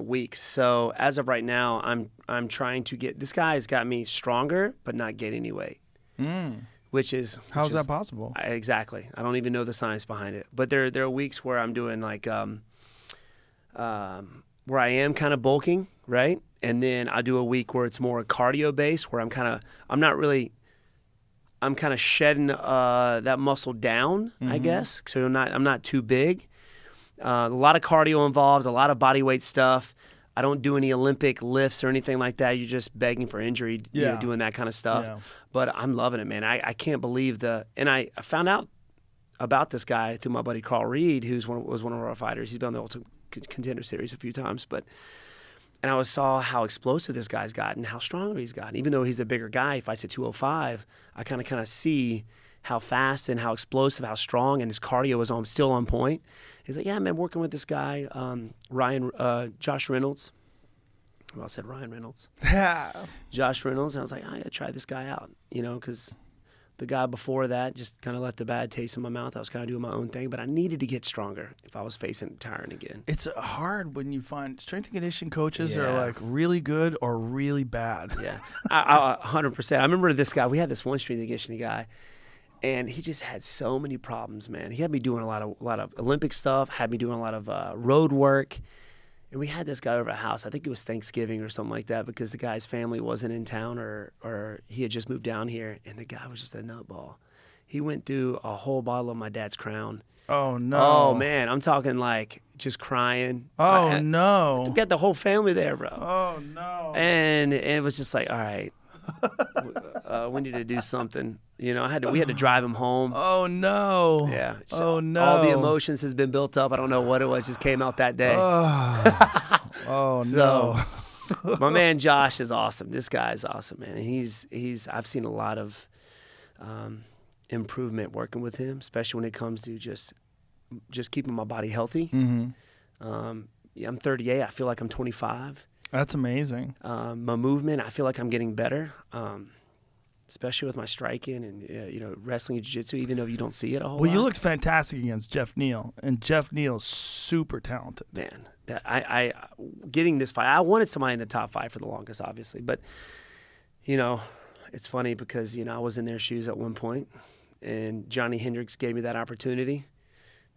weeks. So as of right now, I'm trying to get. This guy has got me stronger, but not gain any weight. Which is how's that possible? Exactly. I don't even know the science behind it. But there are weeks where I'm doing like where I am kind of bulking, right? And then I do a week where it's more cardio based, where I'm kind of shedding that muscle down, I guess. So I'm not too big. A lot of cardio involved, a lot of body weight stuff. I don't do any Olympic lifts or anything like that. You're just begging for injury, doing that kind of stuff. Yeah. But I'm loving it, man. I can't believe and I found out about this guy through my buddy Carl Reed, who was one of our fighters. He's been on the Ultimate Contender Series a few times, and I saw how explosive this guy's gotten, how stronger he's gotten. Even though he's a bigger guy, he fights at 205, I kind of see how fast and how explosive, how strong, and his cardio is still on point. He's like, yeah, man, working with this guy, Josh Reynolds. Well, I said Ryan Reynolds. Josh Reynolds. And I was like, I got to try this guy out, because the guy before that just kind of left a bad taste in my mouth. I was kind of doing my own thing, but I needed to get stronger if I was facing Tyron again. It's hard when you find strength and conditioning coaches are like really good or really bad. Yeah, 100%. I remember this guy. We had this one strength and conditioning guy, and he just had so many problems, man. He had me doing a lot of Olympic stuff, had me doing a lot of road work. And we had this guy over at our house. I think it was Thanksgiving or something like that, because the guy's family wasn't in town or he had just moved down here, and the guy was just a nutball. He went through a whole bottle of my dad's Crown. Oh, no. Oh, man. I'm talking like just crying. Oh, no. We got the whole family there, bro. Oh, no. And it was just like, all right, we need to do something. We had to drive him home. Oh, no. Yeah. So no. All the emotions has been built up. I don't know what it was. Just came out that day. Oh, no. My man Josh is awesome. This guy is awesome, man. And I've seen a lot of improvement working with him, especially when it comes to just keeping my body healthy. I'm 38. I feel like I'm 25. That's amazing. My movement, I feel like I'm getting better. Especially with my striking and wrestling and jiu-jitsu, even though you don't see it a whole lot. Well, you looked fantastic against Jeff Neal, and Jeff Neal's super talented. Man, I getting this fight, I wanted somebody in the top 5 for the longest, obviously. But, it's funny because, I was in their shoes at one point, and Johnny Hendricks gave me that opportunity.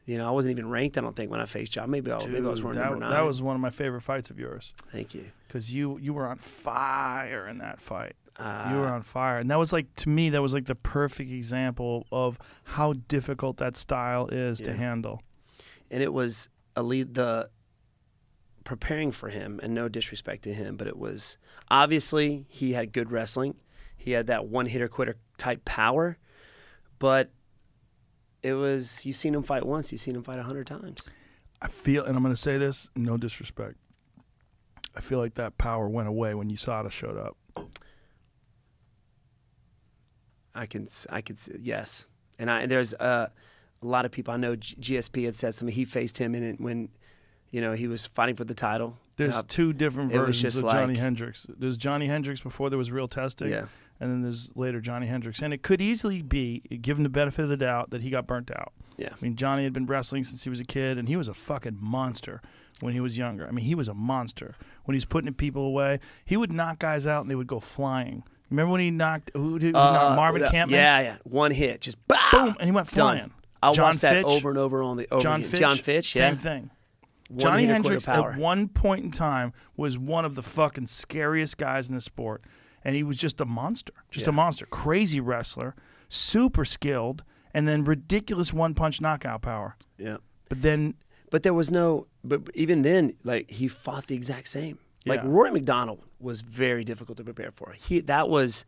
I wasn't even ranked, I don't think, when I faced John. Maybe I was running number 9. That was one of my favorite fights of yours. Thank you. Because you were on fire in that fight. You were on fire. And that was to me, that was the perfect example of how difficult that style is to handle. And it was the preparing for him, and no disrespect to him, but it was, obviously, he had good wrestling. He had that one-hitter quitter type power, but it was, you've seen him fight once, you've seen him fight 100 times. I feel, and I'm going to say this, no disrespect, I feel like that power went away when USADA showed up. I could see, yes. And there's a lot of people I know. GSP had said something. He faced him in it when, he was fighting for the title. There's 2 different versions of Johnny Hendricks. There's Johnny Hendricks before there was real testing, and then there's later Johnny Hendricks. And it could easily be, given the benefit of the doubt, that he got burnt out. Yeah. I mean, Johnny had been wrestling since he was a kid, and he was a fucking monster when he was younger. I mean, he was a monster. When he's putting people away, he would knock guys out, and they would go flying. Remember when he knocked Marvin Campman? Yeah. One hit, just boom, and he went flying. I watched that over and over on the John Fitch, yeah. Same thing. Johnny Hendricks at one point in time was one of the fucking scariest guys in the sport, and he was just a monster, a monster, crazy wrestler, super skilled, and then ridiculous one-punch knockout power. Yeah. But there was no. But even then, he fought the exact same. Rory McDonald was very difficult to prepare for. That was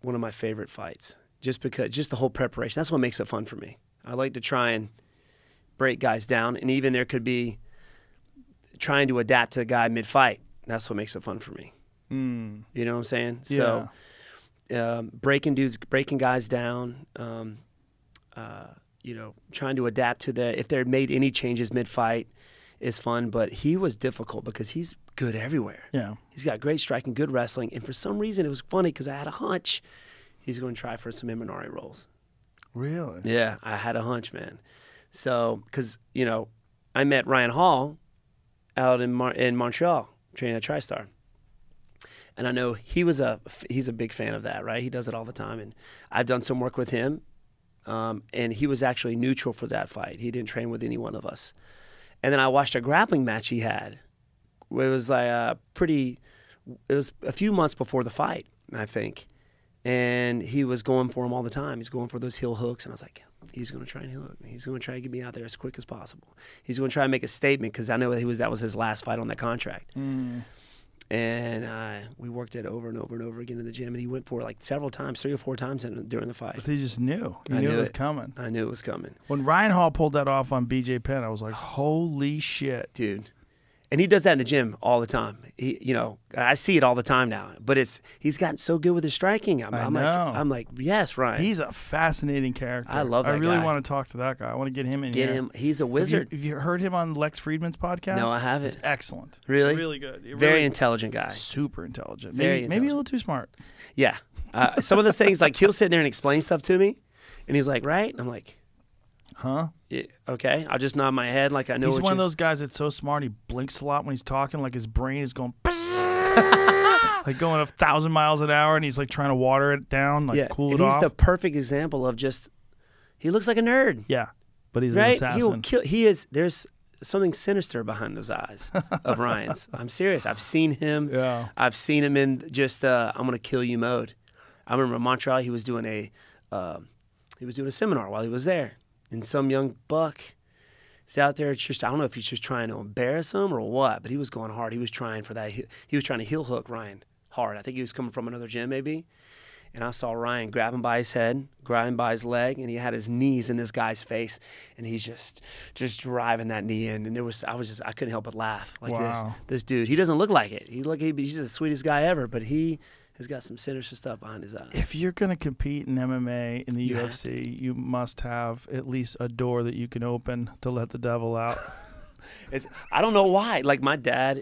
one of my favorite fights. Just the whole preparation. That's what makes it fun for me. I like to try and break guys down, and even there could be trying to adapt to the guy mid-fight. That's what makes it fun for me. You know what I'm saying? Yeah. So breaking guys down. Trying to adapt to if they made any changes mid-fight is fun, but he was difficult because he's good everywhere. Yeah. He's got great striking, good wrestling, and for some reason it was funny because I had a hunch he's going to try for some Imanari roles. Really? Yeah, I had a hunch, man. So, because, you know, I met Ryan Hall out in Montreal, training at TriStar. And I know he's a big fan of that, right? He does it all the time. And I've done some work with him. And he was actually neutral for that fight. He didn't train with any one of us. And then I watched a grappling match he had. It was like it was a few months before the fight, I think. And he was going for him all the time. He's going for those heel hooks. And I was like, he's going to try and heel hook me. He's going to try to get me out there as quick as possible. He's going to try and make a statement because I know that was his last fight on that contract. And we worked it over and over and over again in the gym. And he went for it like several times, 3 or 4 times during the fight. So he just knew. He I knew knew it was it. coming. I knew it was coming. When Ryan Hall pulled that off on BJ Penn, I was like, holy shit. Dude. And he does that in the gym all the time. I see it all the time now. But he's gotten so good with his striking. I'm like, yes, Ryan. He's a fascinating character. I love that guy. I really want to talk to that guy. I want to get him in here. He's a wizard. Have you heard him on Lex Friedman's podcast? No, I haven't. It's excellent. Really? It's really good. Very intelligent guy. Super intelligent. Very maybe intelligent. a little too smart. Yeah. Some of the things, like he'll sit there and explain stuff to me. And he's like, right? And I'm like, huh? Yeah, okay. I'll just nod my head like I know. He's one of those guys that's so smart. He blinks a lot when he's talking, like his brain is going like going 1,000 miles an hour, and he's like trying to water it down, like cool it off. He's the perfect example of he looks like a nerd. Yeah, but he's right? an assassin. He will kill. There's something sinister behind those eyes of Ryan's. I'm serious. I've seen him. Yeah. I've seen him in just I'm gonna kill you mode. I remember in Montreal he was doing a seminar while he was there. And some young buck is out there. I don't know if he's just trying to embarrass him or what, but he was going hard. He was trying for that. He was trying to heel hook Ryan hard. I think he was coming from another gym maybe. And I saw Ryan grab him by his head, grab him by his leg, and he had his knees in this guy's face, and he's just driving that knee in. And I couldn't help but laugh. Like this dude, he doesn't look like it. He's the sweetest guy ever, but he has got some sinister stuff behind his eyes. If you're going to compete in MMA, in the UFC, you must have at least a door that you can open to let the devil out. I don't know why. Like my dad,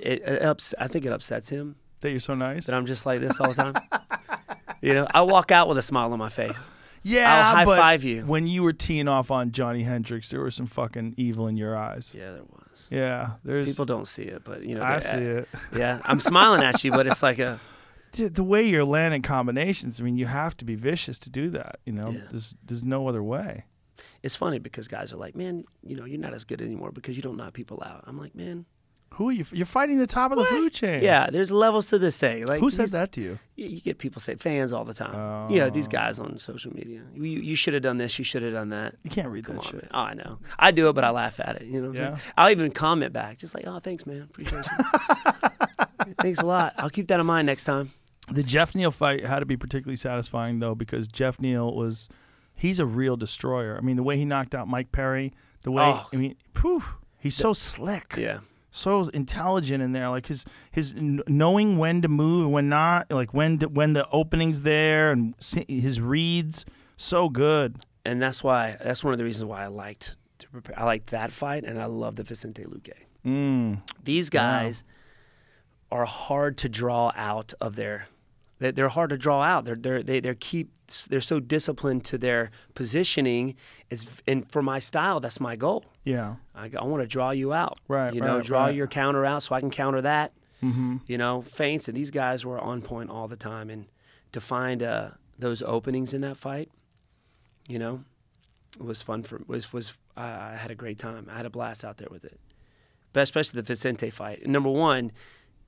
I think it upsets him. That you're so nice? That I'm just like this all the time. I walk out with a smile on my face. Yeah, I'll high-five you. When you were teeing off on Johnny Hendricks, there was some fucking evil in your eyes. Yeah, there was. Yeah, people don't see it, but I see it. Yeah, I'm smiling at you, but it's like the way you're landing combinations. I mean, you have to be vicious to do that. Yeah. There's no other way. It's funny because guys are like, man, you're not as good anymore because you don't knock people out. I'm like, man, who are you? You're fighting the top of the food chain. Yeah, there's levels to this thing. Like, who said that to you? You get people say fans all the time. Oh. These guys on social media. You should have done this. You should have done that. You can't read Come that on, shit. Man. Oh, I know. I do it, but I laugh at it. You know what I'm saying? I'll even comment back, just like, oh, thanks, man. Appreciate you. Thanks a lot. I'll keep that in mind next time. The Jeff Neal fight had to be particularly satisfying, though, because Jeff Neal he's a real destroyer. I mean, the way he knocked out Mike Perry, he's so slick. Yeah. So intelligent in there, like his knowing when to move and when not, like when the opening's there, and his reads, so good. And that's one of the reasons why I liked that fight, and I love the Vicente Luque. These guys are hard to draw out of their. They're hard to draw out. They're so disciplined to their positioning. And for my style, that's my goal. Yeah, I want to draw you out. Right. Draw your counter out so I can counter that. Mm-hmm. Feints, and these guys were on point all the time. And to find those openings in that fight, it was fun I had a great time. I had a blast out there with it. But especially the Vicente fight. Number one,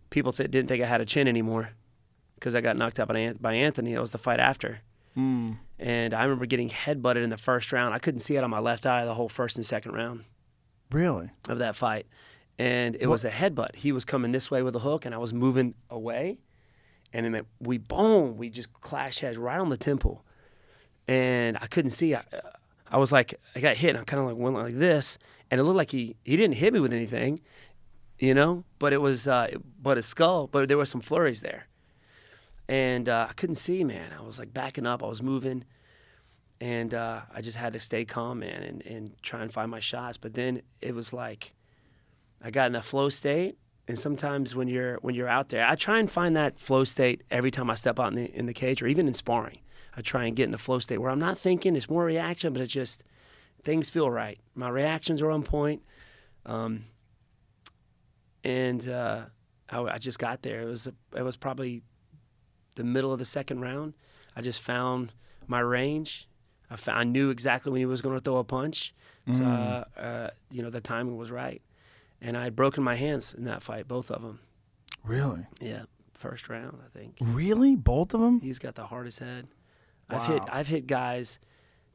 people didn't think I had a chin anymore, because I got knocked out by Anthony. That was the fight after. And I remember getting headbutted in the first round. I couldn't see it on my left eye the whole first and second round. Really? Of that fight. And it was a headbutt. He was coming this way with a hook, and I was moving away. And then we just clashed heads right on the temple. And I couldn't see. I was like, I got hit, and I kind of like went like this. And it looked like he didn't hit me with anything, but it was but his skull, but there were some flurries there. And I couldn't see, man. I was like backing up. I was moving. And I just had to stay calm, man, and try and find my shots. But then it was like I got in that flow state, And sometimes when you're out there, I try and find that flow state every time I step out in the cage or even in sparring. I try and get in the flow state where I'm not thinking, it's more reaction, but it's just things feel right. My reactions are on point. I just got there. It was probably the middle of the second round. I just found my range. I knew exactly when he was going to throw a punch. So, the timing was right. And I had broken my hands in that fight, both of them. Really? Yeah, first round, I think. Really? Both of them? He's got the hardest head. Wow. I've hit guys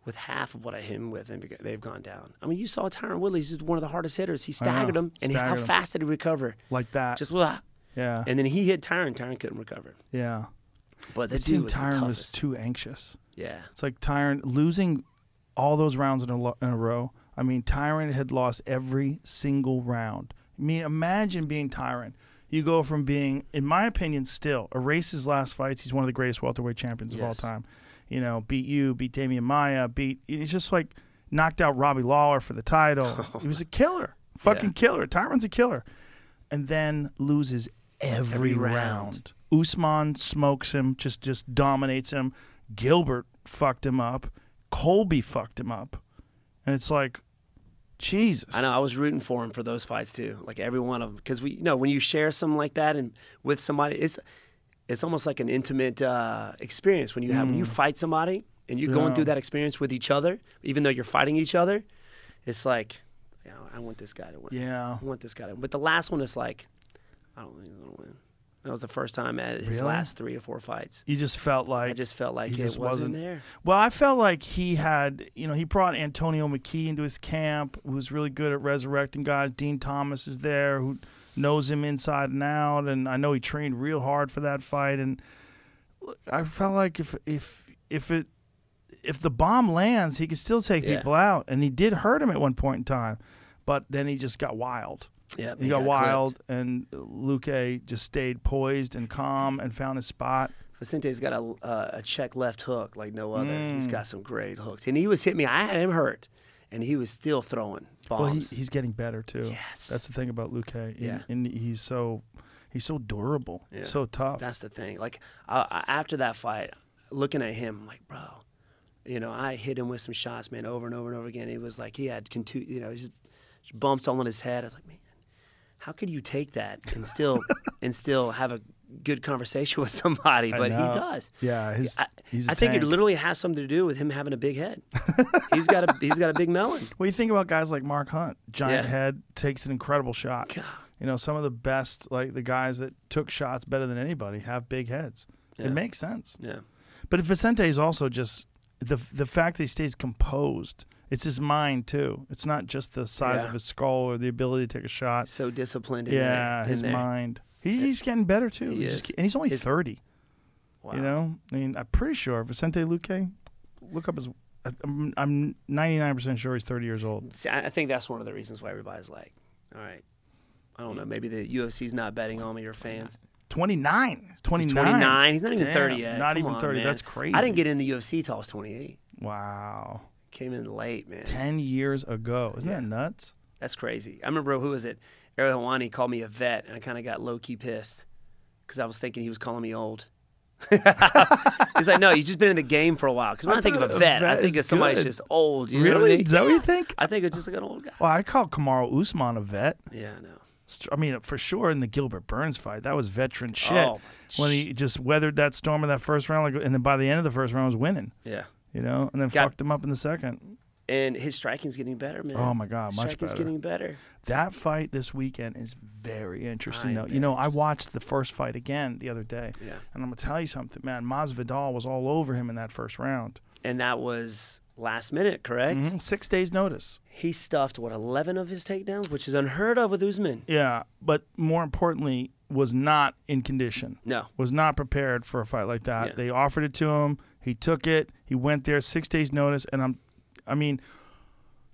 with half of what I hit him with, and they've gone down. I mean, you saw Tyron Woodley. He's one of the hardest hitters. He staggered him, and how fast did he recover? Like that. Just blah. Yeah. And then he hit Tyron. Tyron couldn't recover. Yeah. But the It dude seemed was the Tyron was toughest. too anxious. Yeah. It's like Tyron losing all those rounds in a row. I mean, Tyron had lost every single round. I mean, imagine being Tyron. You go from being, in my opinion, still, erase his last fights. He's one of the greatest welterweight champions of all time. You know, beat Damian Maia, he's just like knocked out Robbie Lawler for the title. He was a killer. Fucking killer. Tyron's a killer. And then loses every round. Usman smokes him, just dominates him. Gilbert fucked him up. Colby fucked him up. And it's like, Jesus. I know. I was rooting for him for those fights too, like every one of them, because when you share something like that and with somebody, it's almost like an intimate experience when you fight somebody and you're going through that experience with each other, even though you're fighting each other. It's like, I want this guy to win. Yeah. I want this guy to win. But the last one is like, I don't think he's gonna win. That was the first time at his last 3 or 4 fights. You just felt like... I just felt like it wasn't there. Well, I felt like he had... he brought Antonio McKee into his camp, who was really good at resurrecting guys. Dean Thomas is there, who knows him inside and out, and I know he trained real hard for that fight. And I felt like if the bomb lands, he could still take people out. And he did hurt him at one point in time, but then he just got wild. Yeah, he got wild, and Luque just stayed poised and calm and found his spot. Vicente's got a check left hook like no other. He's got some great hooks. And he was hitting me. I had him hurt, and he was still throwing bombs. Well, he's getting better, too. Yes. That's the thing about Luque. Yeah. And he's so durable, so tough. That's the thing. Like, after that fight, looking at him, I'm like, bro, I hit him with some shots, man, over and over and over again. It was like he had just bumps all on his head. I was like, man, how could you take that and still have a good conversation with somebody? But he does. Yeah, he's I think it literally has something to do with him having a big head. he's got a big melon. Well, you think about guys like Mark Hunt, giant head, takes an incredible shot. God. Some of the best, like the guys that took shots better than anybody, have big heads. Yeah. It makes sense. Yeah. But Vicente is also just the fact that he stays composed. It's his mind too. It's not just the size of his skull or the ability to take a shot. So disciplined. His mind. He's getting better too. And he's only 30. Wow. I mean, I'm pretty sure Vicente Luque. Look up his. I'm 99% sure he's 30 years old. See, I think that's one of the reasons why everybody's like, all right, I don't know, maybe the UFC's not betting on me or fans. 29. He's 29. He's 29. He's not even 30 yet. Not Come even 30. Man. That's crazy. I didn't get in the UFC till I was 28. Wow. Came in late, man. 10 years ago. Isn't that nuts? That's crazy. I remember, who was it? Ariel Helwani called me a vet, and I kind of got low-key pissed because I was thinking he was calling me old. He's like, no, you've just been in the game for a while. Because when I think of a vet, I think of somebody that's just old. You know what I mean? Is that what you think? I think it's just like an old guy. Well, I call Kamaru Usman a vet. Yeah, I know. I mean, for sure in the Gilbert Burns fight, that was veteran shit. When he just weathered that storm of that first round, and then by the end of the first round was winning. Yeah. And then fucked him up in the second. And his striking's getting better, man. Oh, my God, much better. Striking's getting better. That fight this weekend is very interesting, though. I watched the first fight again the other day. Yeah. And I'm going to tell you something, man. Masvidal was all over him in that first round. And that was last minute, correct? Mm-hmm. 6 days' notice. He stuffed, 11 of his takedowns, which is unheard of with Usman. Yeah, but more importantly, was not in condition. No. Was not prepared for a fight like that. Yeah. They offered it to him. He took it. He went there 6 days' notice. And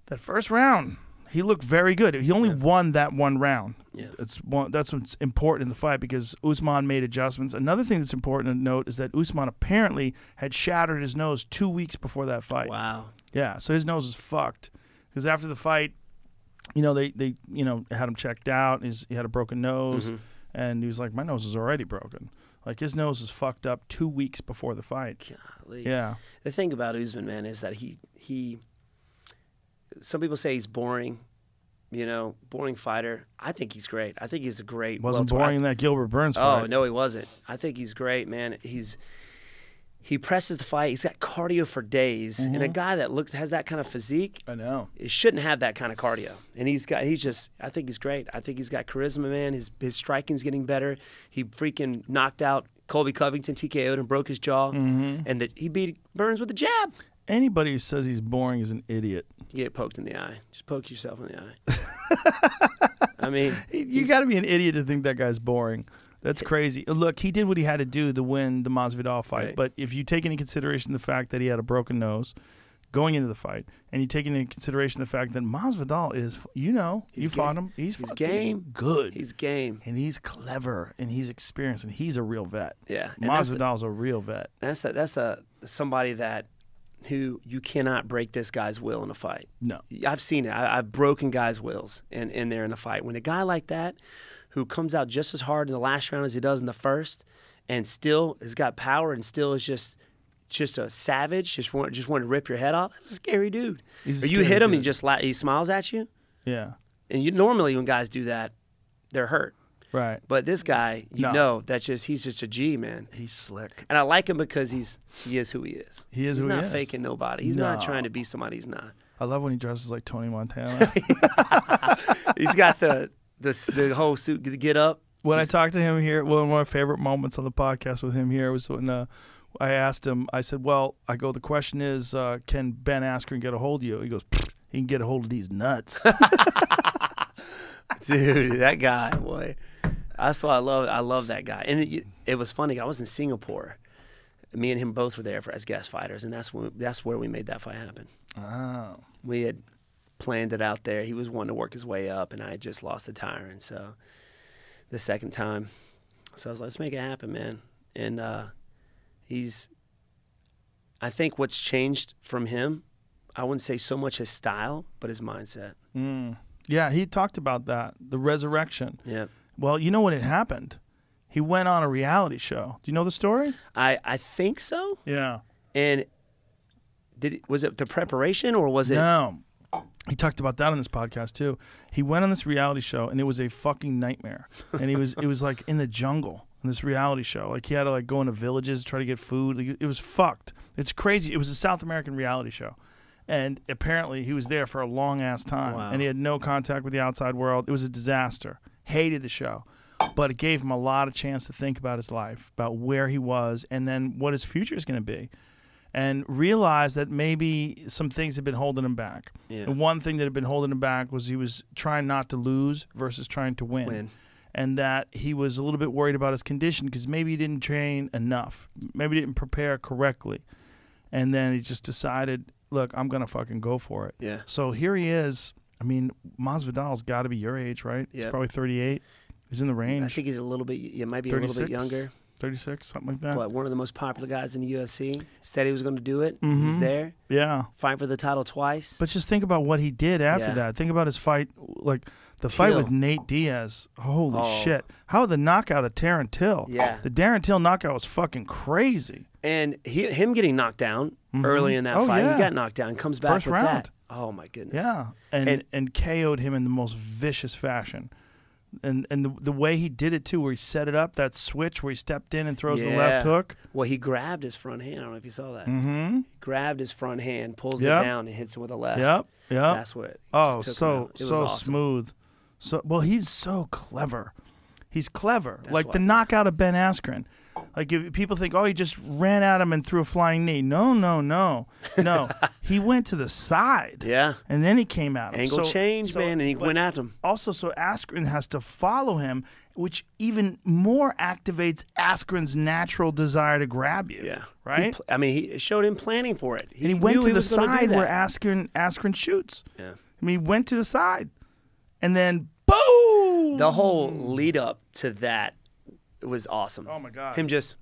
that first round, he looked very good. He only won that one round. Yeah. That's what's important in the fight because Usman made adjustments. Another thing that's important to note is that Usman apparently had shattered his nose 2 weeks before that fight. Wow. Yeah, so his nose was fucked. Because after the fight, you know, they had him checked out. He had a broken nose, and he was like, my nose is already broken. Like, his nose was fucked up 2 weeks before the fight. Golly. Yeah. The thing about Usman, man, is that he some people say he's boring, boring fighter. I think he's great. I think he's a great. Wasn't boring in that Gilbert Burns fight. Oh, no, he wasn't. I think he's great, man. He presses the fight. He's got cardio for days. And a guy that has that kind of physique, I know, he shouldn't have that kind of cardio. And I think he's great. I think he's got charisma, man. His striking's getting better. He freaking knocked out Colby Covington, TKO'd, and broke his jaw. And he beat Burns with a jab. Anybody who says he's boring is an idiot. You get poked in the eye. Just poke yourself in the eye. I mean, you got to be an idiot to think that guy's boring. That's crazy. Look, he did what he had to do to win the Masvidal fight. Right. But if you take into consideration the fact that he had a broken nose going into the fight, and you take into consideration the fact that Masvidal is, you fought him. He's game. Good. He's game. And he's clever, and he's experienced, and he's a real vet. Yeah. Masvidal's a real vet. That's somebody who you cannot break this guy's will in a fight. No. I've seen it. I've broken guys' wills in there in a fight. When a guy like that, who comes out just as hard in the last round as he does in the first, and still has got power and still is just a savage, just want to rip your head off. That's a scary dude. Or you hit him and he smiles at you. Yeah. And normally when guys do that, they're hurt. Right. But this guy, he's just a G, man. He's slick. And I like him because he is who he is. He is he's who he is. He's not faking nobody. He's not trying to be somebody he's not. I love when he dresses like Tony Montana. He's got the whole suit, the get up. When I talked to him here, one of my favorite moments on the podcast with him here was when I asked him, I said, the question is, can Ben Askren get a hold of you? He goes, he can get a hold of these nuts. Dude, that guy, boy. That's what I love. I love that guy. And it was funny. I was in Singapore. Me and him both were there as guest fighters, and that's where we made that fight happen. Oh. We had planned it out there. He was wanting to work his way up, and I had just lost the tire. And so the second time, so I was like, let's make it happen, man. And I think what's changed from him, I wouldn't say so much his style, but his mindset. Yeah, he talked about that, the resurrection. Yeah. Well, you know what had happened? He went on a reality show. Do you know the story? I think so. Yeah. And was it the preparation or was it? No. He talked about that on this podcast too. He went on this reality show and it was a fucking nightmare. And it was like in the jungle in this reality show. Like he had to go into villages, try to get food. Like, it was fucked. It's crazy. It was a South American reality show. And apparently he was there for a long ass time. Wow. And he had no contact with the outside world. It was a disaster. Hated the show. But it gave him a lot of chance to think about his life, about where he was, and then what his future is going to be. And realized that maybe some things had been holding him back. Yeah. And one thing that had been holding him back was he was trying not to lose versus trying to win. And that he was a little bit worried about his condition because maybe he didn't train enough. Maybe he didn't prepare correctly. And then he just decided, look, I'm going to fucking go for it. Yeah. So here he is. I mean, Masvidal's got to be your age, right? Yep. He's probably 38. He's in the range. I think he's a little bit, might be 36, a little bit younger. 36, something like that. But one of the most popular guys in the UFC. Said he was going to do it. He's there. Yeah. Fighting for the title twice. But just think about what he did after that. Think about his fight, like the fight with Nate Diaz. Holy shit. How the knockout of Darren Till. Yeah. The Darren Till knockout was fucking crazy. And him getting knocked down early in that fight. Yeah. He got knocked down, comes back First with round. that. Oh, my goodness. Yeah. And KO'd him in the most vicious fashion. And the way he did it, too, where he set it up, that switch where he stepped in and throws the left hook. Well, he grabbed his front hand. I don't know if you saw that. Mm-hmm. He grabbed his front hand, pulls it down, and hits him with a left. Yep. That's what it Oh, just took him out. It was awesome. Smooth. Well, he's so clever. He's clever. That's like why. the knockout of Ben Askren. Like if people think, he just ran at him and threw a flying knee. No. He went to the side. Yeah. And then he came at him. Angle change, man, and he went at him. Also, so Askren has to follow him, which even more activates Askren's natural desire to grab you. Yeah. Right? He showed him planning for it. He went knew to he the was gonna do side that. where Askren shoots. Yeah. He went to the side. And then, boom! The whole lead up to that was awesome. Oh, my God. Him just...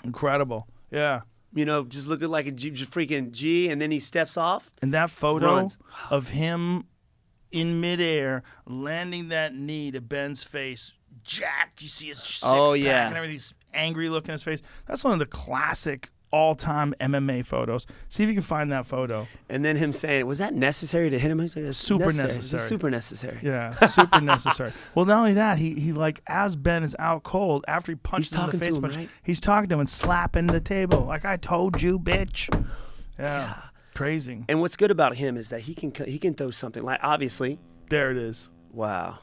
Incredible. Yeah. Just looking like a freaking G, and then he steps off. And that photo Runs. of him in midair, landing that knee to Ben's face. Jacked. You see his six Oh, pack yeah. and everything's angry look in his face. That's one of the classic all-time MMA photos. See if you can find that photo. And then him saying, was that necessary to hit him? He's like, "It's Super It's necessary. super necessary. Yeah, super necessary. Well, not only that, he like as Ben is out cold after he punched He's him in the talking to face, him, punch, right? he's talking to him and slapping the table like I told you, bitch. Yeah, crazy. And what's good about him is that he can throw something like, obviously. There it is. Wow.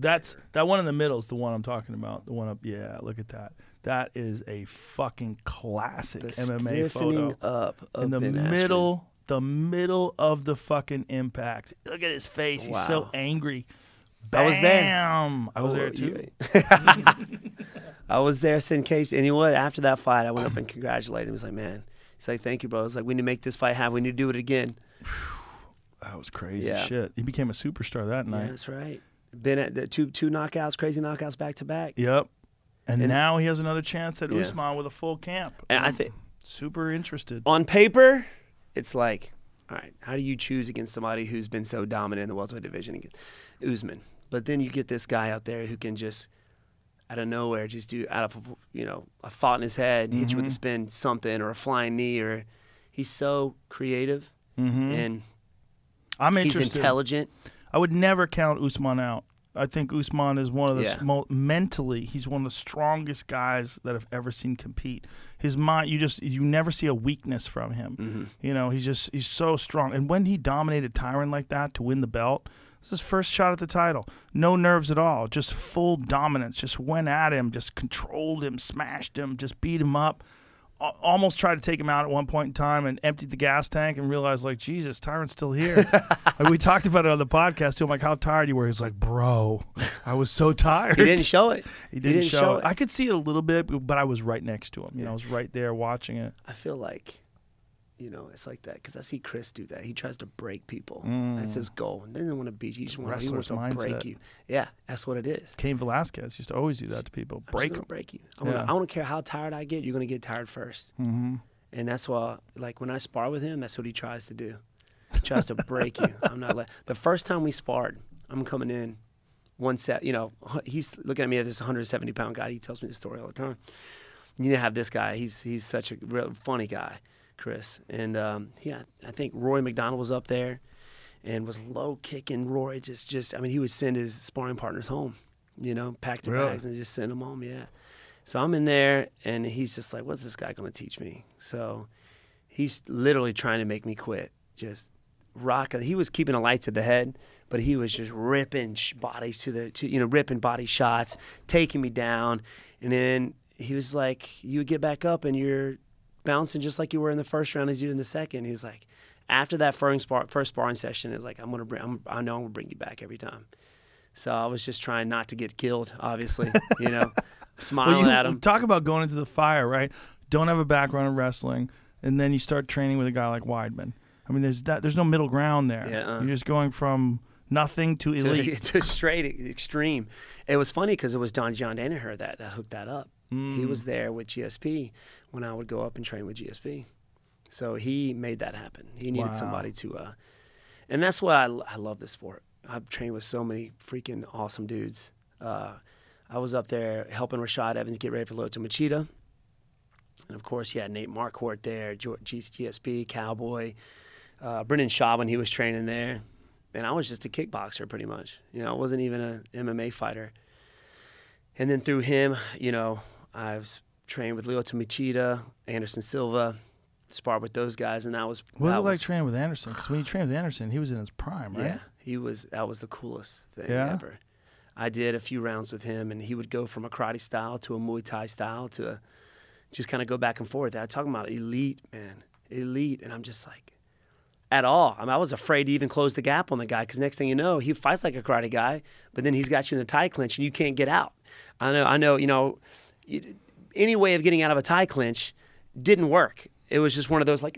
That one in the middle is the one I'm talking about. The one up, yeah. Look at that. That is a fucking classic The MMA stiffening photo. up of In the Ben Askren. middle of the fucking impact. Look at his face. He's so Wow. angry. I was there. Bam! I was there too. I was there in case. And you know what? After that fight, I went up and congratulated him. He was like, man. He's like, thank you, bro. I was like, we need to make this fight happen. We need to do it again. That was crazy Yeah. shit. He became a superstar that Yeah, night. that's right. Been at the two knockouts, crazy knockouts back to back. Yep. And And- now he has another chance at Yeah. Usman with a full camp. And I think Super interested. on paper, it's like, all right, how do you choose against somebody who's been so dominant in the welterweight division against Usman? But then you get this guy out there who can just, out of nowhere, just do out of a thought in his head, hit you with a spin something or a flying knee, or he's so creative and I'm he's interested. intelligent. I would never count Usman out. I think Usman is one of the Yeah. mentally, he's one of the strongest guys that I've ever seen compete. His mind, you never see a weakness from him. You know, he's so strong. And when he dominated Tyron like that to win the belt, this is his first shot at the title. No nerves at all, just full dominance. Just went at him, just controlled him, smashed him, just beat him up. Almost tried to take him out at one point in time and emptied the gas tank and realized, like, Jesus, Tyron's still here. Like, we talked about it on the podcast, too. I'm like, how tired you were? He's like, bro, I was so tired. He didn't show it. He didn't show it. I could see it a little bit, but I was right next to him. You know, I was right there watching it. I feel like, it's like that because I see Chris do that. He tries to break people. That's his goal. He doesn't want to beat you. He just wants to Wrestler's break mindset. you. Yeah, that's what it is. Cain Velasquez used to always do that to people. I'm Break just them. gonna break you. Yeah. I don't care how tired I get. You're gonna get tired first. And that's why, like when I spar with him, that's what he tries to do. He tries to break you. I'm not the first time we sparred, I'm coming in one set. He's looking at me as this 170-pound guy. He tells me this story all the time. You need to have this guy. He's such a real funny guy, Chris. And I think Roy McDonald was up there and was low kicking Roy. He would send his sparring partners home. Pack their Really? bags and just send them home. Yeah. So I'm in there, and he's just like, what's this guy going to teach me? So he's literally trying to make me quit. Just rock. He was keeping the lights at the head, but he was just ripping bodies ripping body shots, taking me down. And then he was like, you get back up, and you're bouncing just like you were in the first round as you did in the second. He's like, after that first sparring session, it's like, I know I'm going to bring you back every time. So I was just trying not to get killed, obviously, smiling at him. Talk about going into the fire, right? Don't have a background in wrestling, and then you start training with a guy like Weidman. I mean, there's no middle ground there. Yeah, You're just going from nothing to elite. to straight extreme. It was funny because it was John Danaher that hooked that up. He was there with GSP when I would go up and train with GSP. So he made that happen. He needed somebody to, and that's why I love this sport. I've trained with so many freaking awesome dudes. I was up there helping Rashad Evans get ready for Lyoto Machida. And, of course, you had Nate Marquardt there, GSP, Cowboy, Brendan Shaw when he was training there. And I was just a kickboxer pretty much. I wasn't even an MMA fighter. And then through him, I've trained with Lyoto Machida, Anderson Silva, sparred with those guys, and that was... What was it like training with Anderson? Because when you trained with Anderson, he was in his prime, right? Yeah, that was the coolest thing Yeah? ever. I did a few rounds with him, and he would go from a karate style to a Muay Thai style to just kind of go back and forth. I'm talking about elite, man. Elite. And I'm just like, at all. I was afraid to even close the gap on the guy because next thing you know, he fights like a karate guy, but then he's got you in the tie clinch and you can't get out. I know, any way of getting out of a tie clinch didn't work. It was just one of those like,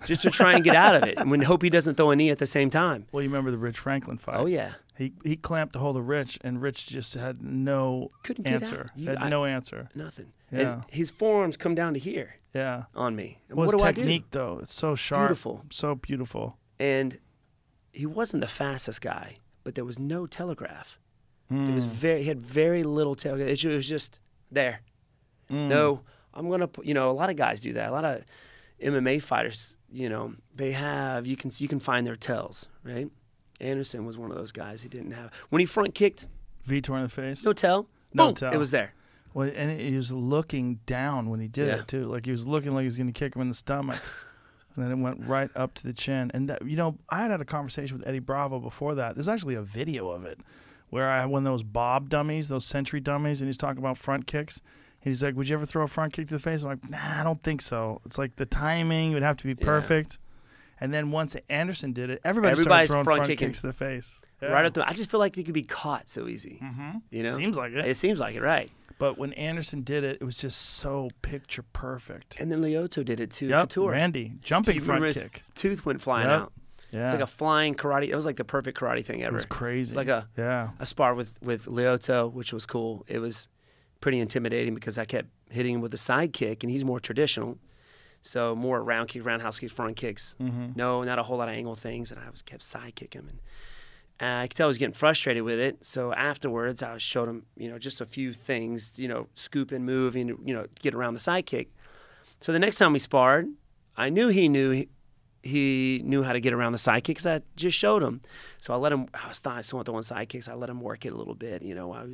just to try and get out of it. And hope he doesn't throw a knee at the same time. Well, you remember the Rich Franklin fight? Oh, yeah. He clamped a hold of Rich, and Rich just had no Couldn't get answer. out. No answer. Nothing. Yeah. And his forearms come down to here Yeah. on me. And Well, what his do technique, I do? though, it's so sharp. Beautiful. So beautiful. And he wasn't the fastest guy, but there was no telegraph. It was he had very little telegraph. It was just there. No, I'm gonna put. You know, a lot of guys do that. A lot of MMA fighters, you know, they have. You can find their tells, right? Anderson was one of those guys. He didn't have when he front kicked. Vitor in the face. No tell. No Boom, tell. it was there. Well, and he was looking down when he did it too. Like he was looking like he was going to kick him in the stomach, and then it went right up to the chin. And that, you know, I had a conversation with Eddie Bravo before that. There's actually a video of it where I had one of those Bob dummies, those Century dummies, and he's talking about front kicks. He's like, "Would you ever throw a front kick to the face?" I'm like, "Nah, I don't think so. It's like the timing would have to be perfect." And then once Anderson did it, everybody's started throwing front kicks to the face. Yeah. Right up the. I just feel like he could be caught so easy. You know, Seems like it. It seems like it, right? But when Anderson did it, it was just so picture perfect. And then Lyoto did it too. Yep, Couture. Randy, jumping front his kick. Tooth went flying Yep. out. Yeah. It's like a flying karate. It was like the perfect karate thing ever. It was crazy. It's like a spar with Lyoto, which was cool. It was pretty intimidating because I kept hitting him with a side kick, and he's more traditional. So more round kick, roundhouse kicks, front kicks. No, not a whole lot of angle things, and I kept side kicking him. And I could tell he was getting frustrated with it. So afterwards, I showed him, you know, just a few things, you know, scoop and move, and you know, get around the side kick. So the next time we sparred, I knew he knew how to get around the side kick because I just showed him. So I let him. I was still throwing side kicks. I let him work it a little bit, you know, while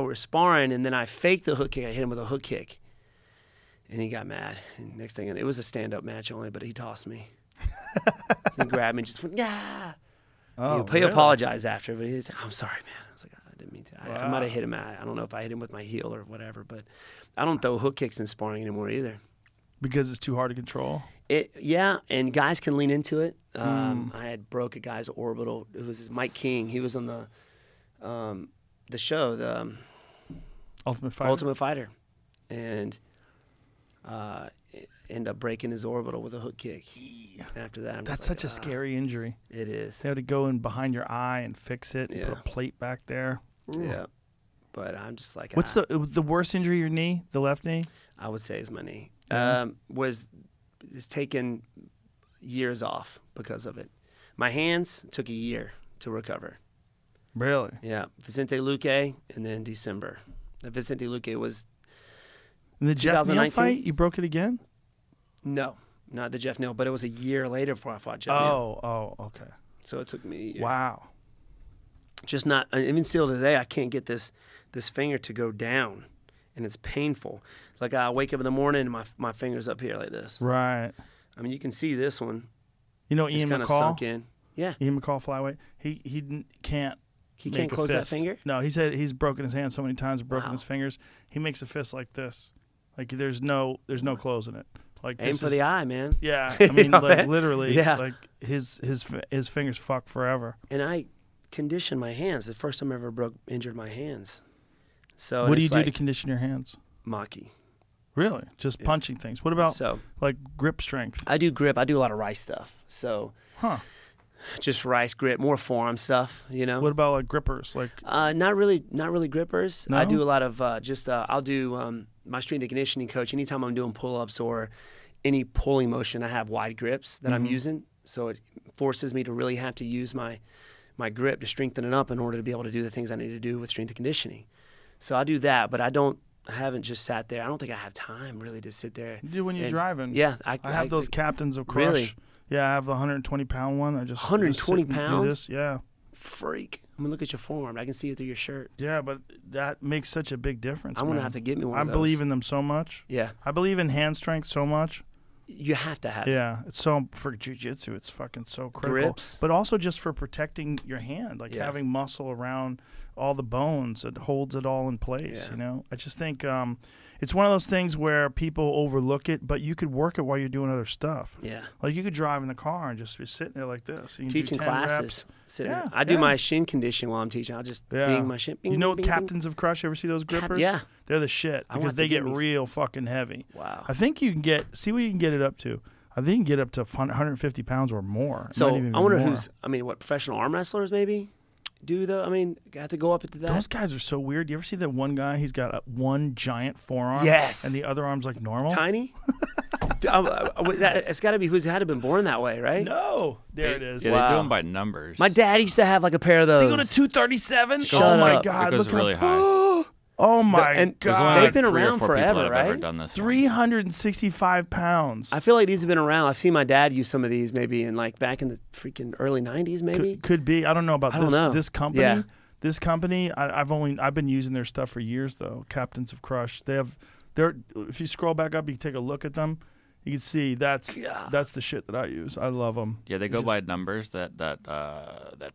we were sparring, and then I faked the hook kick. I hit him with a hook kick. And he got mad. And next thing, it was a stand-up match only, but he tossed me. He grabbed me and just went, yeah. Oh, He apologized after, but he was like, I'm sorry, man. I was like, I didn't mean to. I might have hit him. I don't know if I hit him with my heel or whatever, but I don't throw hook kicks in sparring anymore either. Because it's too hard to control? Yeah, and guys can lean into it. I had broke a guy's orbital. It was Mike King. He was on the show, the Ultimate Fighter. And end up breaking his orbital with a hook kick. After that, that's such a scary injury. It is. They had to go in behind your eye and fix it. And put a plate back there. Ooh. Yeah, but I'm just like. What's the worst injury? Your knee, the left knee? I would say is my knee. Yeah. It's taken years off because of it. My hands took a year to recover. Really? Yeah, Vicente Luque, and then December. The Vicente Luque was. In the Jeff Neal fight, you broke it again? No, not the Jeff Neal, but it was a year later before I fought Jeff Neal. Oh, okay. So it took me a year. Wow. Just not, even still today, I can't get this finger to go down, and it's painful. Like I wake up in the morning and my finger's up here like this. Right. I mean, you can see this one. You know Ian it's kind McCall? of sunk in. Yeah. Ian McCall flyweight. He can't. He can't close that finger? No, he said he's broken his hand so many times, broken his fingers. He makes a fist like this. Like there's no closing it. Like aim for the eye, man. Yeah, I mean, like literally, yeah. like his fingers fucked forever. And I conditioned my hands. The first time I ever injured my hands. So what do you do to condition your hands? Maki. Really? Just punching things. What about like grip strength? I do grip. I do a lot of rice stuff. So. Just rice grip, more forearm stuff, you know. What about like grippers? Like not really grippers. No? I do a lot of I'll do my strength and conditioning coach. Anytime I'm doing pull-ups or any pulling motion, I have wide grips that I'm using. So it forces me to really have to use my grip to strengthen it up in order to be able to do the things I need to do with strength and conditioning. So I do that, but I haven't just sat there. I don't think I have time really to sit there. You do when you're driving. Yeah, I have those captains of Crush. Really? Yeah, I have the 120-pound one. I just 120 just pounds. Do this. Yeah. Freak! I mean, look at your forearm. I can see it through your shirt. Yeah, but that makes such a big difference. I'm gonna have to get me one of those. I believe in them so much. Yeah. I believe in hand strength so much. You have to have it. Yeah, it's so for jiu-jitsu. It's fucking so critical. Grips. But also just for protecting your hand, like having muscle around all the bones. It holds it all in place. You know, I just think it's one of those things where people overlook it, but you could work it while you're doing other stuff. Yeah. Like you could drive in the car and just be sitting there like this. You can teaching do 10 classes. reps. I do my shin conditioning while I'm teaching. I'll just ding my shin. Bing, you know, bing, Captains of Crush, ever see those grippers? Yeah. They're the shit because they get real fucking heavy. Wow. I think you can see what you can get it up to. I think you can get up to 150 pounds or more. So I wonder what professional arm wrestlers maybe do have to go up into that? Those guys are so weird. You ever see that one guy? He's got one giant forearm. Yes. And the other arm's like normal. Tiny? It's got to be who's had to been born that way, right? No, there it is. Yeah, they do them by numbers. My dad used to have like a pair of those. They go to 237. Shut Oh my up. God! It goes look really how, high. Oh my and There's God! only They've like been 3 or around 4 forever, people that have ever right? done this. 365 pounds. I feel like these have been around. I've seen my dad use some of these maybe in like back in the freaking early 90s maybe. Could be. I don't know about I don't this. know. This company. Yeah. This company. I've been using their stuff for years though. Captains of Crush. If you scroll back up, you can take a look at them. You can see that's the shit that I use. I love them. Yeah, they go by numbers. That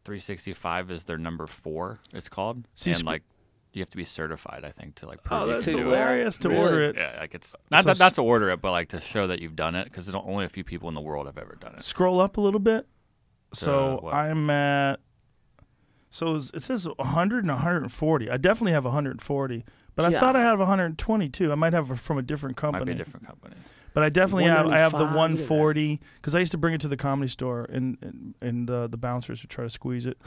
365 is their number 4. It's called. And like you have to be certified, I think, to like prove Oh, that's you can do hilarious to order it. Yeah, like it's not to order it, but like to show that you've done it, because only a few people in the world have ever done it. Scroll up a little bit. So what? I'm at. So it says 100 and 140. I definitely have 140, but I thought I had 122. I might have it from a different company. Might be a different company. But I definitely have. I have the 195, 140 because I used to bring it to the Comedy Store, and the bouncers would try to squeeze it.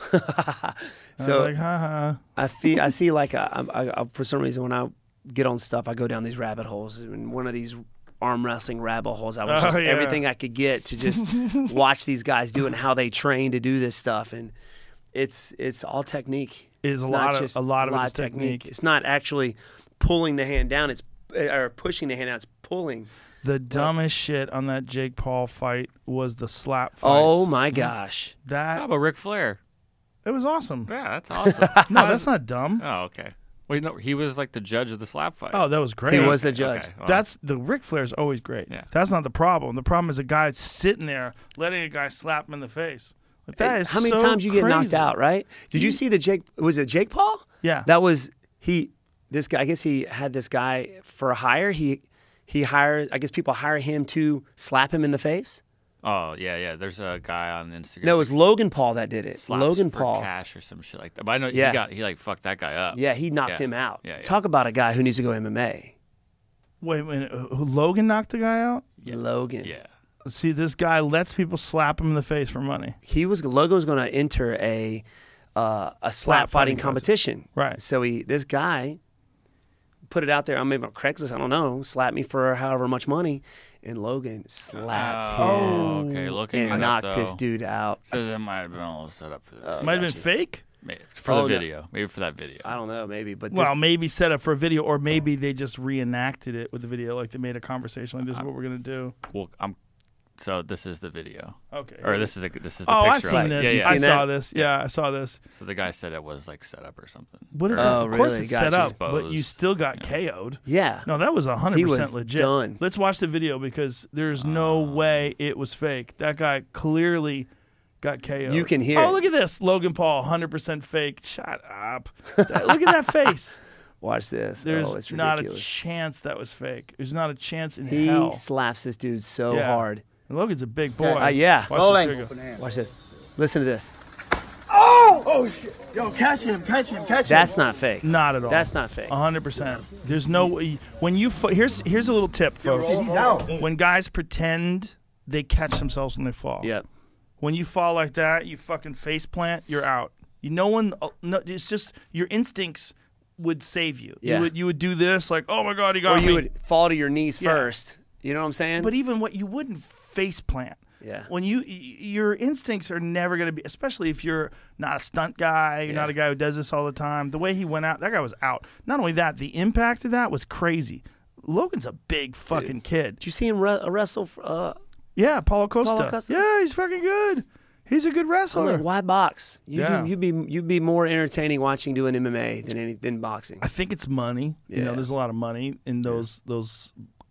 So like, haha. I see like I for some reason when I get on stuff, I go down these rabbit holes. And one of these arm wrestling rabbit holes, I was just everything I could get to just watch these guys do it and how they train to do this stuff. And it's all technique. It's a It's lot of it's technique. It's not actually pulling the hand down. Or pushing the hand out. It's pulling. The dumbest shit on that Jake Paul fight was the slap fights. Oh my gosh! How That about Ric Flair? it was awesome. Yeah, that's awesome. No, that's not dumb. Oh, okay. Well, no, he was like the judge of the slap fight. Oh, that was great. He was the judge. Okay, well, That's the Ric Flair's always great. Yeah. That's not the problem. The problem is a guy sitting there letting a guy slap him in the face. Like, that is How many so times you get knocked crazy. out? Right? Did you see the Jake? Was it Jake Paul? Yeah. That was he. This guy. I guess he had this guy for a hire. He hired. I guess people hire him to slap him in the face. Oh yeah. There's a guy on Instagram. No, it was Logan Paul that did it. slaps Logan for Paul. cash or some shit like that. But I know Yeah. he like fucked that guy up. Yeah, he knocked Yeah. him out. Yeah. Talk about a guy who needs to go MMA. Wait a minute. Logan knocked the guy out? Logan. Yeah. See, this guy lets people slap him in the face for money. Logan was going to enter a slap fighting competition. Right. So this guy put it out there. I'm maybe on Craigslist. I don't know. Slap me for however much money, and Logan slapped him Oh, okay. Looking and knocked this dude out. So that might have been a little set up for that. Might have been fake? Maybe for Oh, the no. video. Maybe for that video. I don't know, maybe, but Well, maybe set up for a video, or maybe they just reenacted it with the video. Like they made a conversation like, this is what we're going to do. Well, so this is the video. Okay. Or this is the picture. I've seen of it. this. Yeah, yeah. I seen saw that? this. Yeah, I saw this. So the guy said it was like set up or something. What is Oh, that? Of course really? it's set Gotcha. up, but you still got KO'd. yeah. No, that was 100% He was legit. done. Let's watch the video because there's no way it was fake. That guy clearly got KO'd. You can hear Oh, it. look at this. Logan Paul, 100% fake. Shut up. Look at that face. Watch this. There's it's not a ridiculous. chance that was fake. There's not a chance in He hell. slaps this dude so Yeah. hard. And Logan's a big boy. Yeah. Watch this. Here we go. Watch this. Listen to this. Oh shit! Yo, catch him! That's not fake. Not at all. That's not fake. 100%. There's no way. When you here's a little tip, folks. He's out. When guys pretend, they catch themselves when they fall. Yep. When you fall like that, you fucking face plant, you're out. No one. No, it's just your instincts would save you. Yeah. You would do this like, oh my god, he Or got me. you would fall to your knees Yeah. first. You know what I'm saying? But even what you wouldn't face plant. Yeah. When your instincts are never going to be, especially if you're not a stunt guy, you're not a guy who does this all the time. The way he went out, that guy was out. Not only that, the impact of that was crazy. Logan's a big fucking kid. Did you see him wrestle? Yeah, Paulo Costa. Paulo Costa? Yeah, he's fucking good. He's a good wrestler. Why box? Yeah. You'd be more entertaining watching doing MMA than boxing. I think it's money. You know, Yeah. there's a lot of money in those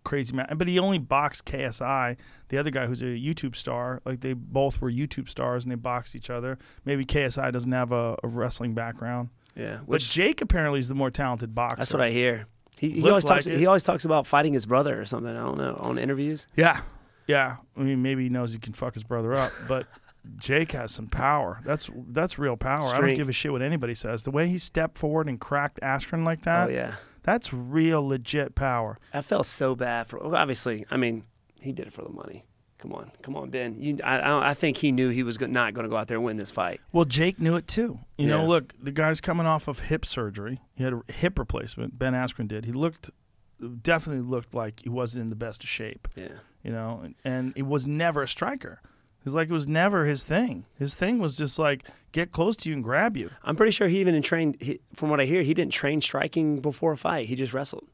crazy matches. But he only boxed KSI, the other guy who's a YouTube star. Like they both were YouTube stars and they boxed each other. Maybe KSI doesn't have a wrestling background. Yeah. But Which Jake apparently is the more talented boxer. that's what I hear. He Looked always talks. like it. He always talks about fighting his brother or something. I don't know on interviews. Yeah. Yeah. I mean, maybe he knows he can fuck his brother up, but Jake has some power. That's real power. I don't Strength. give a shit what anybody says. The way he stepped forward and cracked Askren like that, Oh yeah. that's real legit power. I felt so bad for. Well, obviously, I mean, he did it for the money. Come on, Ben. I think he knew he was not going to go out there and win this fight. Well, Jake knew it too. You know, Yeah. look, the guy's coming off of hip surgery. He had a hip replacement. Ben Askren did. He looked definitely looked like he wasn't in the best of shape. Yeah. You know, and it was never a striker. It was never his thing. His thing was just like get close to you and grab you. I'm pretty sure he even trained. From what I hear, he didn't train striking before a fight. He just wrestled.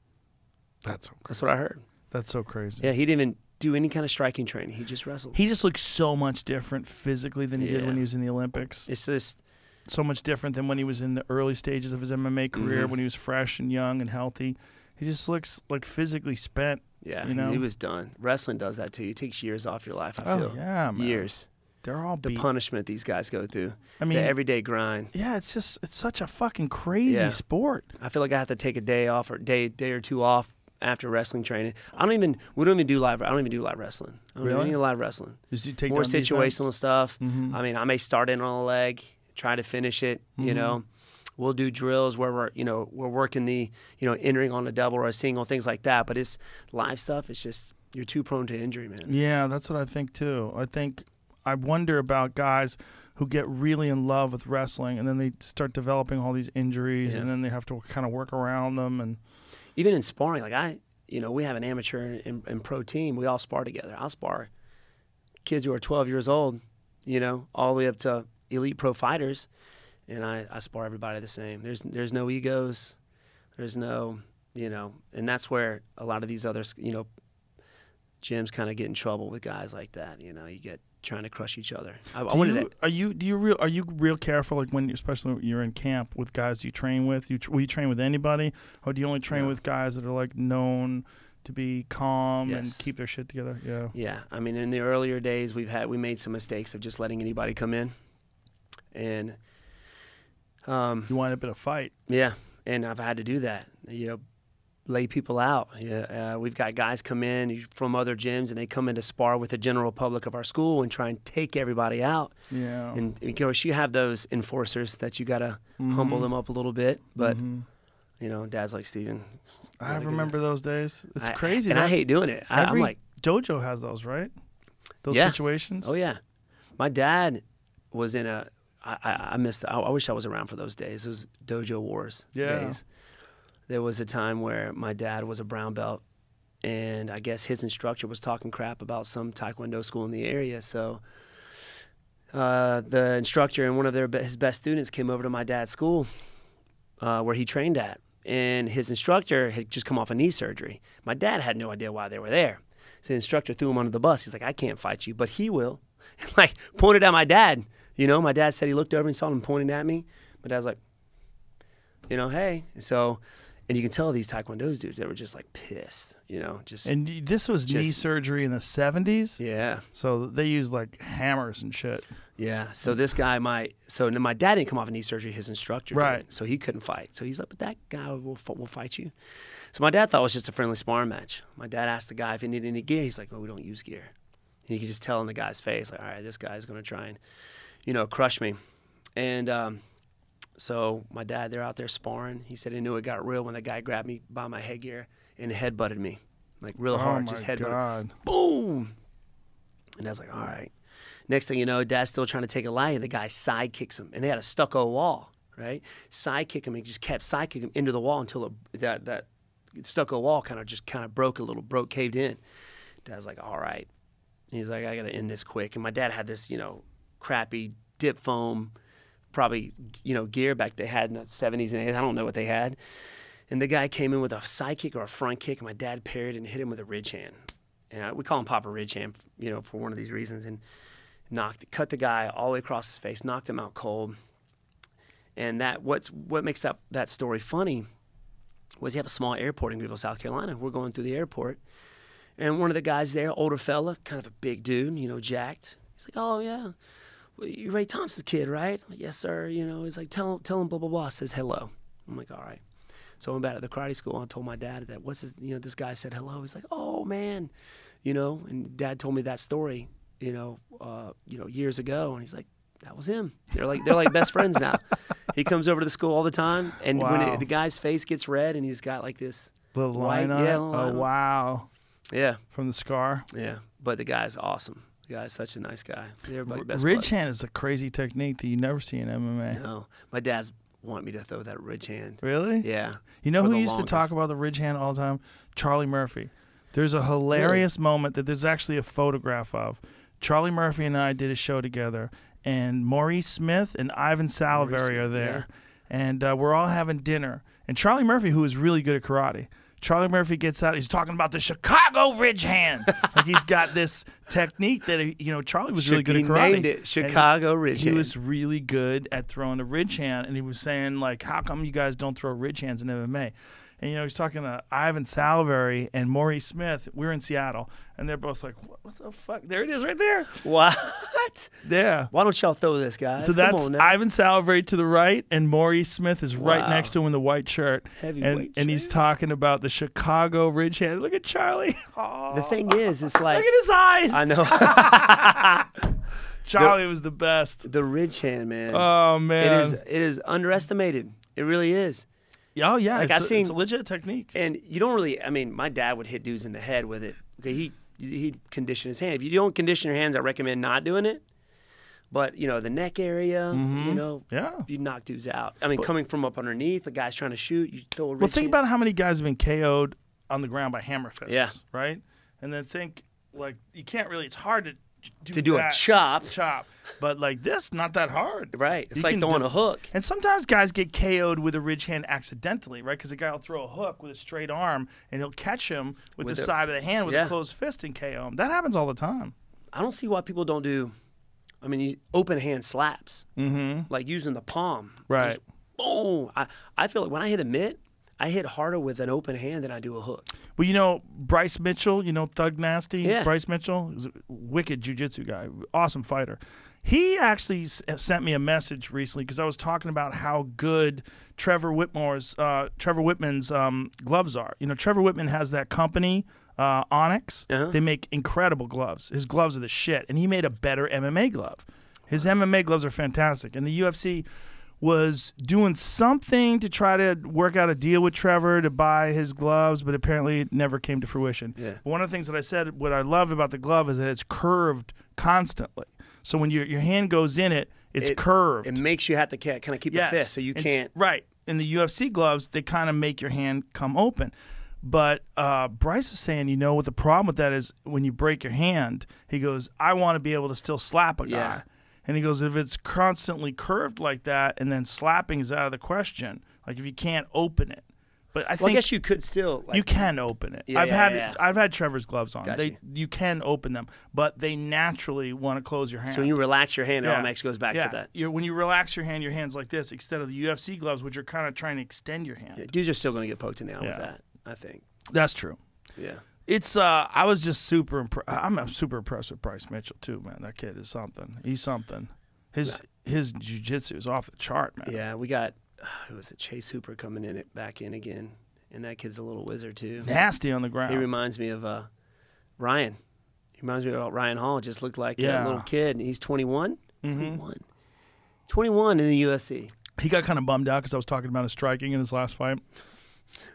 That's so crazy. That's what I heard. That's so crazy. Yeah, he didn't even do any kind of striking training. He just wrestled. He just looks so much different physically than he did Yeah. when he was in the Olympics. It's just So much different than when he was in the early stages of his MMA career, when he was fresh and young and healthy. He just looks like physically spent. yeah. You know? He was done. Wrestling does that to you. It takes years off your life. I feel. yeah, man. Years. They're all The beat. punishment these guys go through. I mean, the everyday grind. yeah, it's such a fucking crazy Yeah. sport. I feel like I have to take a day off or day or two off after wrestling training. We don't even do live. I don't even do live wrestling. I don't Really? even do live wrestling. Just you take More down defense? situational stuff. Mhm. I mean, I may start in on a leg, try to finish it. You know, we'll do drills where we're working the entering on a double or a single, things like that. But it's live stuff. It's just you're too prone to injury, man. Yeah, that's what I think too. I wonder about guys who get really in love with wrestling and then they start developing all these injuries Yeah. and then they have to kind of work around them. And Even in sparring, like we have an amateur and pro team. We all spar together. I'll spar kids who are 12 years old, all the way up to elite pro fighters, and I spar everybody the same. There's no egos. There's no, and that's where a lot of these other, gyms kind of get in trouble with guys like that. You get trying to crush each other. are you real careful, like especially when you're in camp with guys you train with? Will you train with anybody, or do you only train with guys that are like known to be calm and Yes. keep their shit together? Yeah. Yeah, I mean, in the earlier days, we made some mistakes of just letting anybody come in, and You wind up in a fight. yeah, and I've had to do that. Lay people out. Yeah, we've got guys come in from other gyms, and they come in to spar with the general public of our school and try and take everybody out. Yeah. And of course, you have those enforcers that you gotta humble them up a little bit, but. Dad's like, Steven. I remember those days. It's I- crazy. and I hate doing it. I'm Every like, dojo has those, right? Those Yeah. situations. oh yeah. My dad was in a. I missed. I wish I was around for those days. It was Dojo Wars days. There was a time where my dad was a brown belt, and I guess his instructor was talking crap about some Taekwondo school in the area. So the instructor and one of his best students came over to my dad's school where he trained at, and his instructor had just come off a knee surgery. My dad had no idea why they were there. So the instructor threw him under the bus. He's like, I can't fight you, but he will. Like, pointed at my dad. My dad said he looked over and saw him pointing at me. My dad's like, hey. So, and you can tell these Taekwondo dudes, they were just like pissed, just. And this was knee Just- surgery in the 70s. Yeah. So they used like hammers and shit. Yeah. So this guy my dad didn't come off of knee surgery, his instructor Right. did. So he couldn't fight. So he's like, but that guy will fight you. So my dad thought it was just a friendly sparring match. My dad asked the guy if he needed any gear. He's like, oh, we don't use gear. And you could just tell in the guy's face, like, all right, this guy's going to try and, crush me. And so my dad, they're out there sparring. He said he knew it got real when the guy grabbed me by my headgear and headbutted me, like real hard, oh just my headbutted. God. Boom. And I was like, all right. Next thing you know, Dad's still trying to take a lie, and the guy side kicks him. And they had a stucco wall, right? Side kick him, and he just kept side kicking him into the wall until that stucco wall kind of broke a little, caved in. Dad's like, all right. He's like, I got to end this quick. And my dad had this, crappy dip foam, probably, gear back they had in the 70s and 80s. I don't know what they had. And the guy came in with a side kick or a front kick, and my dad parried and hit him with a ridge hand. And we call him Papa Ridge Hand, for one of these reasons. And cut the guy all the way across his face, knocked him out cold. And what makes that story funny was you have a small airport in Greenville, South Carolina. We're going through the airport, and one of the guys there, older fella, kind of a big dude, jacked. He's like, oh yeah, well, you're Ray Thompson's kid, right? I'm like, yes, sir. He's like, tell him blah blah blah. Says hello. I'm like, all right. So I went back to the karate school and I told my dad that this guy said hello. He's like, oh man, and Dad told me that story, years ago, and he's like, that was him. They're like best friends now. He comes over to the school all the time, and Wow. when the guy's face gets red and he's got like this Little line on it. little line Oh, on it. wow. Yeah, From the scar. yeah. But the guy's awesome. The guy's such a nice guy. Everybody best Ridge buds. hand is a crazy technique that you never see in MMA. No, my dad's want me to throw that ridge hand. Really? Yeah. You know For who the used to talk longest. about the ridge hand all the time? Charlie Murphy. There's a hilarious moment that there's actually a photograph of. Charlie Murphy and I did a show together, and Maurice Smith and Ivan Salivary are there. And we're all having dinner. And Charlie Murphy, who is really good at karate, Charlie Murphy gets out. He's talking about the Chicago ridge hand. Like he's got this technique that, Charlie was really good at He karate. named it Chicago ridge He hand. was really good at throwing a ridge hand, and he was saying, like, how come you guys don't throw ridge hands in MMA? And, he's talking to Ivan Salivary and Maurice Smith. We're in Seattle, and they're both like, what the fuck? There it is right there. What? Yeah. Why don't y'all throw this, guys? So Come that's on now. Ivan Salivary to the right, and Maurice Smith is right Wow. next to him in the white shirt. Heavyweight and he's talking about the Chicago ridge hand. Look at Charlie. Oh, The thing is, it's like look at his eyes. I know Charlie was the best. the ridge hand, man. Oh, man. It is underestimated. It really is. Oh, yeah. Like, it's, I've seen- it's a legit technique. And you don't really. I mean, my dad would hit dudes in the head with it. Okay, he'd condition his hand. If you don't condition your hands, I recommend not doing it. But the neck area, Yeah. you knock dudes out. I mean, coming from up underneath, the guy's trying to shoot, you throw a ridge Well, think hand. about how many guys have been KO'd on the ground by hammer fists, Yeah. right? And then think, like, you can't really, it's hard to do a that. chop. But like this, not that hard. Right. It's You like can throwing do- a hook. And sometimes guys get KO'd with a ridge hand accidentally, right? Because the guy will throw a hook with a straight arm, and he'll catch him with the side of the hand with a Yeah. closed fist and KO him. That happens all the time. I don't see why people don't do. I mean, open hand slaps, like using the palm. Right. Just boom. I feel like when I hit a mitt, I hit harder with an open hand than I do a hook. Well, Bryce Mitchell, Thug Nasty, Yeah. Bryce Mitchell, is a wicked jiu-jitsu guy, awesome fighter. He actually sent me a message recently because I was talking about how good Trevor Whitman's gloves are. Trevor Whitman has that company, Onyx. Uh-huh. They make incredible gloves. His gloves are the shit, and he made a better MMA glove. His MMA gloves are fantastic, and the UFC was doing something to try to work out a deal with Trevor to buy his gloves, but apparently it never came to fruition. Yeah. One of the things that I said, what I love about the glove is that it's curved constantly. So when your hand goes in it, it's curved. It makes you have to kind of keep your fist, so you It's- can't. Right. In the UFC gloves, they kind of make your hand come open. But Bryce was saying, what the problem with that is when you break your hand, he goes, I want to be able to still slap a guy. Yeah. And he goes, if it's constantly curved like that and then slapping is out of the question, like if you can't open it. But I Well, think I guess you could still. Like, you can open it. Yeah, I've had Trevor's gloves on. Gotcha. You can open them, but they naturally want to close your hand. So when you relax your hand, it all makes goes back yeah. to that. When you relax your hand's like this instead of the UFC gloves, which are kind of trying to extend your hand. Yeah, dudes are still going to get poked in the eye with Yeah. that, I think. That's true. Yeah. It's I was just super impressed. I'm super impressed with Bryce Mitchell too, man. That kid is something. He's something. His jiu-jitsu is off the chart, man. Yeah, we got, who was it, Chase Hooper coming in back in again. And that kid's a little wizard, too. Nasty on the ground. He reminds me of Ryan. He reminds me of Ryan Hall. Just looked like Yeah. a little kid. And he's 21. 21 in the UFC. He got kind of bummed out because I was talking about his striking in his last fight.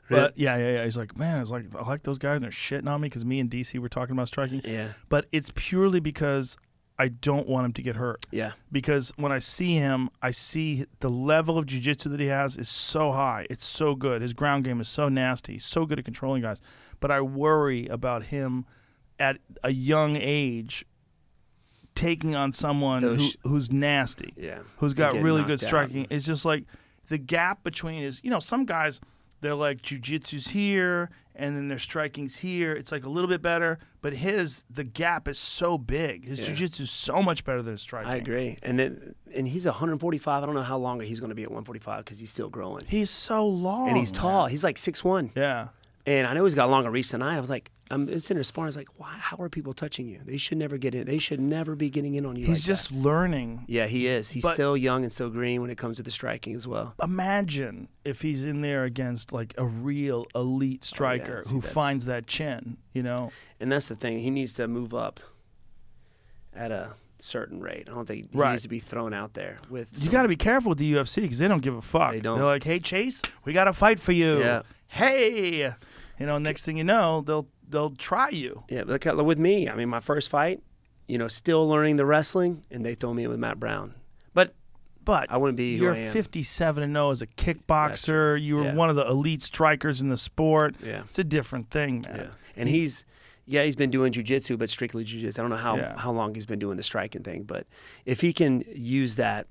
But yeah. He's like, man, I like those guys and they're shitting on me because me and DC were talking about striking. Yeah. But it's purely because I don't want him to get hurt. Yeah. Because when I see him, I see the level of jiu-jitsu that he has is so high. It's so good. His ground game is so nasty. He's so good at controlling guys. But I worry about him at a young age taking on someone who's nasty. Yeah. Who's got Getting really knocked good out. striking. It's just like the gap between is, some guys, they're like jiu-jitsu's here and then their striking's here. It's like a little bit better, but the gap is so big. His jiu-jitsu's so much better than his striking. I agree. And he's 145. I don't know how longer he's going to be at 145 because he's still growing. He's so long. And he's tall. He's like 6'1". Yeah. And I know he's got longer reach tonight. I was like, I'm sitting there sparring. I was like, why? How are people touching you? They should never get in. They should never be getting in on you. He's like just that. learning. Yeah, he is. He's But- still young and so green when it comes to the striking as well. Imagine if he's in there against like a real elite striker see, who that's- finds that chin, And that's the thing. He needs to move up at a certain rate. I don't think he Right. needs to be thrown out there with. You got to be careful with the UFC because they don't give a fuck. They don't. They're like, hey, Chase, we got to fight for you. Yeah. Hey. Next thing you know, they'll try you. Yeah, but look, with me, I mean, my first fight, still learning the wrestling, and they throw me in with Matt Brown. But But I wouldn't be who you're I am. 57-0 as a kickboxer. You were Yeah. one of the elite strikers in the sport. Yeah. It's a different thing, man. Yeah. And he's been doing jiu-jitsu, but strictly jiu-jitsu. I don't know Yeah. how long he's been doing the striking thing, but if he can use that,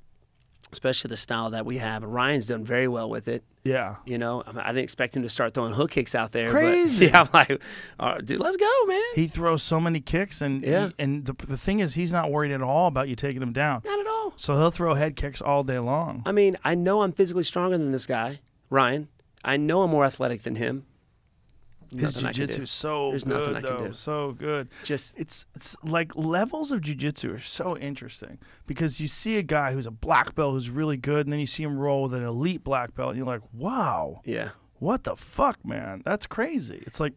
especially the style that we have, Ryan's done very well with it. Yeah. You know, I didn't expect him to start throwing hook kicks out there. Crazy. But, yeah, I'm like, all right, dude, let's go, man. He throws so many kicks, and Yeah. and the thing is, he's not worried at all about you taking him down. Not at all. So he'll throw head kicks all day long. I mean, I know I'm physically stronger than this guy, Ryan. I know I'm more athletic than him. His Nothing I can jiu-jitsu do. is so There's good, nothing I can though. do. So good. Just It's like levels of jiu-jitsu are so interesting because you see a guy who's a black belt who's really good, and then you see him roll with an elite black belt, and you're like, wow, yeah. what the fuck, man? That's crazy. It's like,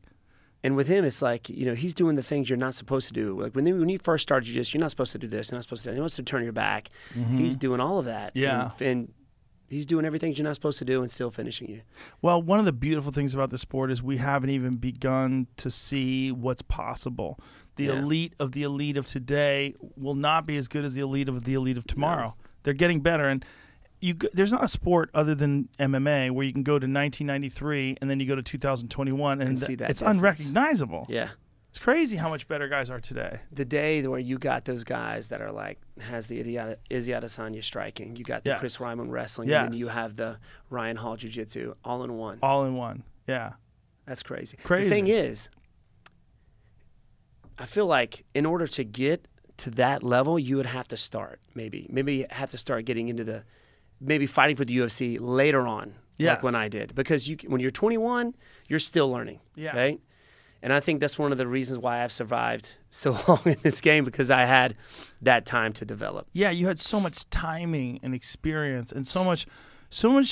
And with him, it's like, you know, he's doing the things you're not supposed to do. Like when you first start jiu-jitsu, you're not supposed to do this. You're not supposed to do that. You're not supposed to turn your back. He's doing all of that. Yeah. And he's doing everything you're not supposed to do and still finishing you. well, one of the beautiful things about the sport is we haven't even begun to see what's possible. The Yeah. elite of today will not be as good as the elite of tomorrow. They're getting better, and there's not a sport other than MMA where you can go to 1993 and then you go to 2021 and see that it's difference. unrecognizable. Yeah. It's crazy how much better guys are today. The day where you got those guys that are like, has the Izzy Adesanya striking, you got the Yes. Chris Ryman wrestling, Yes. and then you have the Ryan Hall jiu-jitsu all in one. All in one. Yeah. That's crazy. Crazy. The thing is, I feel like in order to get to that level, you would have to start maybe have to start getting into maybe fighting for the UFC later on, Yes. like when I did. Because when you're 21, you're still learning, Yeah. right? And I think that's one of the reasons why I've survived so long in this game, because I had that time to develop. Yeah, you had so much timing and experience and so much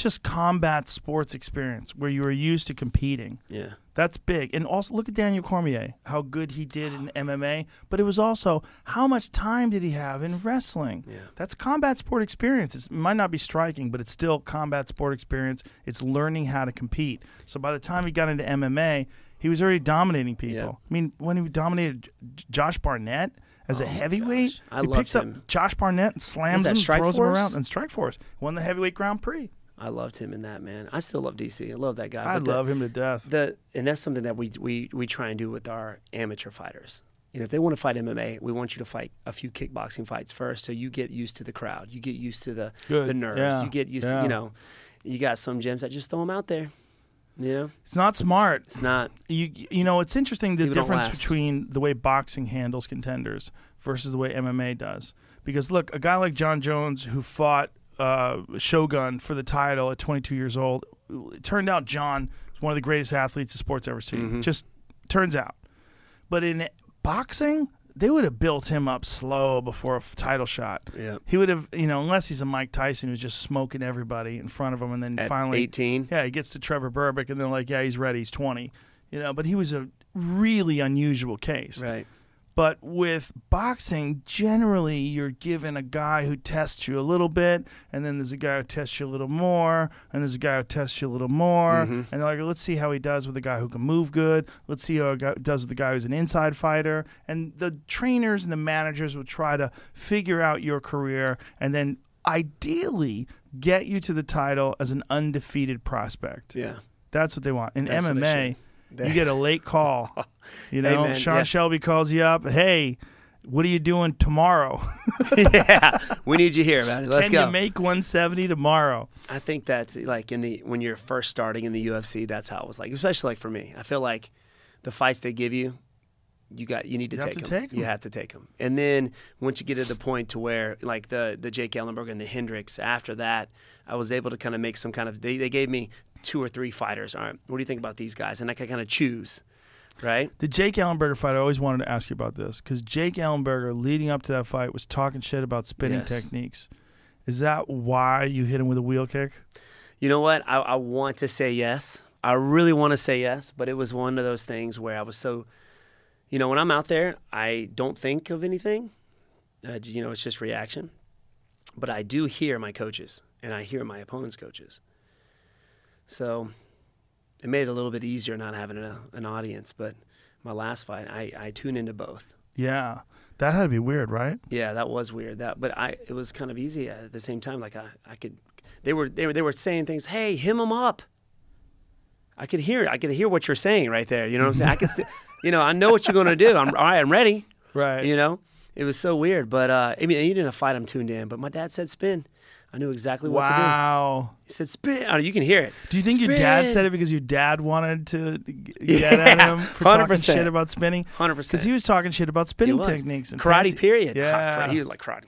just combat sports experience where you were used to competing. Yeah. That's big. And also look at Daniel Cormier, how good he did in MMA, but it was also how much time did he have in wrestling? Yeah. That's combat sport experience. It might not be striking, but it's still combat sport experience. It's learning how to compete. So by the time he got into MMA, he was already dominating people. Yeah. I mean, when he dominated Josh Barnett as a heavyweight, gosh. I he loved picks him. up Josh Barnett and slams that him, throws him Strikeforce? around, and Strikeforce won the heavyweight Grand Prix. I loved him in that, man. I still love DC. I love that guy. I But love him to death. and that's something that we try and do with our amateur fighters. You know, if they want to fight MMA, we want you to fight a few kickboxing fights first, so you get used to the crowd, you get used to the nerves, Yeah. you get used to, Yeah. you know, you got some gyms that just throw them out there. You know, It's not smart. it's not. You know, it's interesting the People don't difference last. between the way boxing handles contenders versus the way MMA does. Because look, a guy like John Jones who fought Shogun for the title at 22 years old, it turned out John was one of the greatest athletes the sport's ever seen. Mm-hmm. Just turns out. But in boxing, they would have built him up slow before a title shot. Yeah. He would have, you know, unless he's a Mike Tyson who's just smoking everybody in front of him, and then At finally 18. yeah, he gets to Trevor Berbick, and they're like, yeah, he's ready. He's 20. You know, but he was a really unusual case. Right. But with boxing, generally, you're given a guy who tests you a little bit, and then there's a guy who tests you a little more, and there's a guy who tests you a little more. And they're like, let's see how he does with a guy who can move good. Let's see how he does with the guy who's an inside fighter. And the trainers and the managers would try to figure out your career and then ideally get you to the title as an undefeated prospect. Yeah. That's what they want. In That's what they MMA, should. you get a late call. You know, man, Sean yeah. Shelby calls you up. Hey, what are you doing tomorrow? Yeah. We need you here, man. Let's Can go. you make 170 tomorrow? I think that like when you're first starting in the UFC, that's how it was like, especially like for me. I feel like the fights they give you, you need to You have take to them. take 'em. You have to take them. And then once you get to the point to where like the Jake Ellenberger and the Hendricks, after that, I was able to kind of make some kind of they gave me 2 or 3 fighters. All right, what do you think about these guys? And I could kind of choose, right? The Jake Ellenberger fight, I always wanted to ask you about this because Jake Ellenberger, leading up to that fight, was talking shit about spinning Yes. techniques. Is that why you hit him with a wheel kick? You know what? I want to say yes. I really want to say yes, but it was one of those things where I was so, you know, when I'm out there, I don't think of anything. You know, it's just reaction. But I do hear my coaches, and I hear my opponent's coaches. So it made it a little bit easier not having an audience. But my last fight, I tune into both. Yeah. That had to be weird, right? Yeah, that was weird. But it was kind of easy at the same time. Like I could, they were saying things. Hey, him up. I could hear it. I could hear what you're saying right there. You know what I'm saying? I could, I know what you're gonna do. All right, I'm ready. Right. It was so weird. But I mean, he didn't fight. I'm tuned in. But my dad said spin. I knew exactly what to do. Wow. He said spin. Oh, you can hear it. Do you think your Spin. dad said it because your dad wanted to get at him for talking 100%. shit about spinning? 100%. Because he was talking shit about He spinning was. techniques. And Karate, fancy- period. Yeah. He was like karate.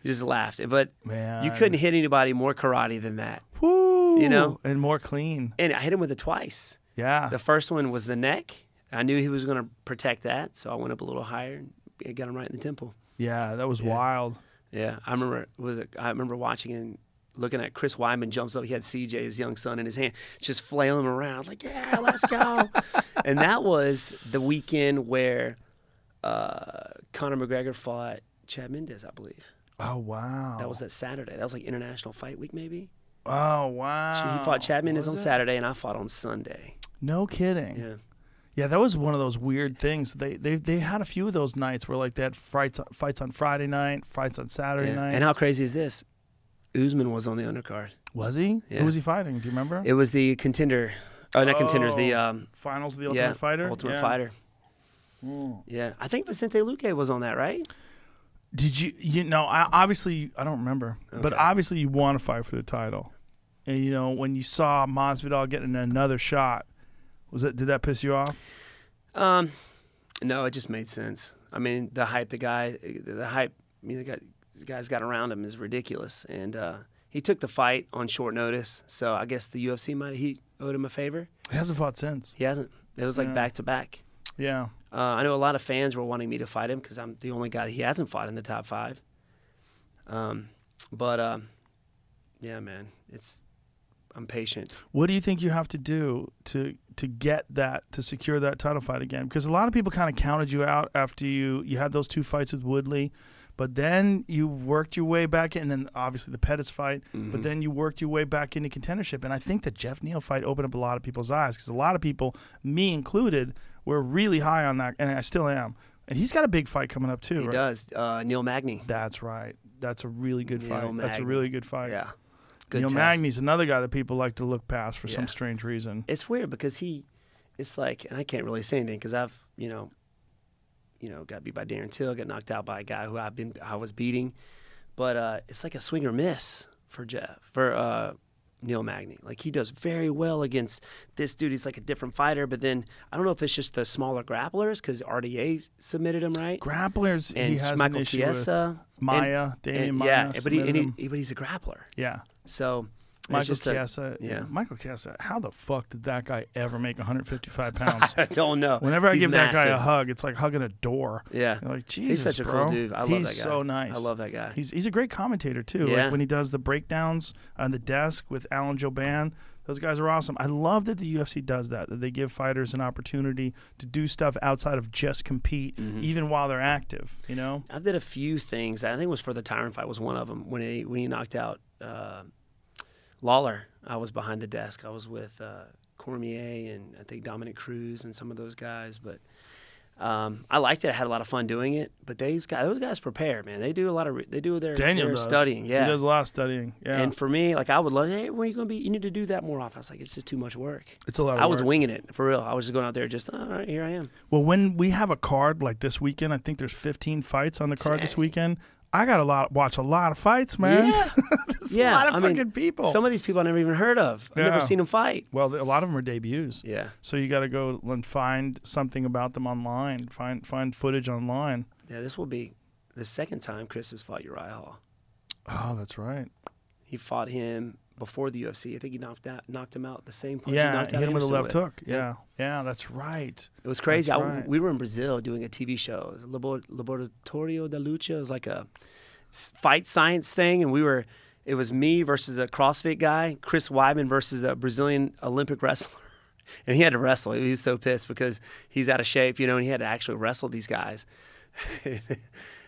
He just laughed. But Man. you couldn't hit anybody more karate than that. Woo. And more clean. And I hit him with it twice. Yeah. The first one was the neck. I knew he was going to protect that, so I went up a little higher and got him right in the temple. Yeah, that was wild. Yeah, I remember watching and looking at Chris Weidman jumps up. He had CJ, his young son, in his hand, just flailing him around like, yeah, let's go. And that was the weekend where Conor McGregor fought Chad Mendes, I believe. Oh, wow. That was that Saturday. That was like International Fight Week, maybe. Oh, wow. He fought Chad Mendes Was on it? Saturday, and I fought on Sunday. No kidding. Yeah. Yeah, that was one of those weird things. They had a few of those nights where like they had fights on Friday night, fights on Saturday night. And how crazy is this? Usman was on the undercard. Was he? Yeah. Who was he fighting? Do you remember? It was the contender. Not contenders. The Finals of the Ultimate Fighter. Ultimate Fighter. Yeah, I think Vicente Luque was on that, right? Did you? Obviously I don't remember, but Okay. obviously you want to fight for the title. And when you saw Masvidal getting another shot, did that piss you off? No, it just made sense. I mean, the hype the guys got around him is ridiculous, and he took the fight on short notice. So I guess the UFC he owed him a favor. He hasn't fought since. He hasn't. It was like back to back. Yeah. I know a lot of fans were wanting me to fight him because I'm the only guy he hasn't fought in the top 5. Yeah, man, I'm patient. What do you think you have to do to get that, to secure that title fight again? Because a lot of people kind of counted you out after you had those 2 fights with Woodley, but then you worked your way back in, and then obviously the Pettis fight, but then you worked your way back into contendership. And I think the Jeff Neal fight opened up a lot of people's eyes because a lot of people, me included, were really high on that, and I still am. And he's got a big fight coming up too, He right? does. Neil Magny. That's right. That's a really good Neil fight. That's a Magny. really good fight. Yeah. Good Neil test. Magny's another guy that people like to look past for some Yeah. strange reason. It's weird because it's like, and I can't really say anything because I've, got beat by Darren Till, got knocked out by a guy who I was beating, but it's like a swing or miss for Neil Magny. Like he does very well against this dude. He's like a different fighter, but then I don't know if it's just the smaller grapplers because RDA submitted him right. Grapplers, And he has Michael an issue Chiesa, with Maya, Damian Maya. yeah, but submitted him. he's a grappler. Yeah. So it's Michael just Chiesa. yeah. Michael Chiesa. How the fuck did that guy ever make 155 pounds? I don't know. Whenever I He's give that guy a massive. hug, it's like hugging a door. Yeah. You're like, Jesus, He's such a bro. cool dude. I love He's that guy. so nice. I love that guy. He's a great commentator too. Yeah. Like when he does the breakdowns on the desk with Alan Joban, those guys are awesome. I love that the UFC does that they give fighters an opportunity to do stuff outside of just compete, even while they're active. I did a few things. I think it was for the Tyron fight was one of them. When he knocked out Lawler, I was behind the desk. I was with Cormier and I think Dominic Cruz and some of those guys. But I liked it. I had a lot of fun doing it. But those guys prepare, man. They do their Daniel does. studying. Yeah, He does a lot of studying. Yeah. And for me, like I would love, hey, where are you going to be? You need to do that more often. I was like, it's just too much work. It's a lot of I was work. winging it, for real. I was just going out there just, all right, here I am. Well, when we have a card like this weekend, I think there's 15 fights on the card this weekend. I got watch a lot of fights, man. Yeah. There's Yeah, a lot of I mean, fucking people. Some of these people I never even heard of. I've Yeah. never seen them fight. Well, a lot of them are debuts. Yeah. So you got to go and find something about them online. Find footage online. Yeah, this will be the second time Chris has fought Uriah Hall. Oh, that's right. He fought him before the UFC. I think he knocked him out the same punch. Yeah, knocked out hit him with a Anderson left hook. Yeah, that's right. It was crazy. That's right. We were in Brazil doing a TV show. It was Laboratorio da Lucha. It was like a fight science thing, and it was me versus a CrossFit guy, Chris Weidman versus a Brazilian Olympic wrestler. And he had to wrestle. He was so pissed because he's out of shape, and he had to actually wrestle these guys.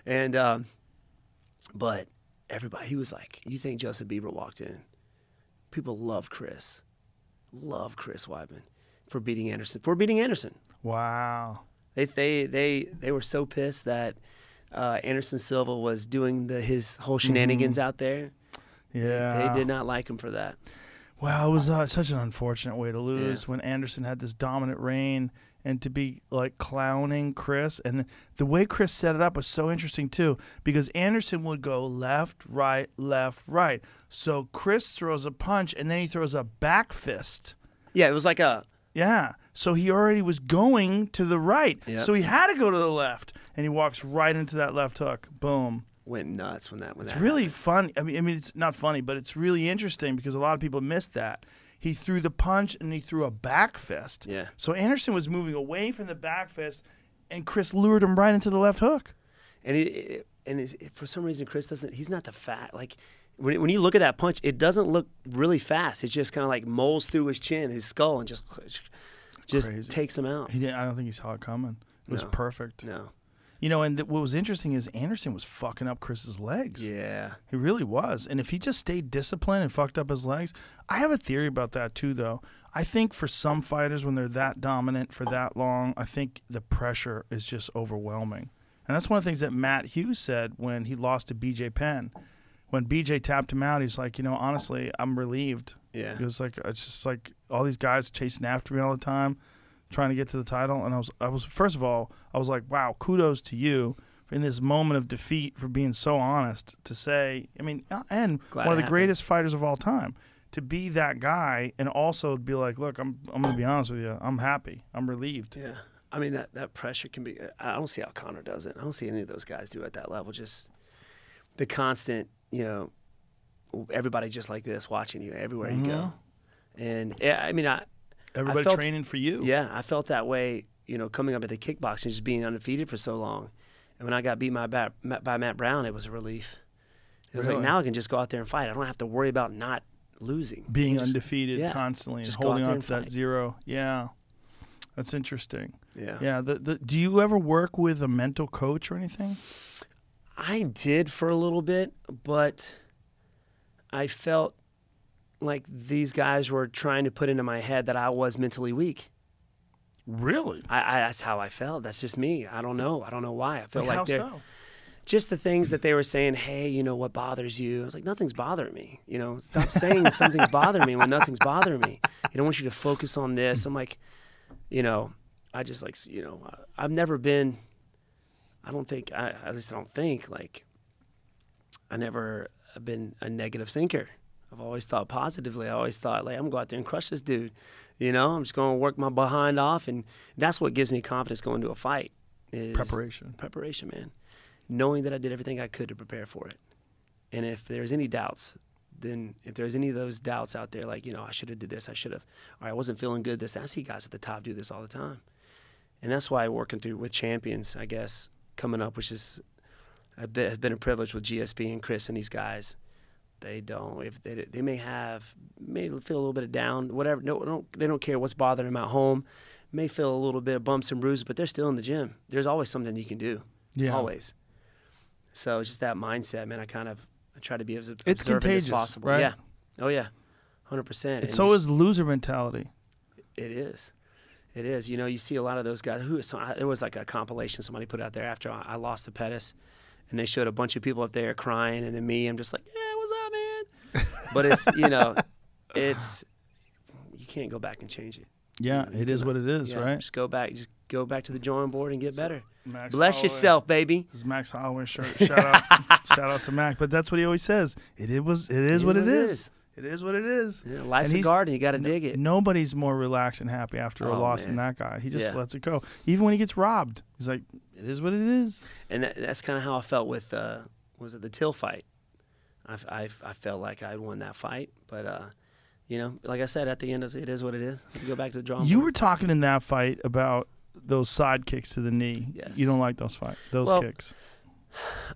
And but everybody, he was like, you think Joseph Bieber walked in? People love Chris Weidman for beating Anderson. Wow. They were so pissed that Anderson Silva was doing his whole shenanigans out there. Yeah. They did not like him for that. Wow, it was such an unfortunate way to lose when Anderson had this dominant reign, and to be like clowning Chris. And the way Chris set it up was so interesting too, because Anderson would go left, right, left, right. So Chris throws a punch and then he throws a back fist. Yeah, it was like a... Yeah. So he already was going to the right. Yep. So he had to go to the left. And he walks right into that left hook. Boom. Went nuts when that It's really happened. fun. I mean, it's not funny, but it's really interesting because a lot of people missed that. He threw the punch and he threw a back fist. Yeah. So Anderson was moving away from the back fist, and Chris lured him right into the left hook. And for some reason, Chris doesn't. He's not the fat. Like when you look at that punch, it doesn't look really fast. It just kind of like moles through his chin, his skull, and just Crazy. takes him out. He didn't. I don't think he saw it coming. It was No. perfect. No. You know, and what was interesting is Anderson was fucking up Chris's legs. Yeah. He really was. And if he just stayed disciplined and fucked up his legs, I have a theory about that too, though. I think for some fighters, when they're that dominant for that long, I think the pressure is just overwhelming. And that's one of the things that Matt Hughes said when he lost to BJ Penn. When BJ tapped him out, he's like, honestly, I'm relieved. Yeah. He was like, it's just like all these guys chasing after me all the time, trying to get to the title. And I was first of all, I was like, wow, kudos to you in this moment of defeat for being so honest to say, and Glad one of it the greatest fighters of all time, to be that guy and also be like, look, I'm going to be honest with you. I'm happy. I'm relieved. Yeah. I mean, that pressure can be. I don't see how Conor does it. I don't see any of those guys do it at that level. Just the constant, everybody just like this watching you everywhere you go. And Everybody felt, training for you. Yeah, I felt that way, coming up at the kickboxing, just being undefeated for so long. And when I got beat by Matt Brown, it was a relief. It was like, Really? now I can just go out there and fight. I don't have to worry about not losing. Being Just- undefeated yeah, constantly and just go out holding there on and to that fight. 0. Yeah. That's interesting. Yeah. Yeah. Do you ever work with a mental coach or anything? I did for a little bit, but I felt like these guys were trying to put into my head that I was mentally weak. Really? That's how I felt. That's just me. I don't know. I don't know why. I felt How like they're so? just the things that they were saying. Hey, what bothers you? I was like, nothing's bothering me. Stop saying something's bothering me when nothing's bothering me. I want you to focus on this. I'm like, I just like, I've never been. I don't think. At least I don't think like. I never have been a negative thinker. I've always thought positively. I always thought, like, I'm going to go out there and crush this dude. I'm just going to work my behind off. And that's what gives me confidence going to a fight. Is Preparation. Preparation, man. Knowing that I did everything I could to prepare for it. And if there's any doubts, then if there's any of those doubts out there, like, I should have did this, I should have, or I wasn't feeling good this, I see guys at the top do this all the time. And that's why working through with champions, I guess, coming up, which is has been a privilege with GSP and Chris and these guys. They don't. If they may feel a little bit of down, whatever. No, they don't care what's bothering them at home. May feel a little bit of bumps and bruises, but they're still in the gym. There's always something you can do. Yeah. Always. So it's just that mindset, man. I try to be as It's observant contagious, as possible. right? Yeah. Oh yeah. 100%. It's so is loser mentality. It is. It is. You see a lot of those guys. There was like a compilation somebody put out there after I lost to Pettis, and they showed a bunch of people up there crying, and then me. I'm just like, yeah, what's up, man? But it's you can't go back and change it. Yeah, it is what it is, Yeah, right? Just go back to the drawing board and get better. Max Bless Holloway. yourself, baby. This is Max Holloway shirt. Shout out to Mac. But that's what he always says. It is what it is. It is what it is. Yeah, life's And a he's- garden. You got to dig it. Nobody's more relaxed and happy after a Oh, loss than man. that guy. He just Yeah. lets it go. Even when he gets robbed, he's like, it is what it is. And that's kind of how I felt with was it the Till fight? I felt like I won that fight, but like I said, at the end, it is what it is. You go back to the drawing You board. were talking in that fight about those side kicks to the knee. Yes. You don't like those Well, kicks.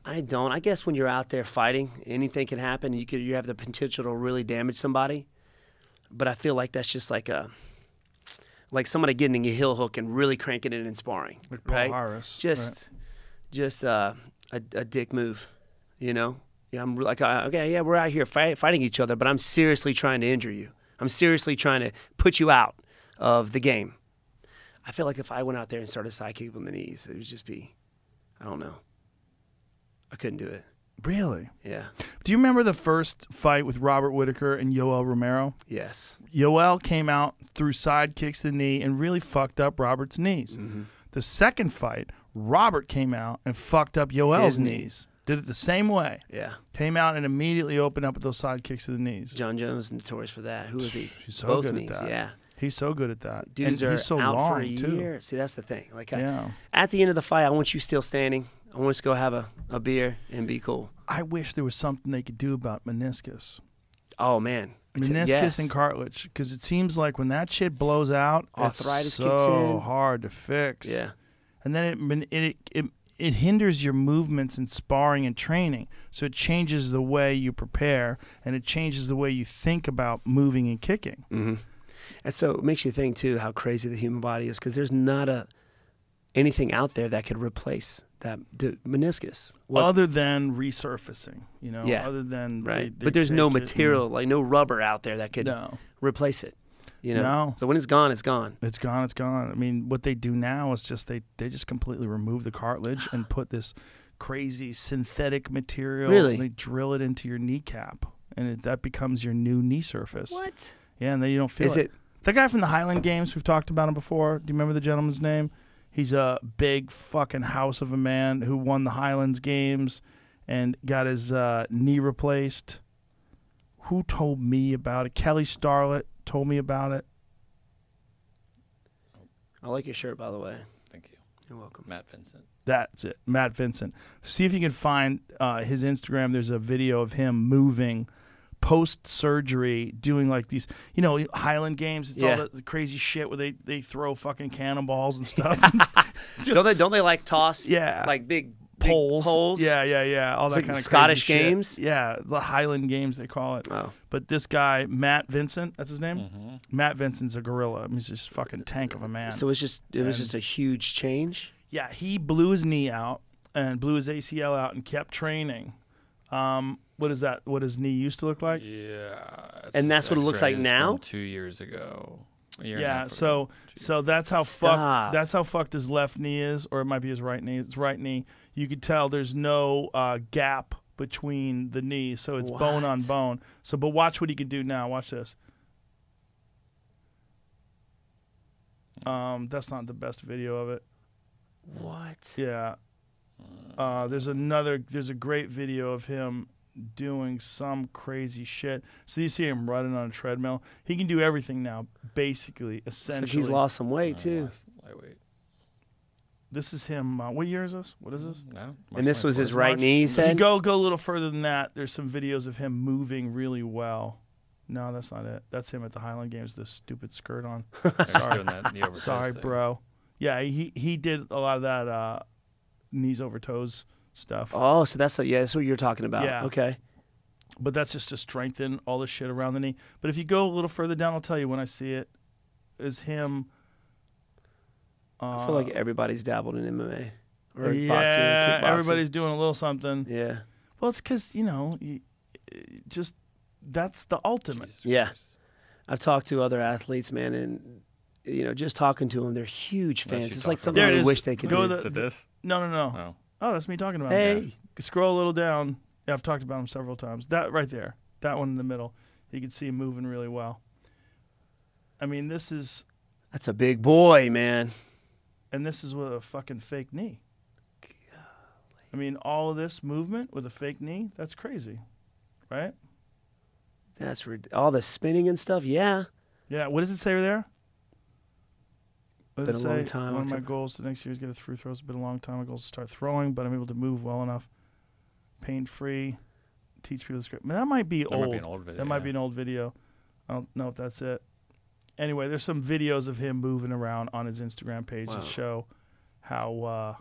I don't. I guess when you're out there fighting, anything can happen. You have the potential to really damage somebody. But I feel like that's just like somebody getting a heel hook and really cranking it in sparring, Like Paul right? Harris, Just a dick move, Yeah, I'm like, okay, yeah, we're out here fighting each other, but I'm seriously trying to injure you. I'm seriously trying to put you out of the game. I feel like if I went out there and started side kicking on the knees, it would just be, I don't know. I couldn't do it. Really? Yeah. Do you remember the first fight with Robert Whitaker and Yoel Romero? Yes. Yoel came out, threw side kicks to the knee, and really fucked up Robert's knees. Mm-hmm. The second fight, Robert came out and fucked up Yoel's His knees. Did it the same way. Yeah. Came out and immediately opened up with those side kicks to the knees. John Jones is notorious for that. Who is he? He's so Both good knees. at that. Yeah. He's so good at that. Dudes and are he's so out long for a too. year. See, that's the thing. Like, Yeah. at the end of the fight, I want you still standing. I want us to go have a beer and be cool. I wish there was something they could do about meniscus. Oh man, Meniscus Yes. and cartilage, because it seems like when that shit blows out, Arthritis it's kicks so in. hard to fix. Yeah. And then it hinders your movements in sparring and training. So it changes the way you prepare, and it changes the way you think about moving and kicking. Mm-hmm. And so it makes you think too how crazy the human body is, because there's not anything out there that could replace that meniscus. Other than resurfacing, Yeah. other than Right. they But there's no take it material, like no rubber out there that could No. replace it. No. So when it's gone, it's gone. It's gone. It's gone. I mean, what they do now is just they just completely remove the cartilage and put this crazy synthetic material. Really? They drill it into your kneecap, and that becomes your new knee surface. What? Yeah, and then you don't feel Is it. it? The guy from the Highland Games, we've talked about him before. Do you remember the gentleman's name? He's a big fucking house of a man who won the Highlands Games and got his knee replaced. Who told me about it? Kelly Starlett told me about it. I like your shirt, by the way. Thank you. You're welcome. Matt Vincent. That's it, Matt Vincent. See if you can find his Instagram. There's a video of him moving post-surgery, doing like these, Highland Games. It's Yeah. all the crazy shit where they throw fucking cannonballs and stuff. Don't they like toss? Yeah. Like big Poles. Poles. Yeah. All It's that like kind of Scottish crazy shit. Games? Yeah, the Highland Games they call it. Oh. But this guy, Matt Vincent, that's his name? Mm-hmm. Matt Vincent's a gorilla. I mean, he's just a fucking tank of a man. So it was just a huge change. Yeah, he blew his knee out and blew his ACL out and kept training. What is that? What his knee used to look like? Yeah. And that's what it looks like X-rays now? from 2 years ago. A year and a Yeah, half ago. so 2 so that's how Stop. fucked. That's how fucked his left knee is, or it might be his right knee. It's right knee. You could tell there's no gap between the knees, so it's bone on What? bone. So, but watch what he can do now. Watch this. That's not the best video of it. What? Yeah. There's a great video of him doing some crazy shit. So you see him running on a treadmill. He can do everything now, basically, So essentially. he's lost some weight too. Lightweight. This is him. What year is this? What is this? No, And this was his March right knee, you If you said? go a little further than that, there's some videos of him moving really well. No, that's not it. That's him at the Highland Games, this stupid skirt on. Sorry. Doing that knee over toes Sorry, thing. bro. Yeah, he did a lot of that knees over toes stuff. Oh, so that's what you're talking about. Yeah. Okay. But that's just to strengthen all the shit around the knee. But if you go a little further down, I'll tell you when I see it, is him. I feel like everybody's dabbled in MMA or boxing, Yeah, kickboxing. everybody's doing a little something. Yeah. Well, it's because, just that's the ultimate. Jesus Yeah. Christ. I've talked to other athletes, man, and just talking to them, they're huge Unless fans. you It's talk like about something There it I is. wish they could Go do. the- To this? No. Oh. Oh, that's me talking about Hey. him. Scroll a little down. Yeah, I've talked about him several times. That right there. That one in the middle. You can see him moving really well. I mean, this is That's a big boy, man. with a fucking fake knee. I mean, all of this movement with a fake knee, that's crazy. Right? That's all the spinning and stuff. Yeah. Yeah, what does it say there? What does Been it a long say? time. One of my goals the next year is get a free throws. It's been a long time. My goal is to start throwing, but I'm able to move well enough. Pain-free. Teach people the script. Man, that might be That old. might be an old video. That might be an old video. I don't know if that's it. Anyway, there's some videos of him moving around on his Instagram page Wow. that show how.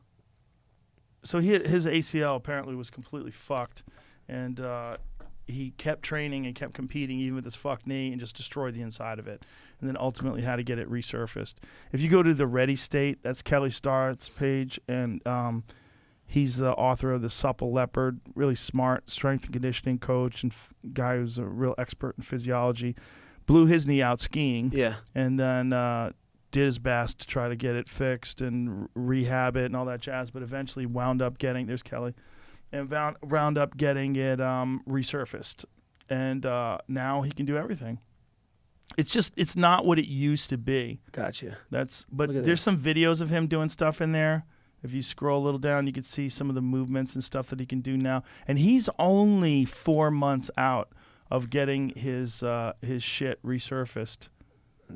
So his ACL apparently was completely fucked, and he kept training and kept competing even with his fucked knee and just destroyed the inside of it, and then ultimately had to get it resurfaced. If you go to the Ready State, that's Kelly Starrett's page, and he's the author of The Supple Leopard, really smart strength and conditioning coach and guy who's a real expert in physiology. Blew his knee out skiing, Yeah. and then did his best to try to get it fixed and rehab it and all that jazz, but eventually wound up getting there's Kelly, and wound up getting it resurfaced, and now he can do everything. It's not what it used to be. Gotcha. But Look at there's this. some videos of him doing stuff in there. If you scroll a little down, you can see some of the movements and stuff that he can do now. And he's only 4 months out of getting his shit resurfaced.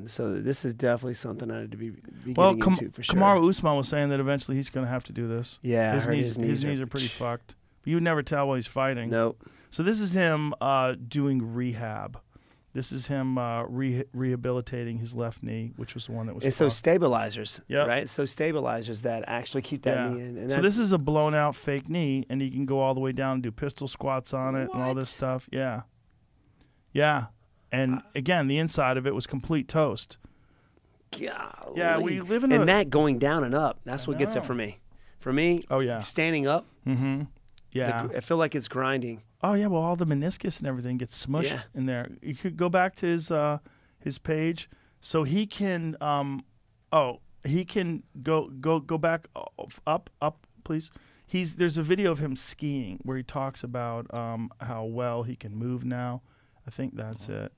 So this is definitely something I need to be Well, getting into for sure. Kamaru Usman was saying that eventually he's going to have to do this. Yeah, I his heard knees, his knees are pretty fucked. But you would never tell while he's fighting. Nope. So this is him doing rehab. This is him rehabilitating his left knee, which was the one that was. It's those stabilizers, Yep. right? It's those stabilizers that actually keep that knee in. And So this is a blown out fake knee, and he can go all the way down and do pistol squats on it and all this stuff. Yeah. Yeah. And again, the inside of it was complete toast. Golly. Yeah, we live in and that going down and up. That's what gets it for me. For me, Oh, yeah. standing up, Yeah. I feel like it's grinding. Oh, yeah. Well, all the meniscus and everything gets smushed Yeah. in there. You could go back to his page. So he can he can go back up, please. There's a video of him skiing where he talks about how well he can move now. I think that's it.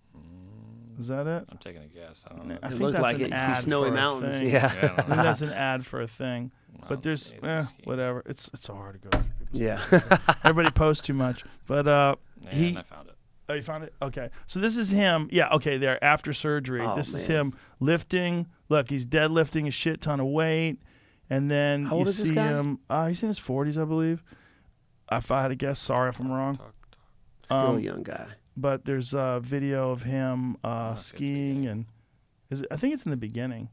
Is that it? I'm taking a guess. I don't know. I It think looked that's like an it. You see ad snowy for a mountains. thing. Yeah. Yeah, I don't I think know. that's an ad for a thing. But Mountain there's skating, skiing. whatever. It's so hard to go. Yeah. Everybody posts too much. But And I found it. Oh, you found it? Okay. So this is him. Yeah, okay, there, after surgery. Oh, this is man. him lifting. Look, he's deadlifting a shit ton of weight. And then How you old is this see guy? him. He's in his 40s, I believe. If I had to guess, sorry if I'm wrong. Still a young guy. But there's a video of him skiing. And I think it's in the beginning.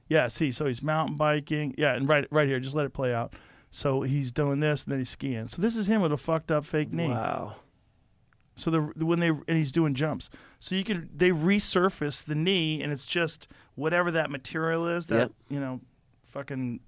Yeah, see, so he's mountain biking. Yeah, and right here, just let it play out. So he's doing this, and then he's skiing. So this is him with a fucked up fake knee. Wow. So and he's doing jumps. So they resurface the knee, and it's just whatever that material is, that Yep. fucking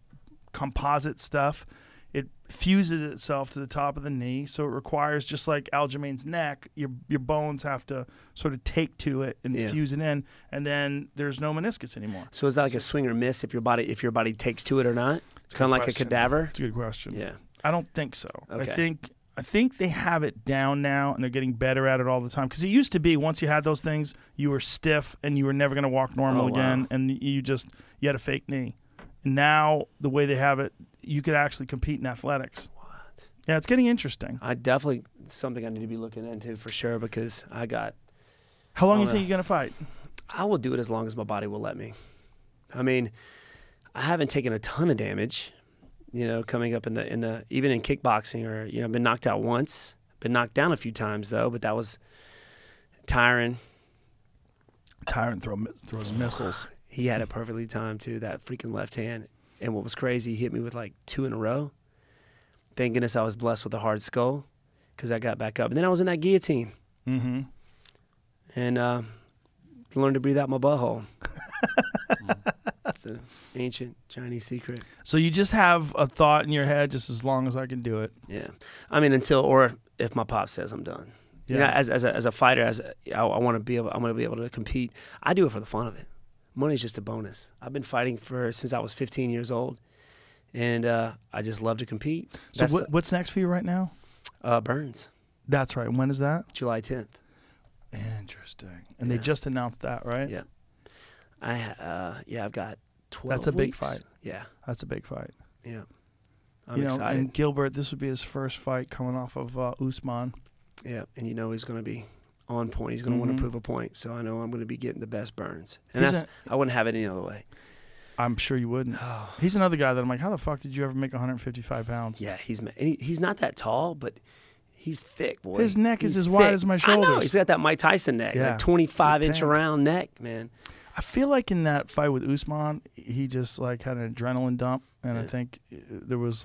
composite stuff. It fuses itself to the top of the knee, so it requires, just like Aljamain's neck, your bones have to sort of take to it and Yeah. fuse it in, and then there's no meniscus anymore. So is that like a swing or miss if your body takes to it or not? Kind of like question. a cadaver. It's a good question. Yeah. I don't think so. Okay. I think they have it down now, and they're getting better at it all the time. Because it used to be, once you had those things, you were stiff and you were never going to walk normal Oh, again, wow. and you had a fake knee. And now the way they have it, you could actually compete in athletics. What? Yeah, it's getting interesting. I definitely something I need to be looking into for sure because How long do you know. think you're going to fight? I will do it as long as my body will let me. I mean, I haven't taken a ton of damage, coming up in the even in kickboxing or been knocked out once, been knocked down a few times though, but that was Tyron. Tyrant throws missiles. He had it perfectly timed too, that freaking left hand. And what was crazy, he hit me with like 2 in a row. Thank goodness I was blessed with a hard skull because I got back up. And then I was in that guillotine. Mm-hmm. And learned to breathe out my butthole. It's an ancient Chinese secret. So you just have a thought in your head, just as long as I can do it. Yeah. I mean, or if my pop says I'm done. Yeah. As a fighter, I want to be able to compete. I do it for the fun of it. Money's just a bonus. I've been fighting since I was 15 years old, and I just love to compete. So what's next for you right now? Burns, That's right. When is that? July 10th. Interesting. And they just announced that, right? Yeah. I've got 12 That's a big weeks. fight. Yeah. That's a big fight. Yeah. I'm excited. And Gilbert, this would be his first fight coming off of Usman. Yeah, and he's going to be on point. He's going to want to prove a point. So I know I'm going to be getting the best Burns. And I wouldn't have it any other way. I'm sure you wouldn't. He's another guy that I'm like, how the fuck did you ever make 155 pounds? Yeah, he's not that tall, but he's thick, boy. His neck is He's as wide thick. as my I shoulders. know. He's got that Mike Tyson neck, Yeah. that 25-inch It's a tank. around neck, man. I feel like in that fight with Usman, he just like had an adrenaline dump, and I think there was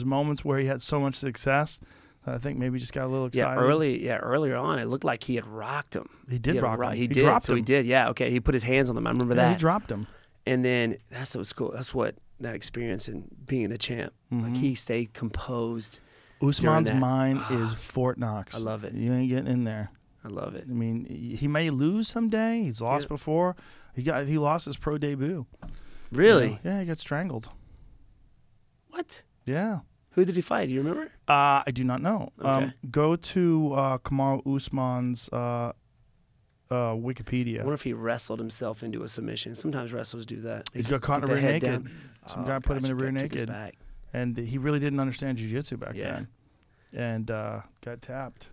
moments where he had so much success that I think maybe just got a little excited. Earlier on, it looked like he had rocked him. He did rock him. He He did. dropped So he him. did. Yeah. Okay. He put his hands on them. I remember Yeah, that. he dropped him. And then that's what was cool. That's what that experience and being the champ. Like he stayed composed. Usman's that. mind is Fort Knox. I love it. You ain't getting in there. I love it. I mean, he may lose someday. He's lost before. He lost his pro debut. Really? Yeah, he got strangled. What? Yeah. Who did he fight? Do you remember? I do not know. Okay. Go to Kamaru Usman's Wikipedia. I wonder if he wrestled himself into a submission. Sometimes wrestlers do that. He got caught in get a the rear head naked. down. Some guy put him in a rear Took his naked. back. And he really didn't understand jiu-jitsu back then. And got tapped.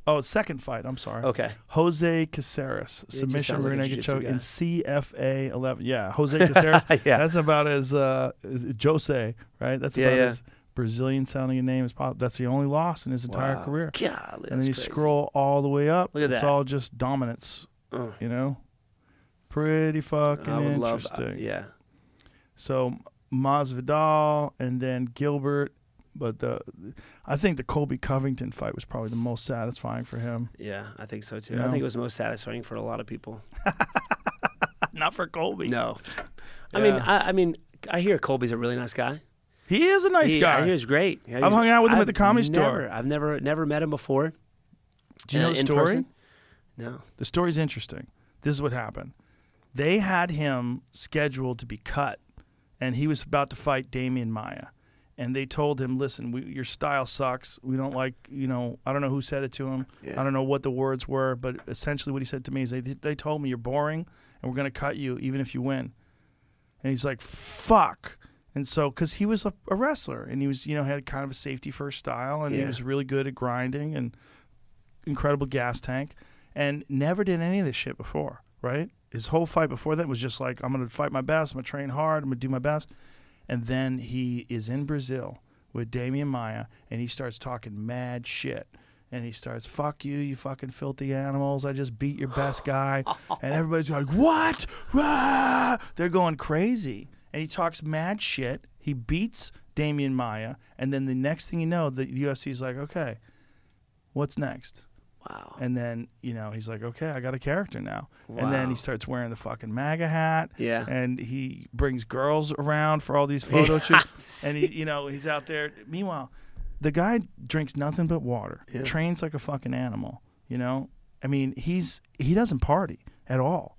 Oh, second fight. I'm sorry. Okay. Jose Caceres. just Submission sounds rear like a naked jiu-jitsu choke guy. in CFA 11. Yeah, Jose Caceres. Yeah. That's about as Jose, right? That's Yeah, about yeah. as Brazilian sounding a name as possible. That's the only loss in his entire Wow. career. Golly, And that's then you crazy. scroll all the way up. Look at it's that. all just dominance. You know? Pretty fucking I would love. interesting. Yeah. So Masvidal and then Gilbert, but I think the Colby Covington fight was probably the most satisfying for him. Yeah, I think so too. You I know? think it was most satisfying for a lot of people. Not for Colby. No. Yeah. I mean, I hear Colby's a really nice guy. He is a nice guy. I hear he's great. I've hung out with him at the Comedy Store. I've never met him before. Do you know the in story? person. No. The story's interesting. This is what happened. They had him scheduled to be cut, and he was about to fight Damian Maia. And they told him, listen, your style sucks. We don't like, I don't know who said it to him. Yeah. I don't know what the words were, but essentially what he said to me is they told me you're boring, and we're going to cut you even if you win. And he's like, fuck. And so, because he was a wrestler, and he was, had kind of a safety first style, and he Yeah. was really good at grinding and incredible gas tank, and never did any of this shit before, right? His whole fight before that was just like, I'm going to fight my best, I'm going to train hard, I'm going to do my best. And then he is in Brazil with Damian Maia, and he starts talking mad shit. And he starts, fuck you, you fucking filthy animals. I just beat your best guy. And everybody's like, what? Rah! They're going crazy. And he talks mad shit. He beats Damian Maia. And then the next thing you know, the UFC's like, okay, what's next? Wow. And then, he's like, okay, I got a character now. And then Wow. he starts wearing the fucking MAGA hat. Yeah. And he brings girls around for all these photo shoots. And he's out there. Meanwhile, the guy drinks nothing but water. Yeah. Trains like a fucking animal. I mean, he doesn't party at all.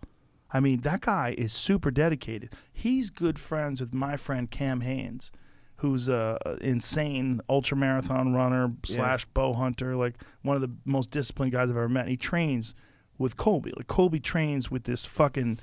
I mean, that guy is super dedicated. He's good friends with my friend Cam Haynes, who's a insane ultramarathon runner / bow hunter, like one of the most disciplined guys I've ever met. And he trains with Colby. Like Colby trains with this fucking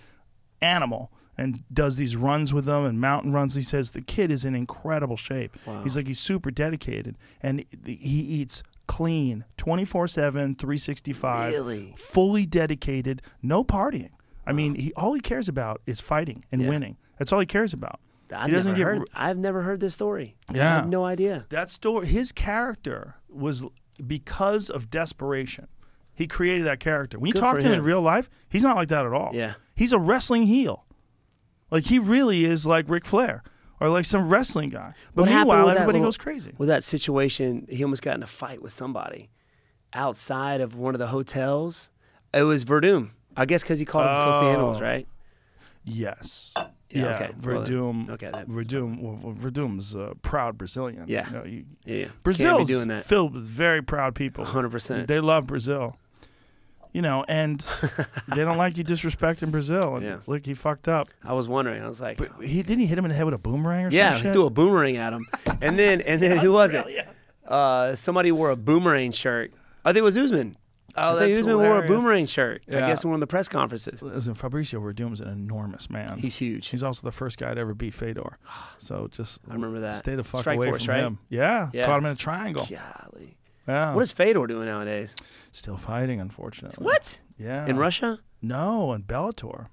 animal and does these runs with them and mountain runs. He says the kid is in incredible shape. Wow. He's like, he's super dedicated. And he eats clean, 24/7, 365. Really? Fully dedicated, no partying. I mean, all he cares about is fighting and Yeah. winning. That's all he cares about. I've doesn't I've never heard this story. Yeah. I had no idea. That story, his character was because of desperation. He created that character. When you Good talk for to him him. in real life, he's not like that at all. Yeah. He's a wrestling heel. Like, he really is like Ric Flair or like some wrestling guy. But What happened meanwhile, with that everybody little- goes crazy. With that situation, he almost got in a fight with somebody outside of one of the hotels. It was Verdum. I guess because he called them filthy animals, right? Yes. Yeah, okay. Well, Verdum. okay, that- Verdum's a proud Brazilian. Yeah. You Yeah. Can't Brazil's be doing that. filled with very proud people. 100%. They love Brazil. And they don't like you disrespecting Brazil. And Yeah. look, he fucked up. I was wondering. I was like, But didn't he hit him in the head with a boomerang or yeah, some he shit? threw a boomerang at him. And then who was it? Somebody wore a boomerang shirt. I think it was Usman. Oh, I think that's Usman wore a hilarious. boomerang shirt. I Yeah. guess in one of the press conferences. Listen, Fabricio Verdum's an enormous man. He's huge. He's also the first guy to ever beat Fedor. So just I remember that. stay the fuck Strike away Force, from right? him. Yeah. Yeah. Caught him in a triangle. Golly. Yeah. What is Fedor doing nowadays? Still fighting, unfortunately. What? Yeah. In Russia? No, in Bellator.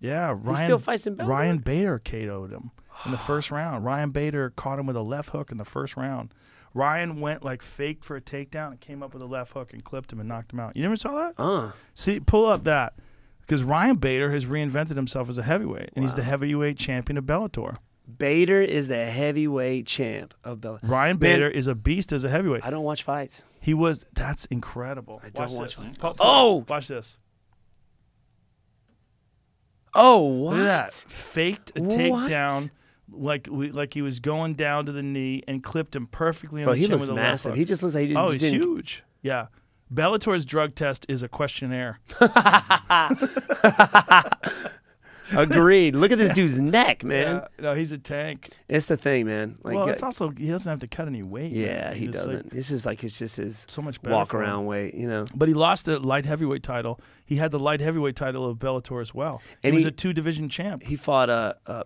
Yeah, Ryan. still fights in Bellator? Ryan Bader KO'd him in the first round. Ryan Bader caught him with a left hook in the first round. Ryan went like faked for a takedown and came up with a left hook and clipped him and knocked him out. You never saw that? See, pull up that. Because Ryan Bader has reinvented himself as a heavyweight, and he's the heavyweight champion of Bellator. Bader is the heavyweight champ of Bellator. Ryan Bader is a beast as a heavyweight. I don't watch fights. He was. That's incredible. I don't watch this. fights. Oh! Watch this. Oh, what? Look at that. Faked a What? takedown like he was going down to the knee and clipped him perfectly on Bro, the he chin looks with a left massive. hook. He just looks like he Oh, just he's didn't. huge. Yeah. Bellator's drug test is a questionnaire. Agreed. Look at this dude's neck, man. Yeah, no, he's a tank. It's the thing, man. Like, Well, it's also he doesn't have to cut any weight. yeah, man. he just, like, doesn't. This is like it's just his so much better walk for him. around weight, you know. But he lost the light heavyweight title. He had the light heavyweight title of Bellator as well. And he was he- a 2-division champ. He fought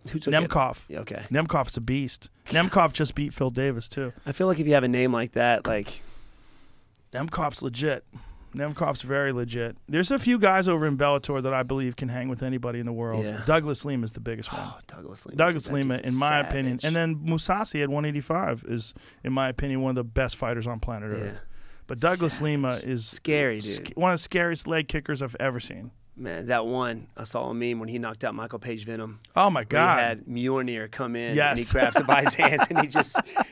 who took it? Nemkov. Yeah, okay. Nemkov's a beast. Nemkov just beat Phil Davis too. I feel like if you have a name like that, like Nemkov's legit. Nemkov's very legit. There's a few guys over in Bellator that I believe can hang with anybody in the world. Yeah. Douglas Lima is the biggest one. Douglas Lima. Douglas that Lima, dude's a in my savage. opinion. And then Musasi at 185 is, in my opinion, one of the best fighters on planet Earth. But Douglas Lima is Scary, dude. one of the scariest leg kickers I've ever seen. Man, that one I saw a meme when he knocked out Michael Page Venom. Oh my Where God! He had Mjolnir come in Yes. and he grabs him by his hands and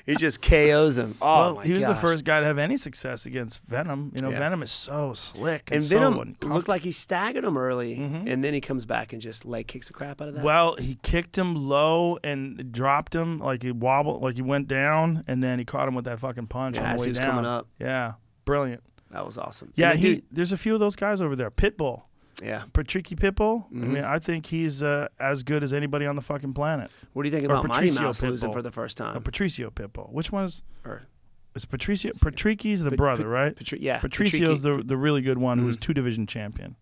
he just KOs him. Oh Well, my he was the gosh. first guy to have any success against Venom. You know, Yeah. Venom is so slick and, And so Venom uncomfortable. looked like he staggered him early, and then he comes back and just leg kicks the crap out of that. Well, he kicked him low and dropped him like he wobbled, like he went down, and then he caught him with that fucking punch Yeah, on as the way he was down. coming up. Yeah, brilliant. That was awesome. Yeah, And the dude- there's a few of those guys over there. Pitbull, yeah. Patricky Pitbull. Mm-hmm. I mean, I think he's as good as anybody on the fucking planet. What do you think Or about Mighty Patricio Mouse losing Pitbull. for the first time? Patricio Pitbull. Which one is? Or- Is Patricio? Patricky's the brother, right? yeah, Patricio's Patricky. the really good one who was 2-division champion.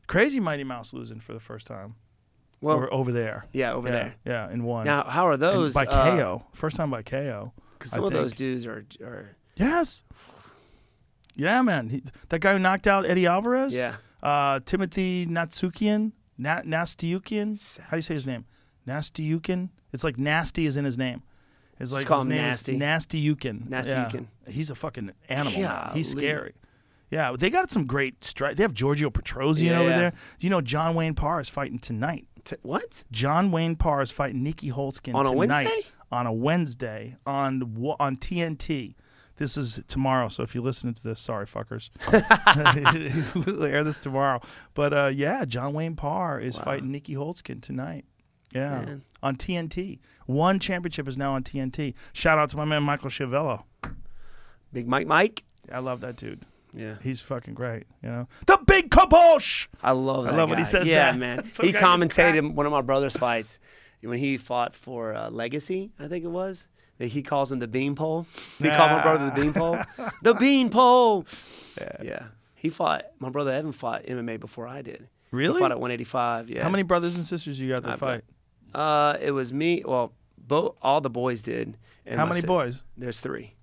Crazy Mighty Mouse losing for the first time. Well, over there. yeah, over there. Yeah, in one. Now, how are And those by KO. First time by KO. Because I some of those think. dudes are Yes. Yeah, man. That guy who knocked out Eddie Alvarez. yeah. Timothy Natsukian. Nastyukian. How do you say his name? Nastyukin. It's like nasty is in his name. It's like call his him name Nasty. is Nastyukin. Nastyukin. Yeah. He's a fucking animal. Man. He's Golly. scary. Yeah, they got some great strike. They have Giorgio Petrosian Yeah, over yeah. there. Do you know John Wayne Parr is fighting tonight? What? John Wayne Parr is fighting Nikki Holtzkin On a tonight. Wednesday? On a Wednesday on TNT. This is tomorrow, so if you're listening to this, sorry, fuckers. We'll air this tomorrow. But yeah, John Wayne Parr is fighting Nikki Holtzkin tonight. Yeah, Man. on TNT. One championship is now on TNT. Shout out to my man Michael Chiavello. Big Mike? I love that dude. Yeah. He's fucking great. You know, the big kabosh. I love that I love when guy. he says yeah, that. man. Some He guy gets commentated one of my brother's fights when he fought for Legacy, I think it was. He calls him the beanpole. He called my brother the beanpole. The beanpole. Yeah. He fought, my brother Evan fought MMA before I did. Really? He fought at 185, yeah. How many brothers and sisters you got that I've fight? It was me, well, all the boys did. And How my many si- boys? There's 3.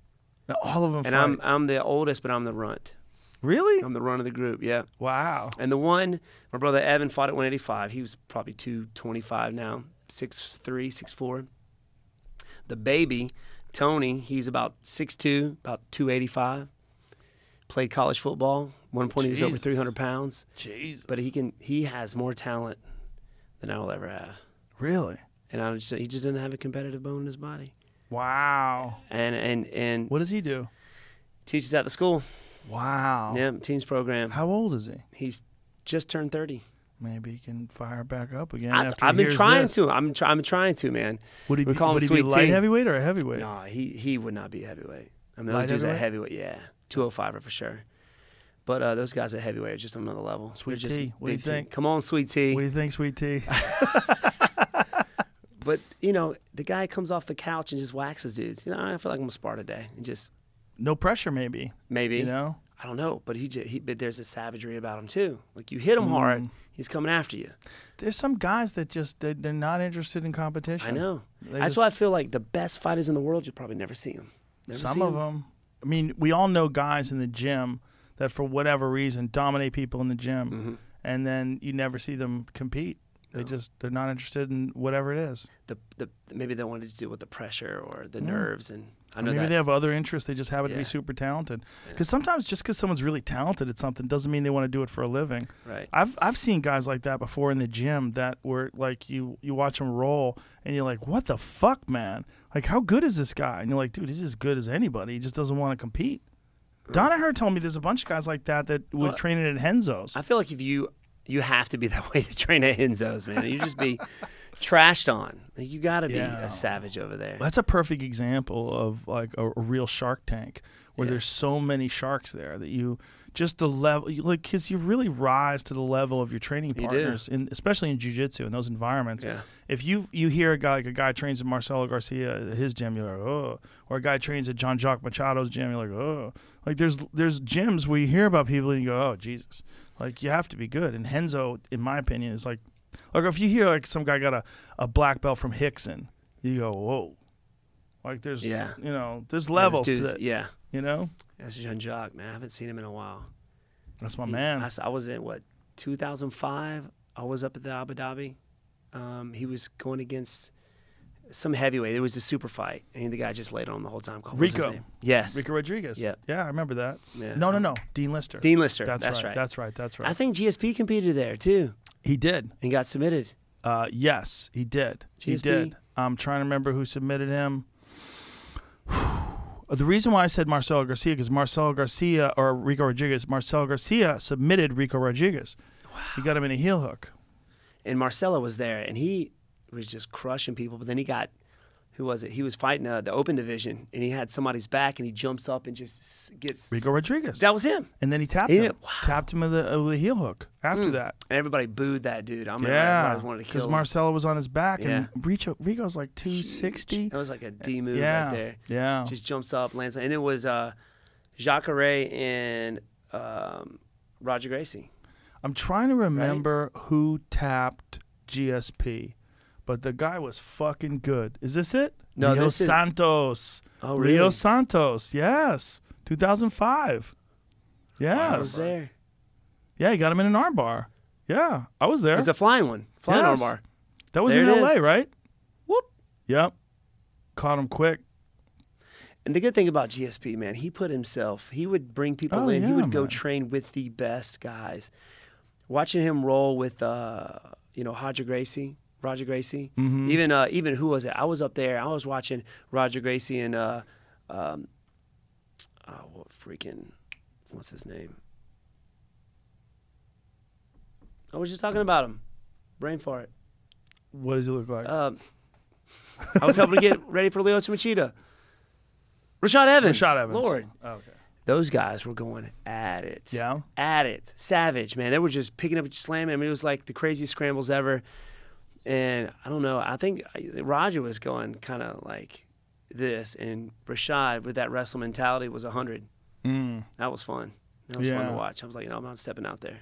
Now, all of them And fight. I'm the oldest, but I'm the runt. Really? I'm the runt of the group, yeah. Wow. And the one, my brother Evan fought at 185. He was probably 225 now, 6'3", 6'4". The baby, Tony, he's about 6'2", about 285. Played college football. One point he was over Jesus. 300 pounds. Jesus. But he has more talent than I will ever have. Really? And he just didn't have a competitive bone in his body. Wow. And What does he do? teaches at the school. Wow. Yeah, teens program. How old is he? He's just turned 30. Maybe he can fire back up again. I've after he been hears trying this. to. I'm trying to, man. Would he We be, call him would he be Sweet light Tea. heavyweight or a heavyweight? No, he would not be heavyweight. I mean, Light those dudes at heavyweight? heavyweight, yeah, 205er for sure. But those guys at heavyweight are just another level. Sweet They're just Tea, what do you big T. think? Come on, Sweet Tea. What do you think, Sweet Tea? But the guy comes off the couch and just waxes dudes. I feel like I'm gonna spar today and just No pressure, maybe. maybe. You know? I don't know, but but there's a savagery about him too. Like you hit him Mm. hard, he's coming after you. There's some guys that just they're not interested in competition. I know. They That's just- why I feel like the best fighters in the world, you'll probably never see them. Some of them. I mean, we all know guys in the gym that for whatever reason dominate people in the gym, Mm-hmm. and then you never see them compete. They're not interested in whatever it is. Maybe they wanted to do with the pressure or the nerves, and I know Maybe that. they have other interests. They just happen to be Yeah. super talented. Because sometimes just because someone's really talented at something doesn't mean they want to do it for a living. Right. I've seen guys like that before in the gym that were like you watch them roll and you're like, what the fuck, man? Like, how good is this guy? And you're like, dude, he's as good as anybody. He just doesn't want to compete. Danaher told me there's a bunch of guys like that would Well, train at Henzo's. I feel like if you have to be that way to train at Enzo's, man. You just be trashed on. Like, you got to be Yeah. a savage over there. That's a perfect example of like a real Shark Tank where Yeah. there's so many sharks there that you just the level, like, because you really rise to the level of your training You do. partners, especially in jiu-jitsu in those environments. Yeah. If you hear a guy, like a guy trains at Marcelo Garcia at his gym, you're like, oh, or a guy trains at Jean-Jacques Machado's gym, you're like, oh, like there's gyms where you hear about people and you go, oh, Jesus, like you have to be good. And Renzo, in my opinion, is like if you hear like some guy got a black belt from Hickson, you go, whoa, like there's there's levels to that. Yeah. You know, That's Jean-Jacques, man. I haven't seen him in a while. that's my man. I was in, 2005? I was up at the Abu Dhabi. He was going against some heavyweight. It was a super fight, and the guy just laid on the whole time. What was his Rico. name? Yes. Rico Rodriguez. Yeah. Yeah, I remember that. Yeah. No. Dean Lister. Dean Lister. That's right. That's That's right. I think GSP competed there, too, He did. and got submitted. Yes, he did. He GSP? did. I'm trying to remember who submitted him. The reason why I said Marcelo Garcia, because Marcelo Garcia or Rico Rodriguez, Marcelo Garcia submitted Rico Rodriguez. Wow. He got him in a heel hook. And Marcelo was there, and he was just crushing people. But then he got, who was it? He was fighting the open division, and he had somebody's back, and he jumps up and just gets. Rico Rodriguez. That was him. And then he tapped He him. did- wow. Tapped him with a heel hook after that. And everybody booed that dude. I remember Yeah, everybody wanted to because kill him. Marcelo was on his back, Yeah. and Rico's like 260. That was like a D move Yeah, right there. yeah. Just jumps up, lands, and it was Jacare and Roger Gracie. I'm trying to remember who tapped GSP, but the guy was fucking good. Is this it? No, Rio this is- Santos. Oh, Rio really? Santos. Yes, 2005. Yes. I was there. Yeah, he got him in an armbar. Yeah, I was there. It was a flying one. Flying Yes. armbar. That was There in it LA, is. right? Whoop. Yep. Caught him quick. And the good thing about GSP, man, he would bring people Oh, in. He yeah, would go man. train with the best guys. Watching him roll with, Roger Gracie. Mm-hmm. Even who was it? I was up there. I was watching Roger Gracie and what's his name? I was just talking about him. Brain fart. What does he look like? I was helping to get ready for Lyoto Machida. Rashad Evans. Rashad Evans. Lord. Okay. Those guys were going at it. Yeah? At it. Savage, man. They were just picking up and slamming. I mean, it was like the craziest scrambles ever. And I don't know. I think Roger was going kind of like this. And Rashad, with that wrestle mentality, was 100. That was fun. That was fun to Yeah. watch. I was like, I'm not stepping out there.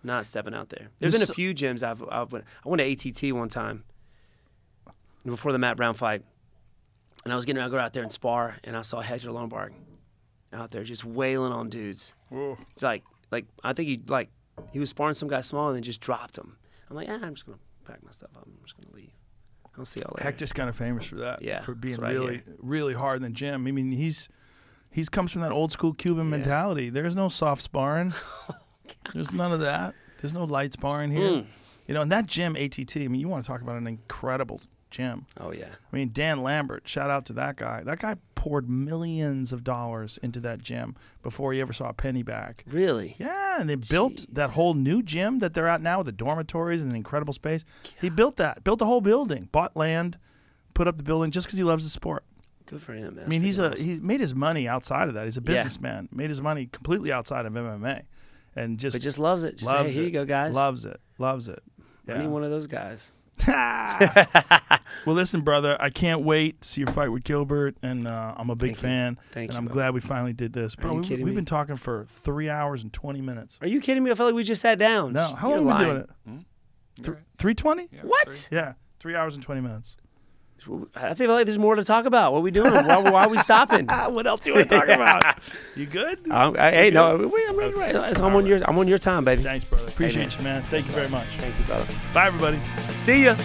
Not stepping out there. There's been a few gyms I went to ATT one time before the Matt Brown fight. And I was getting ready to go out there and spar. And I saw Hector Lombard out there just wailing on dudes. Whoa. It's like I think he was sparring some guy small and then just dropped him. I'm like, I'm just gonna pack my stuff up. I'm just gonna leave. I'll see y'all later. Hector's kind of famous for that. Yeah, For being that's what I really, hear. really hard in the gym. I mean, he's comes from that old school Cuban mentality. There's no soft sparring. There's none of that. There's no light sparring here. You know, and that gym, ATT, I mean, you want to talk about an incredible gym. Oh yeah. I mean, Dan Lambert, shout out to that guy. That guy poured millions of dollars into that gym before he ever saw a penny back. Really? Yeah, and they built that whole new gym that they're at now with the dormitories and an incredible space. He built that, built the whole building, bought land, put up the building just because he loves the sport. Good for him. I mean, he's made his money outside of that. He's a businessman. Made his money completely outside of MMA, and but just loves it. Just loves say, here it. you go, guys. Loves it. Loves it. I need one of those guys. Well, listen, brother, I can't wait to see your fight with Gilbert, and I'm a big Thank you. fan. Thank and you, I'm bro. glad we finally did this. Bro, you we've kidding me? been talking for 3 hours and 20 minutes. Are you kidding me? I felt like we just sat down. No, how You're long have we lying. been doing it? 3:20? What? Yeah, 3 hours and 20 minutes. I feel like there's more to talk about. What are we doing? why are we stopping? What else do you want to talk about? You good? Hey, no, I'm ready. Right. I'm on your time, baby. Thanks, brother. Appreciate you, man. Thank you very much. Thank you, brother. Bye, everybody. See ya.